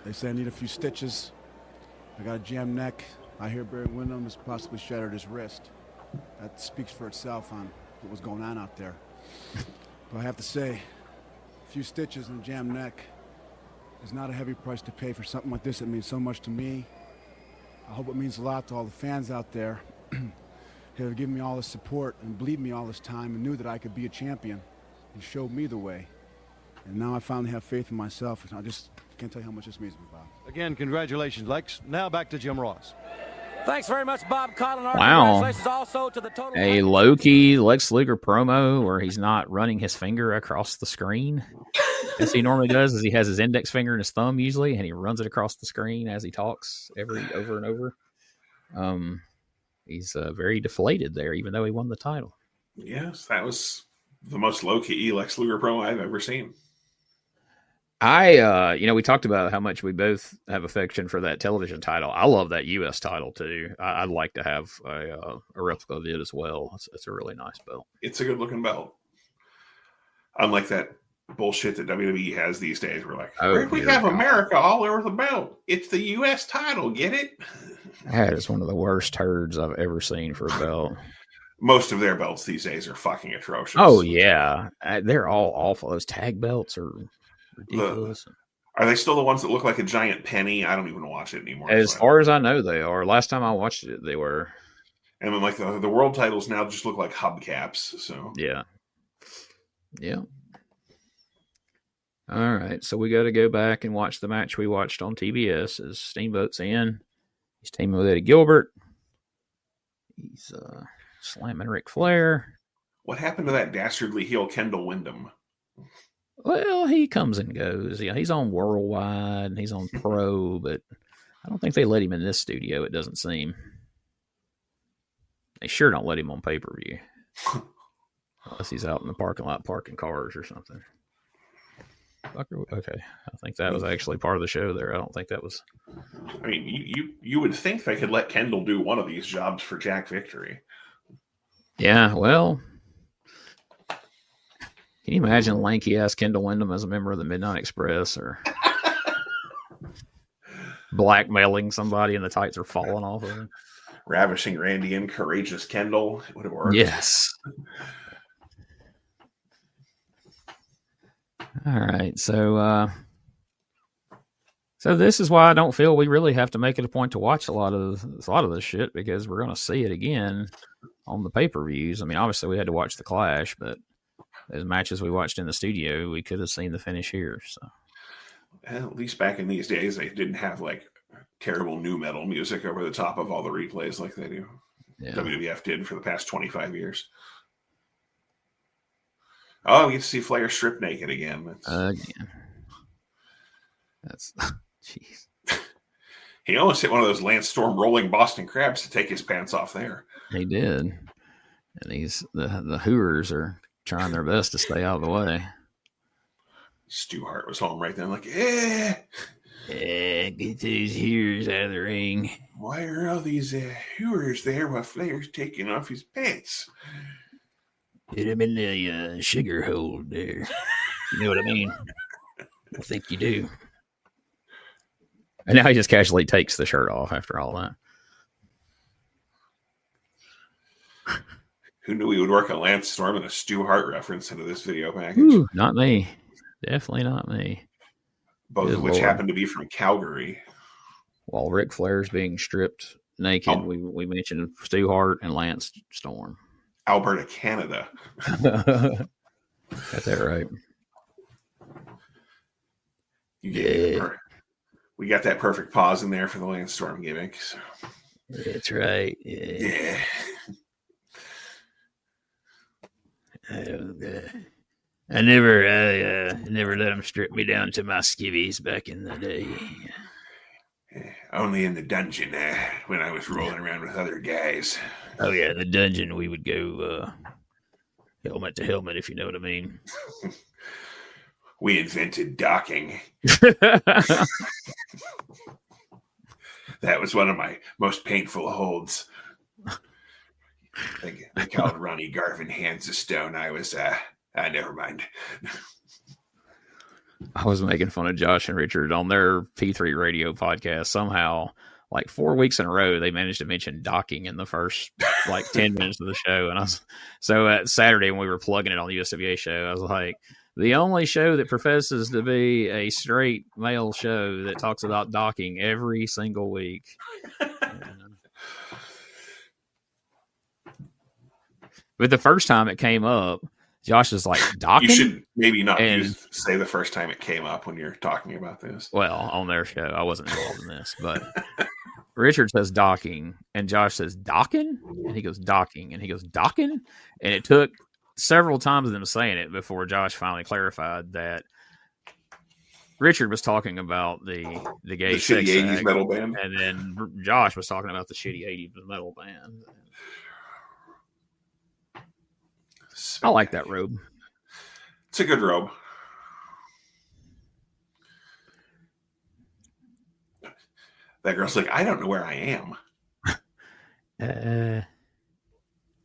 They say I need a few stitches. I got a jammed neck. I hear Barry Windham has possibly shattered his wrist. That speaks for itself on what was going on out there. But I have to say, a few stitches and a jammed neck is not a heavy price to pay for something like this. It means so much to me. I hope it means a lot to all the fans out there who have given me all this support and believed me all this time and knew that I could be a champion and showed me the way. And now I finally have faith in myself. And I just can't tell you how much this means to me, Bob. Again, congratulations, Lex. Now back to Jim Ross. Thanks very much, Bob Cotton. Wow. Congratulations also to the total. A low-key Lex Luger promo where he's not running his finger across the screen as he normally does, as he has his index finger and his thumb usually, and he runs it across the screen as he talks over and over. He's very deflated there, even though he won the title. Yes, that was the most low-key Lex Luger promo I've ever seen. We talked about how much we both have affection for that television title. I love that U.S. title, too. I'd like to have a replica of it as well. It's a really nice belt. It's a good-looking belt. Unlike that bullshit that WWE has these days. We're like, we have America all over the belt. It's the U.S. title. Get it? That is one of the worst turds I've ever seen for a belt. Most of their belts these days are fucking atrocious. Oh, yeah. They're all awful. Those tag belts are ridiculous. Are they still the ones that look like a giant penny? I don't even watch it anymore. As far as I know, they are. Last time I watched it, they were. And then like the world titles now just look like hubcaps. So yeah. All right, so we got to go back and watch the match we watched on TBS as Steamboat's in. He's teaming with Eddie Gilbert. He's slamming Ric Flair. What happened to that dastardly heel Kendall Windham? Well, he comes and goes. Yeah, he's on Worldwide and he's on Pro, but I don't think they let him in this studio, it doesn't seem. They sure don't let him on pay-per-view. Unless he's out in the parking lot parking cars or something. Okay, I think that was actually part of the show there. I don't think that was... I mean, you would think they could let Kendall do one of these jobs for Jack Victory. Yeah, well... Can you imagine lanky-ass Kendall Windham as a member of the Midnight Express or blackmailing somebody and the tights are falling off of him? Ravishing Randy and courageous Kendall. It would have worked. Yes. All right, so this is why I don't feel we really have to make it a point to watch a lot of this shit, because we're going to see it again on the pay-per-views. I mean, obviously we had to watch the Clash, but those matches we watched in the studio, we could have seen the finish here. So, at least back in these days, they didn't have like terrible nu metal music over the top of all the replays like they do. Yeah. WWF did for the past 25 years. Oh, we get to see Flair strip naked again. That's jeez. He almost hit one of those Lance Storm rolling Boston Crabs to take his pants off there. He did, and the Hoovers are trying their best to stay out of the way. Stu Hart was home right then, like, get these Hoovers out of the ring. Why are all these Hoovers there while Flair's taking off his pants? Put him in the sugar hole there. You know what I mean? I think you do. And now he just casually takes the shirt off after all that. Who knew we would work a Lance Storm and a Stu Hart reference into this video package? Ooh, not me. Definitely not me. Both of which happen to be from Calgary. While Ric Flair's being stripped naked, we mentioned Stu Hart and Lance Storm. Alberta, Canada. Got that right. We got that perfect pause in there for the Lance Storm gimmick. So. That's right. Yeah. I never let them strip me down to my skivvies back in the day. Only in the dungeon when I was rolling around with other guys. Oh, yeah, in the dungeon we would go helmet to helmet, if you know what I mean. We invented docking. That was one of my most painful holds. They called Ronnie Garvin Hands of Stone. I was, never mind. I was making fun of Josh and Richard on their P3 radio podcast. Somehow, like 4 weeks in a row, they managed to mention docking in the first, 10 minutes of the show. And so Saturday when we were plugging it on the USWA show, I was like, the only show that professes to be a straight male show that talks about docking every single week. But the first time it came up, Josh was like, docking? You should maybe not say the first time it came up when you're talking about this. Well, on their show, I wasn't involved in this, but Richard says docking, and Josh says docking, and he goes docking, and he goes docking, and it took several times of them saying it before Josh finally clarified that Richard was talking about the gay shitty 80s metal band, and then Josh was talking about the shitty 80s metal band. I like that robe. It's a good robe. That girl's like, I don't know where I am.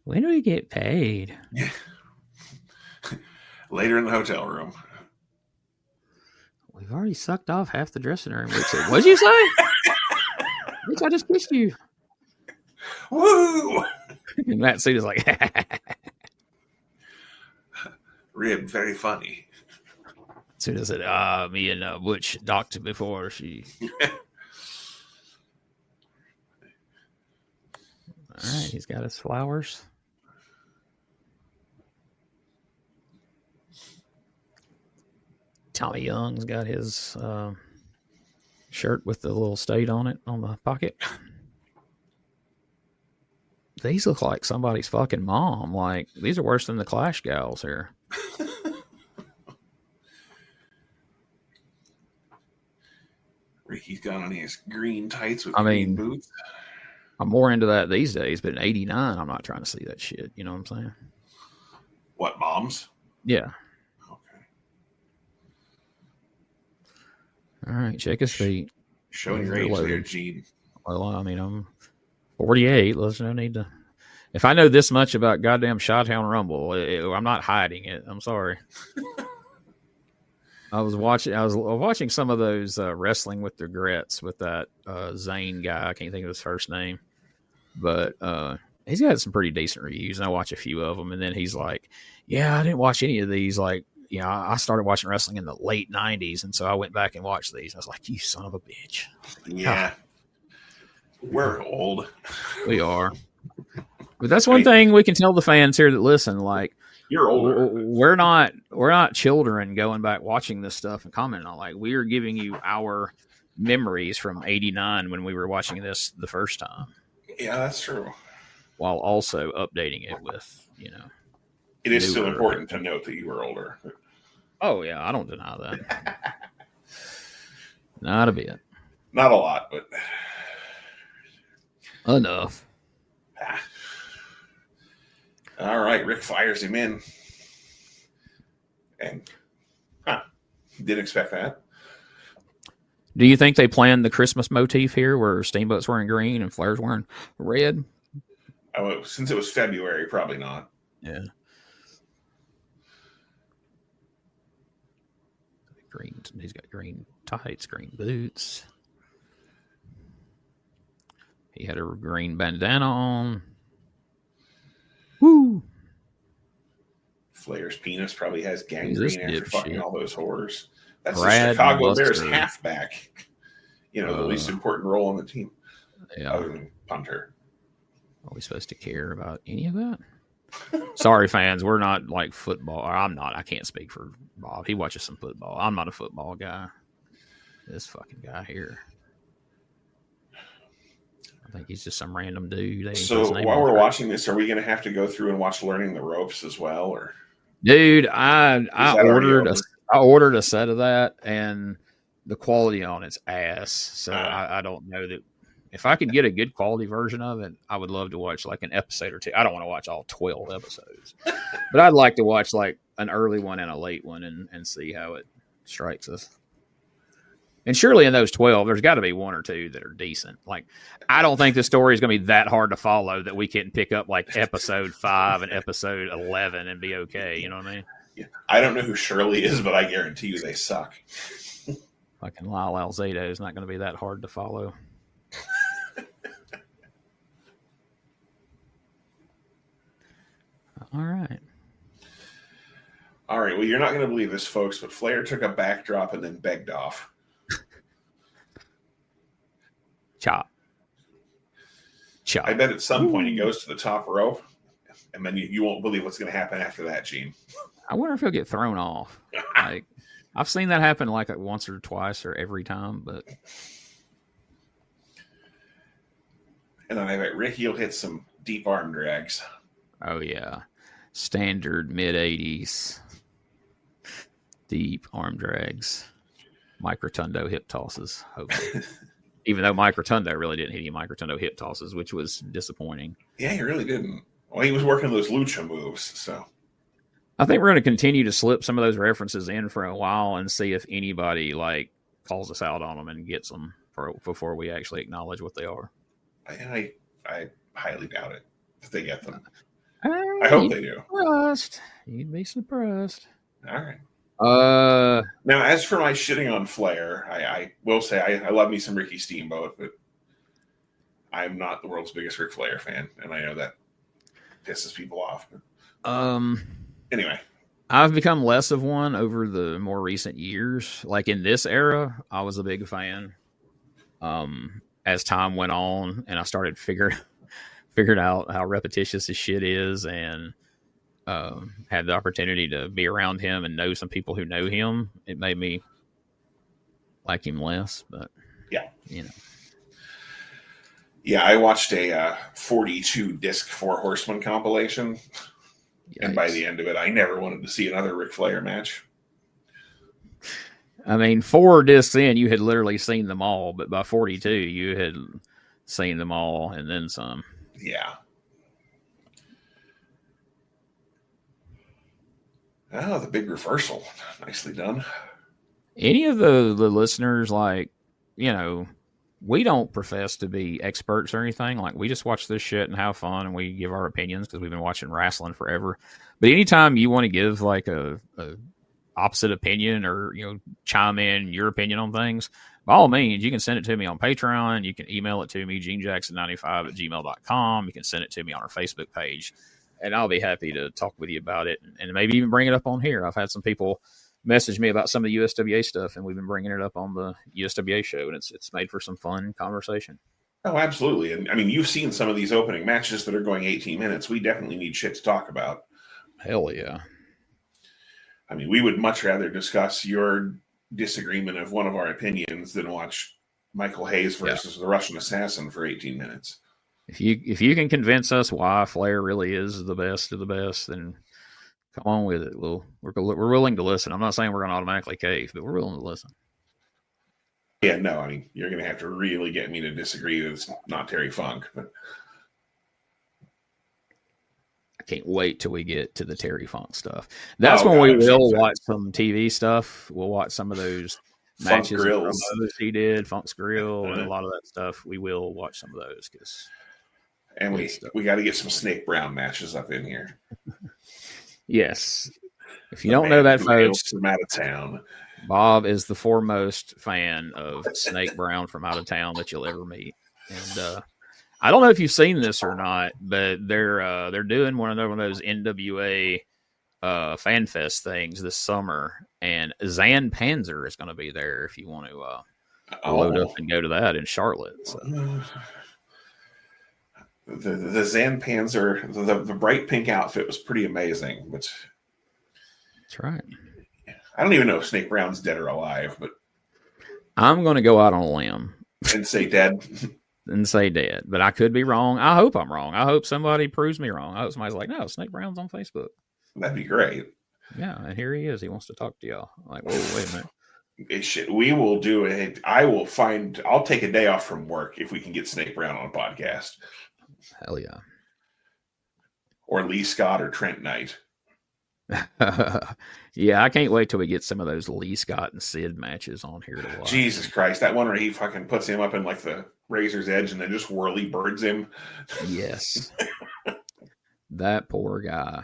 When do we get paid? Later in the hotel room. We've already sucked off half the dressing room. What'd you say? Bitch, I just kissed you. Woo! And that suit is like, Rib, very funny. As soon as it, me and Butch docked before she. right, he's got his flowers. Tommy Young's got his shirt with the little state on it on the pocket. These look like somebody's fucking mom. Like, these are worse than the Clash gals here. Ricky's got on his green tights with green boots. I'm more into that these days, but in '89, I'm not trying to see that shit. You know what I'm saying? What, moms? Yeah. Okay. All right, check his feet. Showing your age there, Gene. Well, I mean, I'm 48. There's no need to. If I know this much about goddamn Chi-Town Rumble, I'm not hiding it. I'm sorry. I was watching some of those Wrestling with Regrets with that Zane guy. I can't think of his first name, but he's got some pretty decent reviews, and I watch a few of them. And then he's like, "Yeah, I didn't watch any of these. Like, you know, I started watching wrestling in the late '90s, and so I went back and watched these." I was like, "You son of a bitch!" Yeah, we're old. We are. But that's one thing we can tell the fans here that listen. Like, you're older. We're not children going back watching this stuff and commenting on. Like, we are giving you our memories from '89 when we were watching this the first time. Yeah, that's true. While also updating it with, you know, it is still important to note that you were older. Oh yeah, I don't deny that. Not a bit. Not a lot, but enough. All right, Rick fires him in. And didn't expect that. Do you think they planned the Christmas motif here where Steamboat's wearing green and Flair's wearing red? Oh, since it was February, probably not. Yeah. Green. He's got green tights, green boots. He had a green bandana on. Woo! Flair's penis probably has gangrene after fucking all those whores. That's Brad the Chicago Buster. Bears halfback. You know, the least important role on the team. Yeah. Other than punter. Are we supposed to care about any of that? Sorry, fans. We're not like football. Or I'm not. I can't speak for Bob. He watches some football. I'm not a football guy. This fucking guy here. I think he's just some random dude. So while we're watching this, are we going to have to go through and watch Learning the Ropes as well? Or dude, I ordered a set of that, and the quality on it's ass. So I don't know that if I could get a good quality version of it, I would love to watch like an episode or two. I don't want to watch all 12 episodes, but I'd like to watch like an early one and a late one and see how it strikes us. And surely in those 12, there's got to be one or two that are decent. Like, I don't think the story is going to be that hard to follow that we can pick up like episode 5 and episode 11 and be okay. You know what I mean? Yeah. I don't know who Shirley is, but I guarantee you they suck. Fucking Lyle Alzado is not going to be that hard to follow. All right. All right. Well, you're not going to believe this, folks, but Flair took a backdrop and then begged off. Chop. I bet at some point he goes to the top rope, and then you won't believe what's going to happen after that, Gene. I wonder if he'll get thrown off. Like, I've seen that happen like once or twice or every time, but. And then I bet Ricky will hit some deep arm drags. Oh, yeah. Standard mid-80s. Deep arm drags. Mike Rotundo hip tosses. Hopefully. Even though Mike Rotundo really didn't hit any Mike Rotundo hip tosses, which was disappointing. Yeah, he really didn't. Well, he was working those lucha moves, so. I think we're going to continue to slip some of those references in for a while and see if anybody like calls us out on them and gets them before we actually acknowledge what they are. I highly doubt it if they get them. I hope they do. You'd be surprised. All right. Now, as for my shitting on Flair, I will say I love me some Ricky Steamboat, but I'm not the world's biggest Ric Flair fan, and I know that pisses people off. But, anyway, I've become less of one over the more recent years. Like in this era, I was a big fan. As time went on, and I started figuring figured out how repetitious his shit is, and had the opportunity to be around him and know some people who know him, it made me like him less. But yeah, you know. Yeah, I watched a 42 disc Four Horsemen compilation, and by the end of it, I never wanted to see another Ric Flair match. I mean, 4 discs in, you had literally seen them all, but by 42, you had seen them all and then some. Yeah. Oh, the big reversal. Nicely done. Any of the listeners, like, you know, we don't profess to be experts or anything. Like, we just watch this shit and have fun, and we give our opinions because we've been watching wrestling forever. But anytime you want to give, like, a opposite opinion or, you know, chime in your opinion on things, by all means, you can send it to me on Patreon. You can email it to me, genejackson95@gmail.com. You can send it to me on our Facebook page, and I'll be happy to talk with you about it and maybe even bring it up on here. I've had some people message me about some of the USWA stuff, and we've been bringing it up on the USWA show, and it's made for some fun conversation. Oh, absolutely. And I mean, you've seen some of these opening matches that are going 18 minutes. We definitely need shit to talk about. Hell yeah. I mean, we would much rather discuss your disagreement of one of our opinions than watch Michael Hayes versus the Russian Assassin for 18 minutes. If you can convince us why Flair really is the best of the best, then come on with it. We're willing to listen. I'm not saying we're going to automatically cave, but we're willing to listen. Yeah, no, I mean, you're going to have to really get me to disagree that it's not Terry Funk. But I can't wait till we get to the Terry Funk stuff. That's when we will watch some TV stuff. We'll watch some of those matches he did, Funk's Grill, and a lot of that stuff. We will watch some of those and we got to get some Snake Brown matches up in here. Yes. If you don't know that, folks, from out of town, Bob is the foremost fan of Snake Brown from out of town that you'll ever meet. And I don't know if you've seen this or not, but they're doing one of those NWA Fan Fest things this summer, and Zan Panzer is going to be there if you want to load up and go to that in Charlotte. So. The Zan Panzer, the bright pink outfit was pretty amazing. But that's right. I don't even know if Snake Brown's dead or alive, but I'm going to go out on a limb and say dead. And say dead, but I could be wrong. I hope I'm wrong. I hope somebody proves me wrong. I hope somebody's like, no, Snake Brown's on Facebook. That'd be great. Yeah, and here he is. He wants to talk to y'all. I'm like, whoa, wait a minute. We will do it. I'll take a day off from work if we can get Snake Brown on a podcast. Hell yeah. Or Lee Scott or Trent Knight. Yeah, I can't wait till we get some of those Lee Scott and Sid matches on here to watch. Jesus Christ, that one where he fucking puts him up in like the razor's edge and then just whirly birds him. Yes. That poor guy.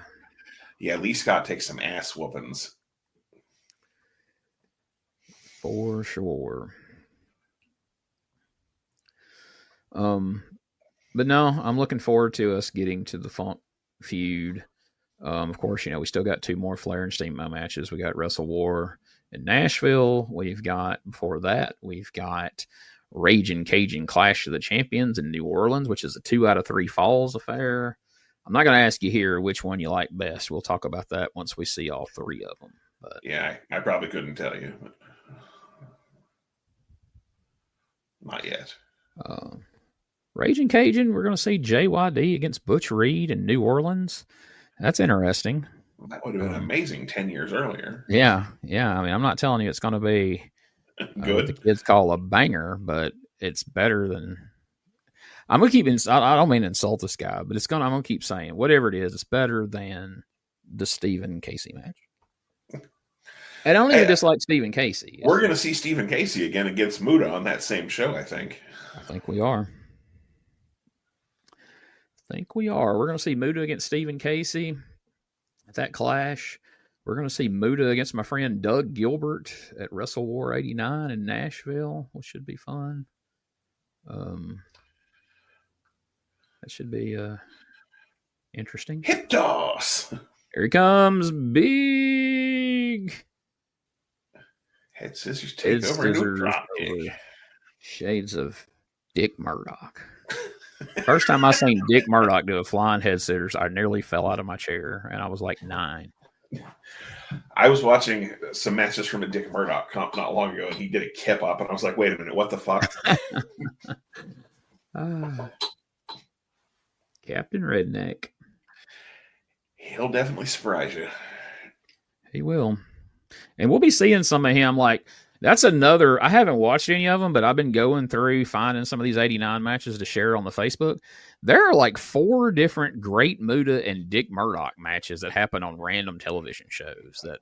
Yeah, Lee Scott takes some ass whoopings. For sure. But no, I'm looking forward to us getting to the Funk feud. Of course, we still got 2 more Flair and Steamboat matches. We got Wrestle War in Nashville. Before that, we've got Raging Cajun Clash of the Champions in New Orleans, which is a 2 out of 3 falls affair. I'm not going to ask you here which one you like best. We'll talk about that once we see all 3 of them. But yeah, I probably couldn't tell you. But not yet. Raging Cajun, we're going to see JYD against Butch Reed in New Orleans. That's interesting. That would have been amazing 10 years earlier. Yeah. I mean, I'm not telling you it's going to be good. What the kids call a banger, but it's better than. I'm going to keep. I don't mean to insult this guy, but I'm going to keep saying whatever it is, it's better than the Stephen Casey match. I don't even dislike Stephen Casey. We're going to see Stephen Casey again against Muta on that same show, I think. I think we are. We're going to see Muta against Stephen Casey at that clash. We're going to see Muta against my friend Doug Gilbert at Wrestle War 89 in Nashville, which should be fun. That should be interesting. Hit toss. Here he comes, big. Head scissors take over. Shades of Dick Murdoch. First time I seen Dick Murdoch do a flying head scissors, I nearly fell out of my chair, and I was like 9. I was watching some matches from a Dick Murdoch comp not long ago, and he did a kip up, and I was like, wait a minute, what the fuck? Captain Redneck. He'll definitely surprise you. He will. And we'll be seeing some of him. Like, that's another, I haven't watched any of them, but I've been going through finding some of these 89 matches to share on the Facebook. There are like 4 different Great Muta and Dick Murdoch matches that happen on random television shows that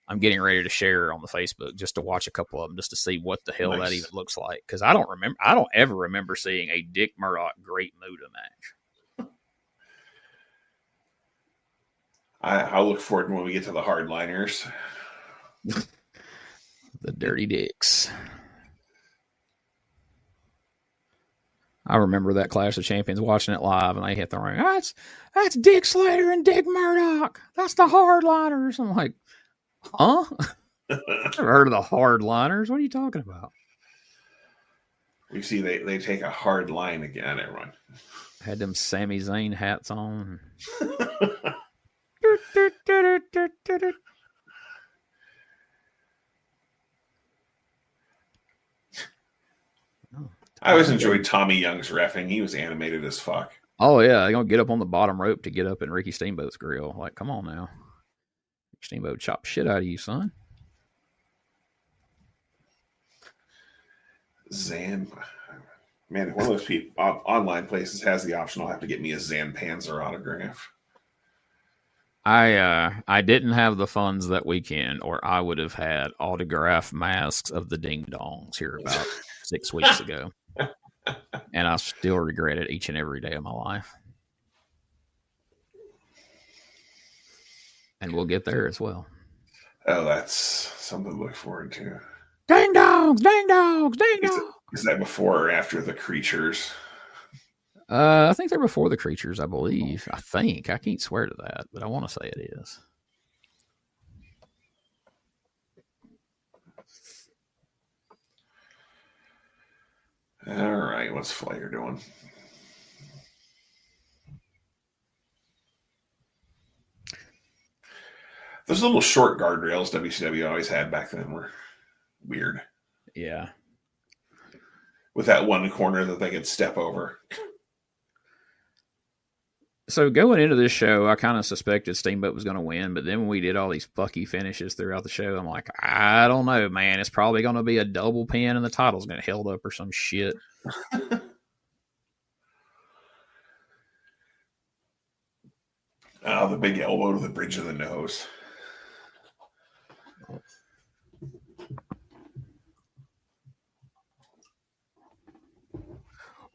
I'm getting ready to share on the Facebook just to watch a couple of them, just to see what the hell that even looks like. Because I don't ever remember seeing a Dick Murdoch Great Muta match. I'll look forward to when we get to the hardliners. The Dirty Dicks. I remember that Clash of Champions, watching it live, and they hit the ring. That's Dick Slater and Dick Murdoch. That's the hardliners. I'm like, huh? Never heard of the hardliners. What are you talking about? You see, they take a hard line again, everyone. Had them Sami Zayn hats on. I always enjoyed Tommy Young's reffing. He was animated as fuck. Oh, yeah. They're going to get up on the bottom rope to get up in Ricky Steamboat's grill. Like, come on now. Steamboat chop shit out of you, son. Zan. Man, one of those people, online places has the option. I'll have to get me a Zan Panzer autograph. I didn't have the funds that weekend, or I would have had autographed masks of the Ding Dongs here about 6 weeks ago. And I still regret it each and every day of my life. And we'll get there as well. Oh, that's something to look forward to. Ding Dongs, Ding Dongs, Ding Dongs. Is that before or after the creatures? I think they're before the creatures, I believe. I think. I can't swear to that, but I want to say it is. All right, what's Flair doing? Those little short guardrails WCW always had back then were weird. Yeah. With that one corner that they could step over. So going into this show, I kind of suspected Steamboat was going to win, but then when we did all these fucky finishes throughout the show, I'm like, I don't know, man. It's probably going to be a double pin and the title's going to held up or some shit. Oh, the big elbow to the bridge of the nose.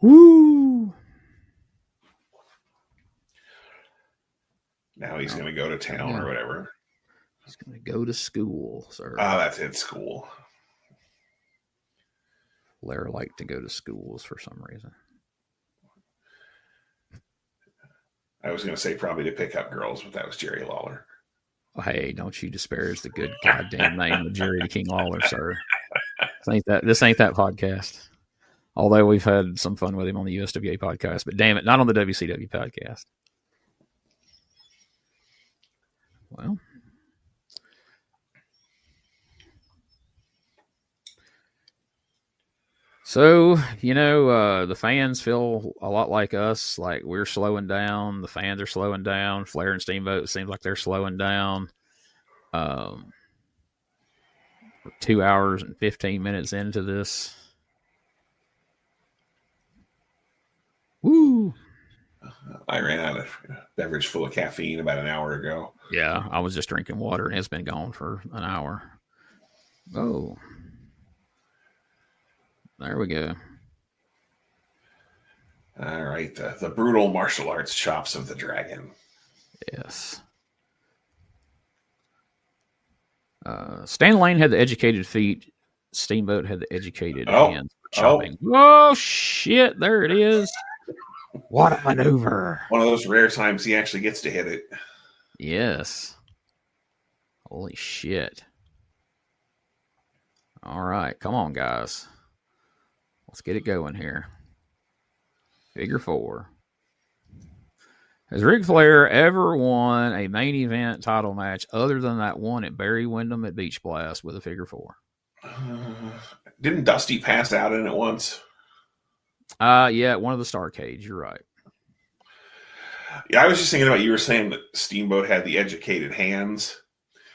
Woo! Now he's going to go to town or whatever. He's going to go to school, sir. Oh, that's it, school. Flair liked to go to schools for some reason. I was going to say probably to pick up girls, but that was Jerry Lawler. Oh, hey, don't you disparage the good goddamn name of Jerry the King Lawler, sir. This ain't that podcast. Although we've had some fun with him on the USWA podcast, but damn it, not on the WCW podcast. Well, so, the fans feel a lot like us, like we're slowing down. The fans are slowing down. Flair and Steamboat, it seems like they're slowing down. We're 2 hours and 15 minutes into this. Woo! I ran out of beverage full of caffeine about an hour ago. Yeah, I was just drinking water and it's been gone for an hour. Oh. There we go. All right, the brutal martial arts chops of the dragon. Yes. Stan Lane had the educated feet. Steamboat had the educated hands for chopping. Oh, shit. There it is. What a maneuver. One of those rare times he actually gets to hit it. Yes. Holy shit. All right. Come on, guys. Let's get it going here. Figure 4. Has Ric Flair ever won a main event title match other than that one at Barry Windham at Beach Blast with a figure 4? Didn't Dusty pass out in it once? Yeah, one of the Starcades. You're right. Yeah, I was just thinking about, you were saying that Steamboat had the educated hands.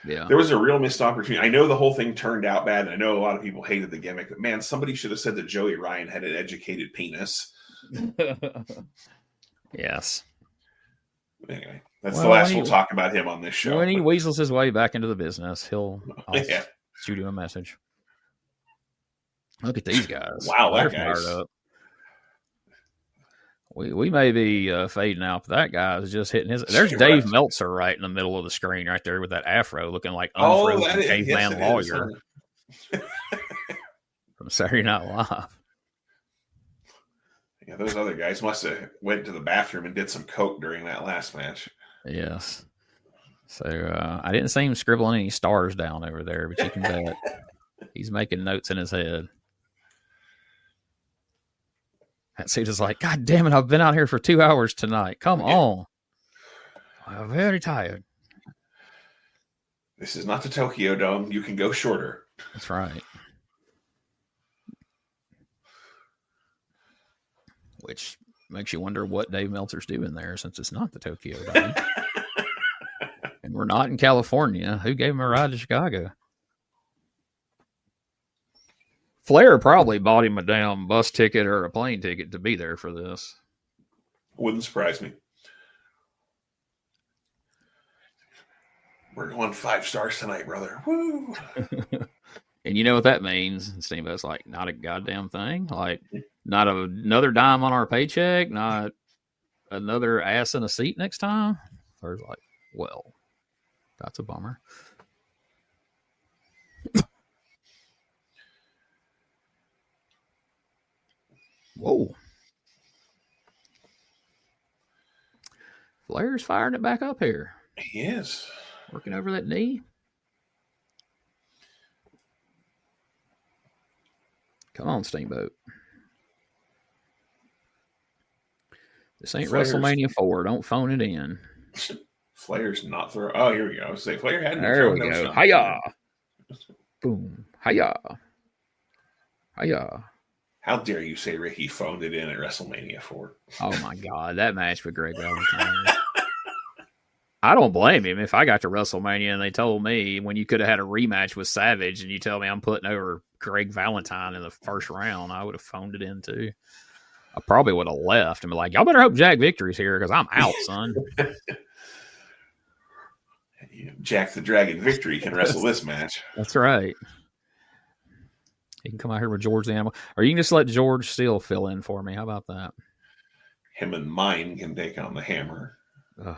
Yeah. There was a real missed opportunity. I know the whole thing turned out bad, and I know a lot of people hated the gimmick, but man, somebody should have said that Joey Ryan had an educated penis. Yes. Anyway, that's the last we'll talk about him on this show. When he weasels his way back into the business, I'll shoot him a message. Look at these guys. Wow, they're that guy's fired up. We may be fading out, but that guy is just hitting his. There's Dave Meltzer right in the middle of the screen, right there with that afro, looking like unfrozen caveman lawyer from Saturday Night Live. Yeah, those other guys must have went to the bathroom and did some coke during that last match. Yes. So I didn't see him scribbling any stars down over there, but you can bet he's making notes in his head. That suit is like, God damn it, I've been out here for 2 hours tonight. Come on. I'm very tired. This is not the Tokyo Dome. You can go shorter. That's right. Which makes you wonder what Dave Meltzer's doing there, since it's not the Tokyo Dome. And we're not in California. Who gave him a ride to Chicago? Flair probably bought him a damn bus ticket or a plane ticket to be there for this. Wouldn't surprise me. We're going 5 stars tonight, brother. Woo! And you know what that means? And Steamboat's like, not a goddamn thing. Like, not another dime on our paycheck. Not another ass in a seat next time. Flair's like, well, that's a bummer. Whoa. Flair's firing it back up here. He is. Working over that knee. Come on, Steamboat. This ain't WrestleMania 4. Don't phone it in. Flair's not throw. Oh, here we go. Say Flair hadn't. There we go. Hiya. Boom. Hiya. Hiya. How dare you say Ricky phoned it in at WrestleMania 4? Oh, my God. That match with Greg Valentine. I don't blame him. If I got to WrestleMania and they told me when you could have had a rematch with Savage and you tell me I'm putting over Greg Valentine in the first round, I would have phoned it in too. I probably would have left and be like, y'all better hope Jack Victory's here because I'm out, son. Jack the Dragon Victory can wrestle this match. That's right. He can come out here with George the Animal. Or you can just let George Steele fill in for me. How about that? Him and Mine can take on the Hammer. Ugh.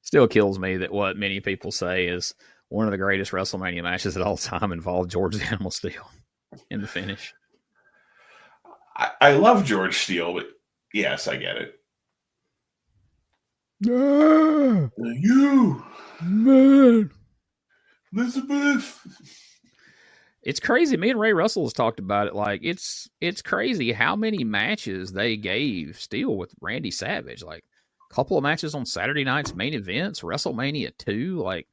Still kills me that what many people say is one of the greatest WrestleMania matches at all time involved George the Animal Steele in the finish. I love George Steele, but yes, I get it. You, man, Elizabeth. It's crazy. Me and Ray Russell has talked about it. Like it's crazy how many matches they gave Steele with Randy Savage. Like a couple of matches on Saturday night's main events, WrestleMania 2. Like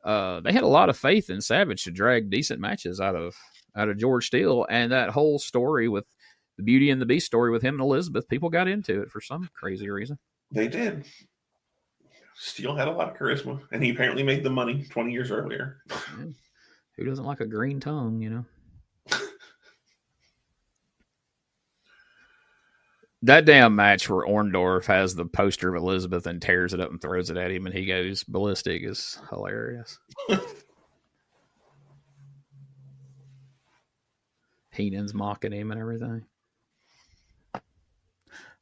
they had a lot of faith in Savage to drag decent matches out of George Steele, and that whole story with the Beauty and the Beast story with him and Elizabeth, people got into it for some crazy reason. They did. Steele had a lot of charisma, and he apparently made the money 20 years earlier. Yeah. Who doesn't like a green tongue, you know? That damn match where Orndorff has the poster of Elizabeth and tears it up and throws it at him and he goes ballistic is hilarious. Heenan's mocking him and everything.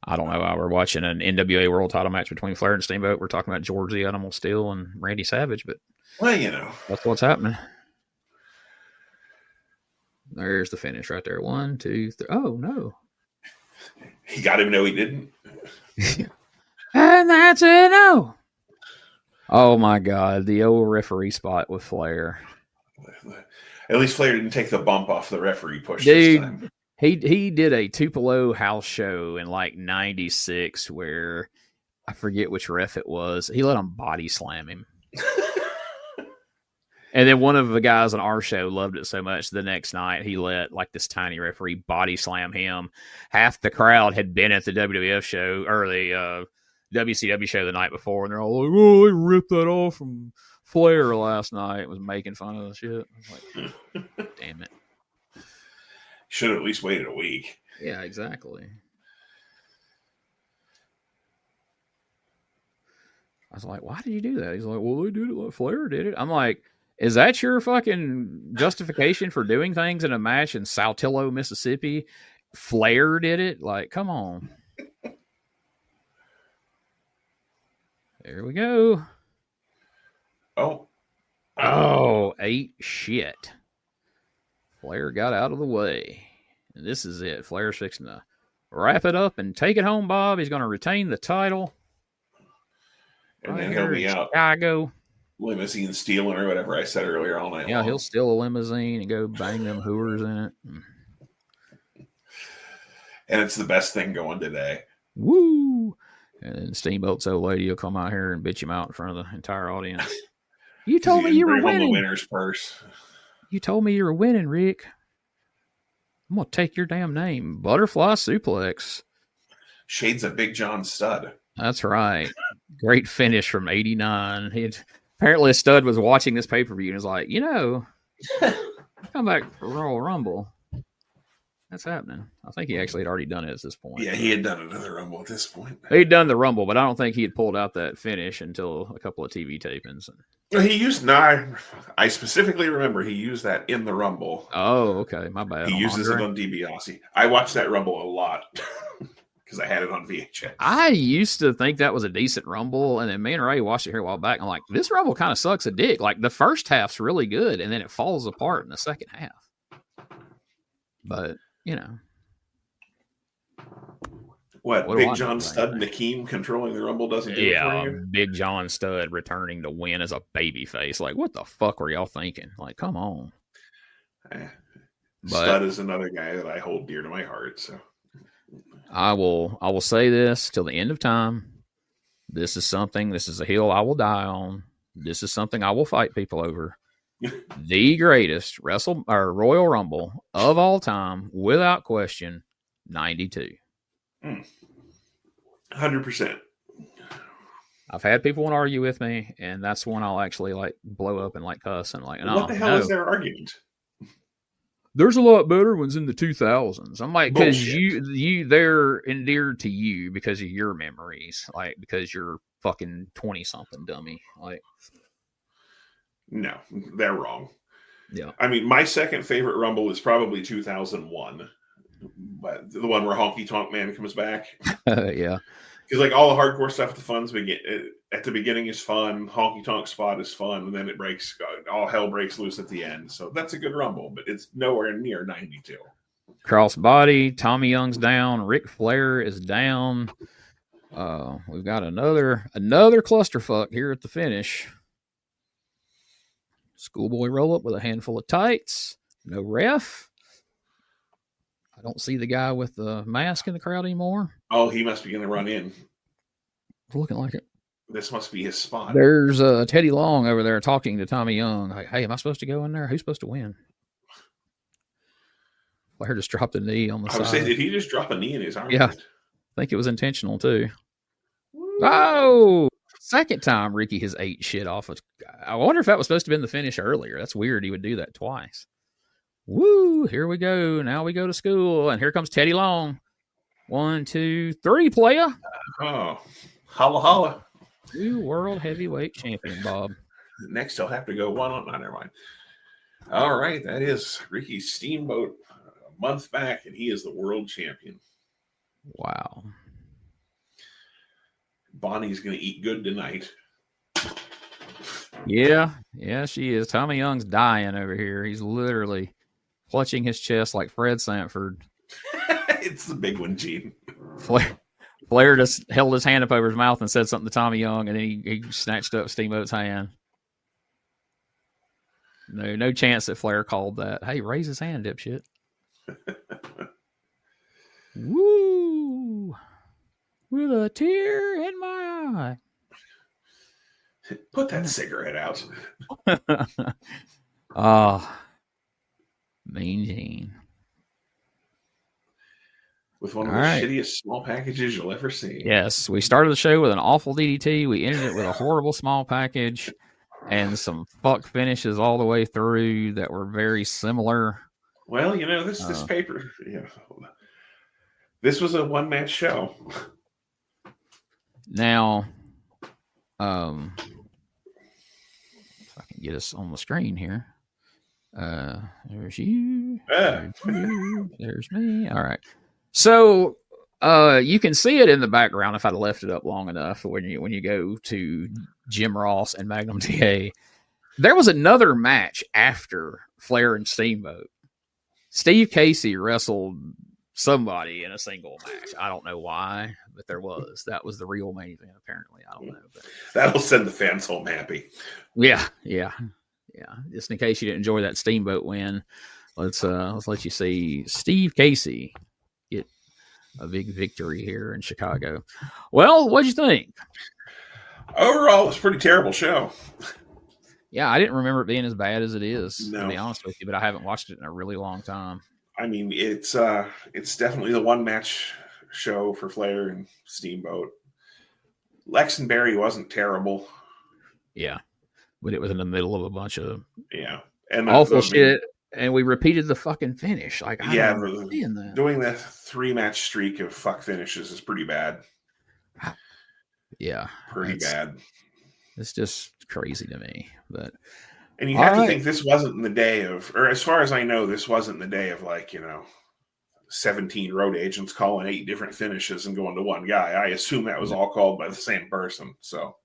I don't know why we're watching an NWA World Title match between Flair and Steamboat. We're talking about George the Animal Steele and Randy Savage, but well, you know, that's what's happening. There's the finish right there. 1, 2, 3. Oh, no. He got him. No, he didn't. And that's it. No. Oh, my God. The old referee spot with Flair. At least Flair didn't take the bump off the referee push Dude, this time. He did a Tupelo house show in like '96 where I forget which ref it was. He let him body slam him. And then one of the guys on our show loved it so much the next night he let like this tiny referee body slam him. Half the crowd had been at the WWF show or the WCW show the night before, and they're all like, "Oh, they ripped that off from Flair last night." It was making fun of the shit. I was like, damn it. Should have at least waited a week. Yeah, exactly. I was like, why did you do that? He's like, well, they did it like Flair did it. I'm like, is that your fucking justification for doing things in a match in Saltillo, Mississippi? Flair did it? Like, come on. There we go. Oh, ate shit. Flair got out of the way. And this is it. Flair's fixing to wrap it up and take it home, Bob. He's going to retain the title. And then he'll be out. Chicago. Limousine stealing or whatever I said earlier all night long. He'll steal a limousine and go bang them hooers in it. And it's the best thing going today. Woo! And then Steamboat's old lady will come out here and bitch him out in front of the entire audience. You told me you were winning. The winner's purse. You told me you were winning, Rick. I'm going to take your damn name. Butterfly suplex. Shades of Big John Studd. That's right. Great finish from '89. Apparently, Studd was watching this pay-per-view and was like, come back for Royal Rumble. That's happening. I think he actually had already done it at this point. Yeah, he had done another Rumble at this point. He'd done the Rumble, but I don't think he had pulled out that finish until a couple of TV tapings. I specifically remember he used that in the Rumble. Oh, okay. My bad. He uses it on DiBiase. I watched that Rumble a lot because I had it on VHS. I used to think that was a decent Rumble, and then me and Ray watched it here a while back. And I'm like, this Rumble kind of sucks a dick. Like, the first half's really good, and then it falls apart in the second half. But, What Big John Studd Nakeem controlling the Rumble doesn't do it for you? Big John Studd returning to win as a babyface. Like, what the fuck were y'all thinking? Like, come on. Studd is another guy that I hold dear to my heart. So I will say this till the end of time. This is a hill I will die on. This is something I will fight people over. The greatest Royal Rumble of all time, without question, 92. 100%. I've had people want to argue with me, and that's one I'll actually like blow up and like cuss and like. What the hell is their argument? There's a lot better ones in the 2000s. I'm like, because they're endeared to you because of your memories, like because you're fucking 20-something dummy. Like, no, they're wrong. Yeah, I mean, my second favorite Rumble is probably 2001. But the one where Honky Tonk Man comes back. Yeah. Because like all the hardcore stuff at the beginning is fun. Honky Tonk Spot is fun. And then it breaks, all hell breaks loose at the end. So that's a good Rumble, but it's nowhere near 92. Crossbody, Tommy Young's down. Ric Flair is down. We've got another clusterfuck here at the finish. Schoolboy roll up with a handful of tights. No ref. I don't see the guy with the mask in the crowd anymore. Oh, he must be going to run in. It's looking like it. This must be his spot. There's Teddy Long over there talking to Tommy Young. Like, hey, am I supposed to go in there? Who's supposed to win? Flair just dropped a knee on the side. I would say, did he just drop a knee in his arm? Yeah. I think it was intentional, too. Woo. Oh! Second time Ricky has ate shit off of. I wonder if that was supposed to have been the finish earlier. That's weird he would do that twice. Woo, here we go. Now we go to school. And here comes Teddy Long. 1, 2, 3, player. Oh, holla, holla. New world heavyweight champion, Bob. Next, I'll have to go one on. Never mind. All right, that is Ricky Steamboat a month back, and he is the world champion. Wow. Bonnie's going to eat good tonight. Yeah, she is. Tommy Young's dying over here. He's literally clutching his chest like Fred Sanford. It's the big one, Gene. Flair just held his hand up over his mouth and said something to Tommy Young, and then he snatched up Steamboat's hand. No chance that Flair called that. Hey, raise his hand, dipshit. Woo! With a tear in my eye. Put that cigarette out. Mean Gene. With one of the shittiest small packages you'll ever see. Yes, we started the show with an awful DDT. We ended it with a horrible small package and some fuck finishes all the way through that were very similar. Well, this paper, this was a one-match show. Now, if I can get us on the screen here. There's you. There's me. All right. So you can see it in the background if I'd left it up long enough when you go to Jim Ross and Magnum TA. There was another match after Flair and Steamboat. Steve Casey wrestled somebody in a single match. I don't know why, but there was. That was the real main event, apparently. I don't know. But that'll send the fans home happy. Yeah. Just in case you didn't enjoy that Steamboat win, let's let you see Steve Casey get a big victory here in Chicago. Well, what'd you think? Overall, it's a pretty terrible show. Yeah, I didn't remember it being as bad as it is, to be No. honest with you, but I haven't watched it in a really long time. I mean, it's definitely the one-match show for Flair and Steamboat. Lex and Barry wasn't terrible. Yeah, but it was in the middle of a bunch of and awful shit, and we repeated the fucking finish. Like, I don't understand that. Doing the 3-match streak of fuck finishes is pretty bad. Yeah, pretty bad. It's just crazy to me, and you have to think this wasn't in the day of, or as far as I know, this wasn't the day of 17 road agents calling 8 different finishes and going to one guy. I assume that was all called by the same person. So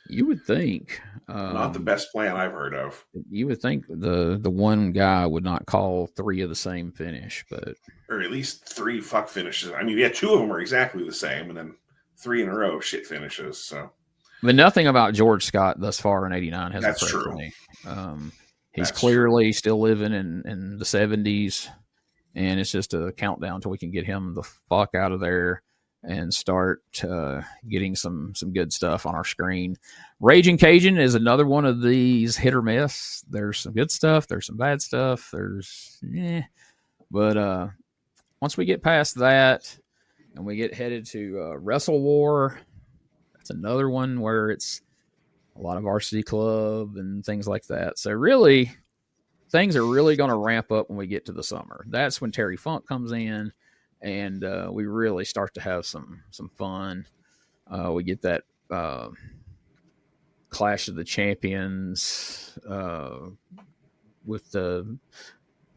you would think not the best plan I've heard of. You would think the one guy would not call 3 of the same finish, but or at least 3 fuck finishes. I mean, 2 of them were exactly the same, and then 3 in a row shit finishes. So. But nothing about George Scott thus far in '89 has impressed me. He's clearly still living in the 70s, and it's just a countdown till we can get him the fuck out of there and start getting some good stuff on our screen. Raging Cajun is another one of these hit or miss. There's some good stuff. There's some bad stuff. But once we get past that and we get headed to Wrestle War, that's another one where it's a lot of Varsity Club and things like that. So really, things are really going to ramp up when we get to the summer. That's when Terry Funk comes in, and we really start to have some fun. We get that Clash of the Champions with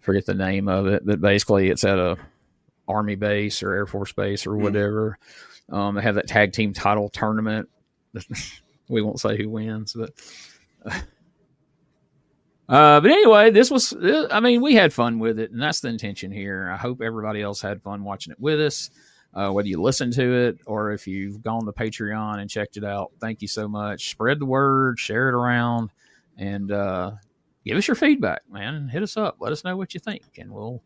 forget the name of it, but basically it's at a Army base or Air Force base or whatever. They have that tag team title tournament. We won't say who wins, but anyway, we had fun with it, and that's the intention here. I hope everybody else had fun watching it with us, whether you listened to it or if you've gone to Patreon and checked it out. Thank you so much. Spread the word, share it around, and give us your feedback, man. Hit us up. Let us know what you think, and we'll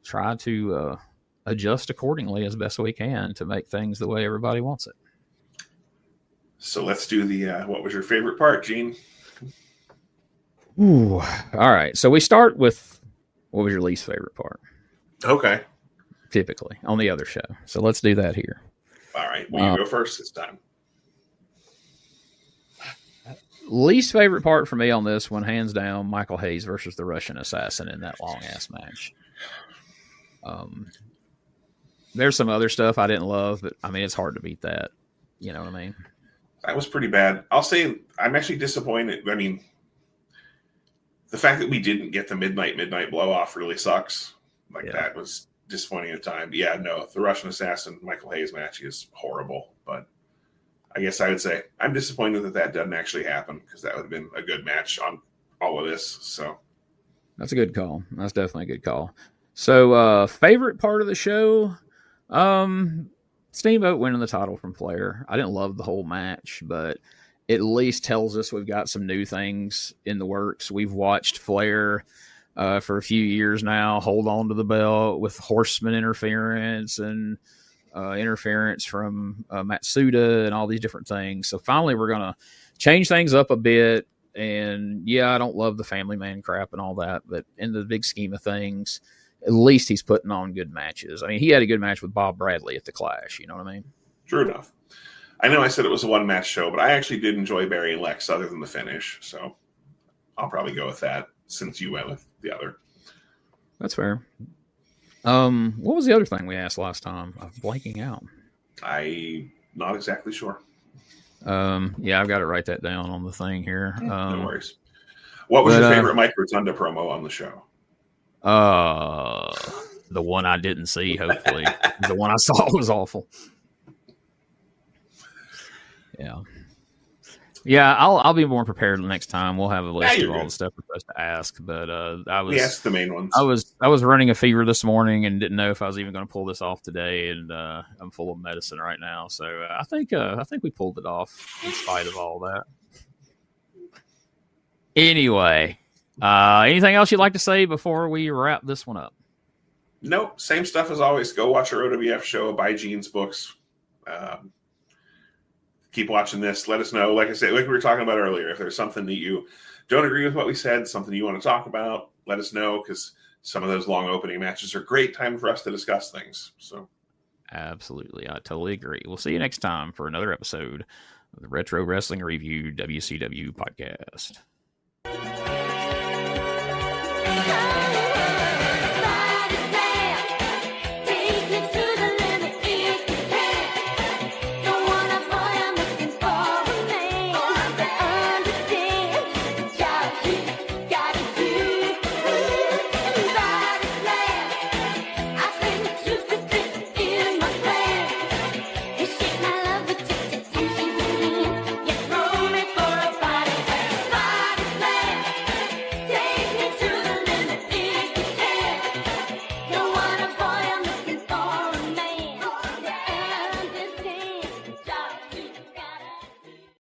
try to adjust accordingly as best we can to make things the way everybody wants it. So let's do the what was your favorite part, Gene? Ooh, all right. So we start with what was your least favorite part? Okay. Typically on the other show. So let's do that here. All right. Well, you go first this time. Least favorite part for me on this one, hands down, Michael Hayes versus the Russian Assassin in that long ass match. There's some other stuff I didn't love, but I mean, it's hard to beat that. You know what I mean? That was pretty bad. I'll say I'm actually disappointed. I mean, the fact that we didn't get the midnight blow off really sucks. That was disappointing at the time. But yeah, no, the Russian Assassin Michael Hayes match is horrible. But I guess I would say I'm disappointed that doesn't actually happen, because that would have been a good match on all of this. So that's a good call. That's definitely a good call. So favorite part of the show, Steamboat winning the title from Flair. I didn't love the whole match, but it at least tells us we've got some new things in the works. We've watched Flair for a few years now, hold on to the belt with Horseman interference and interference from Matsuda and all these different things. So finally, we're going to change things up a bit. And yeah, I don't love the family man crap and all that, but in the big scheme of things, at least he's putting on good matches. I mean, he had a good match with Bob Bradley at the Clash. You know what I mean? True enough. I know I said it was a one-match show, but I actually did enjoy Barry and Lex other than the finish. So I'll probably go with that since you went with the other. That's fair. What was the other thing we asked last time? I'm blanking out. I'm not exactly sure. Yeah, I've got to write that down on the thing here. No worries. What was your favorite Mike Rotunda promo on the show? The one I didn't see, hopefully. The one I saw was awful. Yeah. Yeah, I'll be more prepared next time. We'll have a list of all the stuff we're supposed to ask. But we asked the main ones. I was running a fever this morning and didn't know if I was even going to pull this off today. And I'm full of medicine right now, so I think we pulled it off in spite of all that. Anyway, anything else you'd like to say before we wrap this one up? Nope, same stuff as always. Go watch our OWF show. Buy Gene's books. Keep watching this. Let us know. Like I said, like we were talking about earlier, if there's something that you don't agree with what we said, something you want to talk about, let us know, because some of those long opening matches are a great time for us to discuss things. So, absolutely. I totally agree. We'll see you next time for another episode of the Retro Wrestling Review WCW podcast.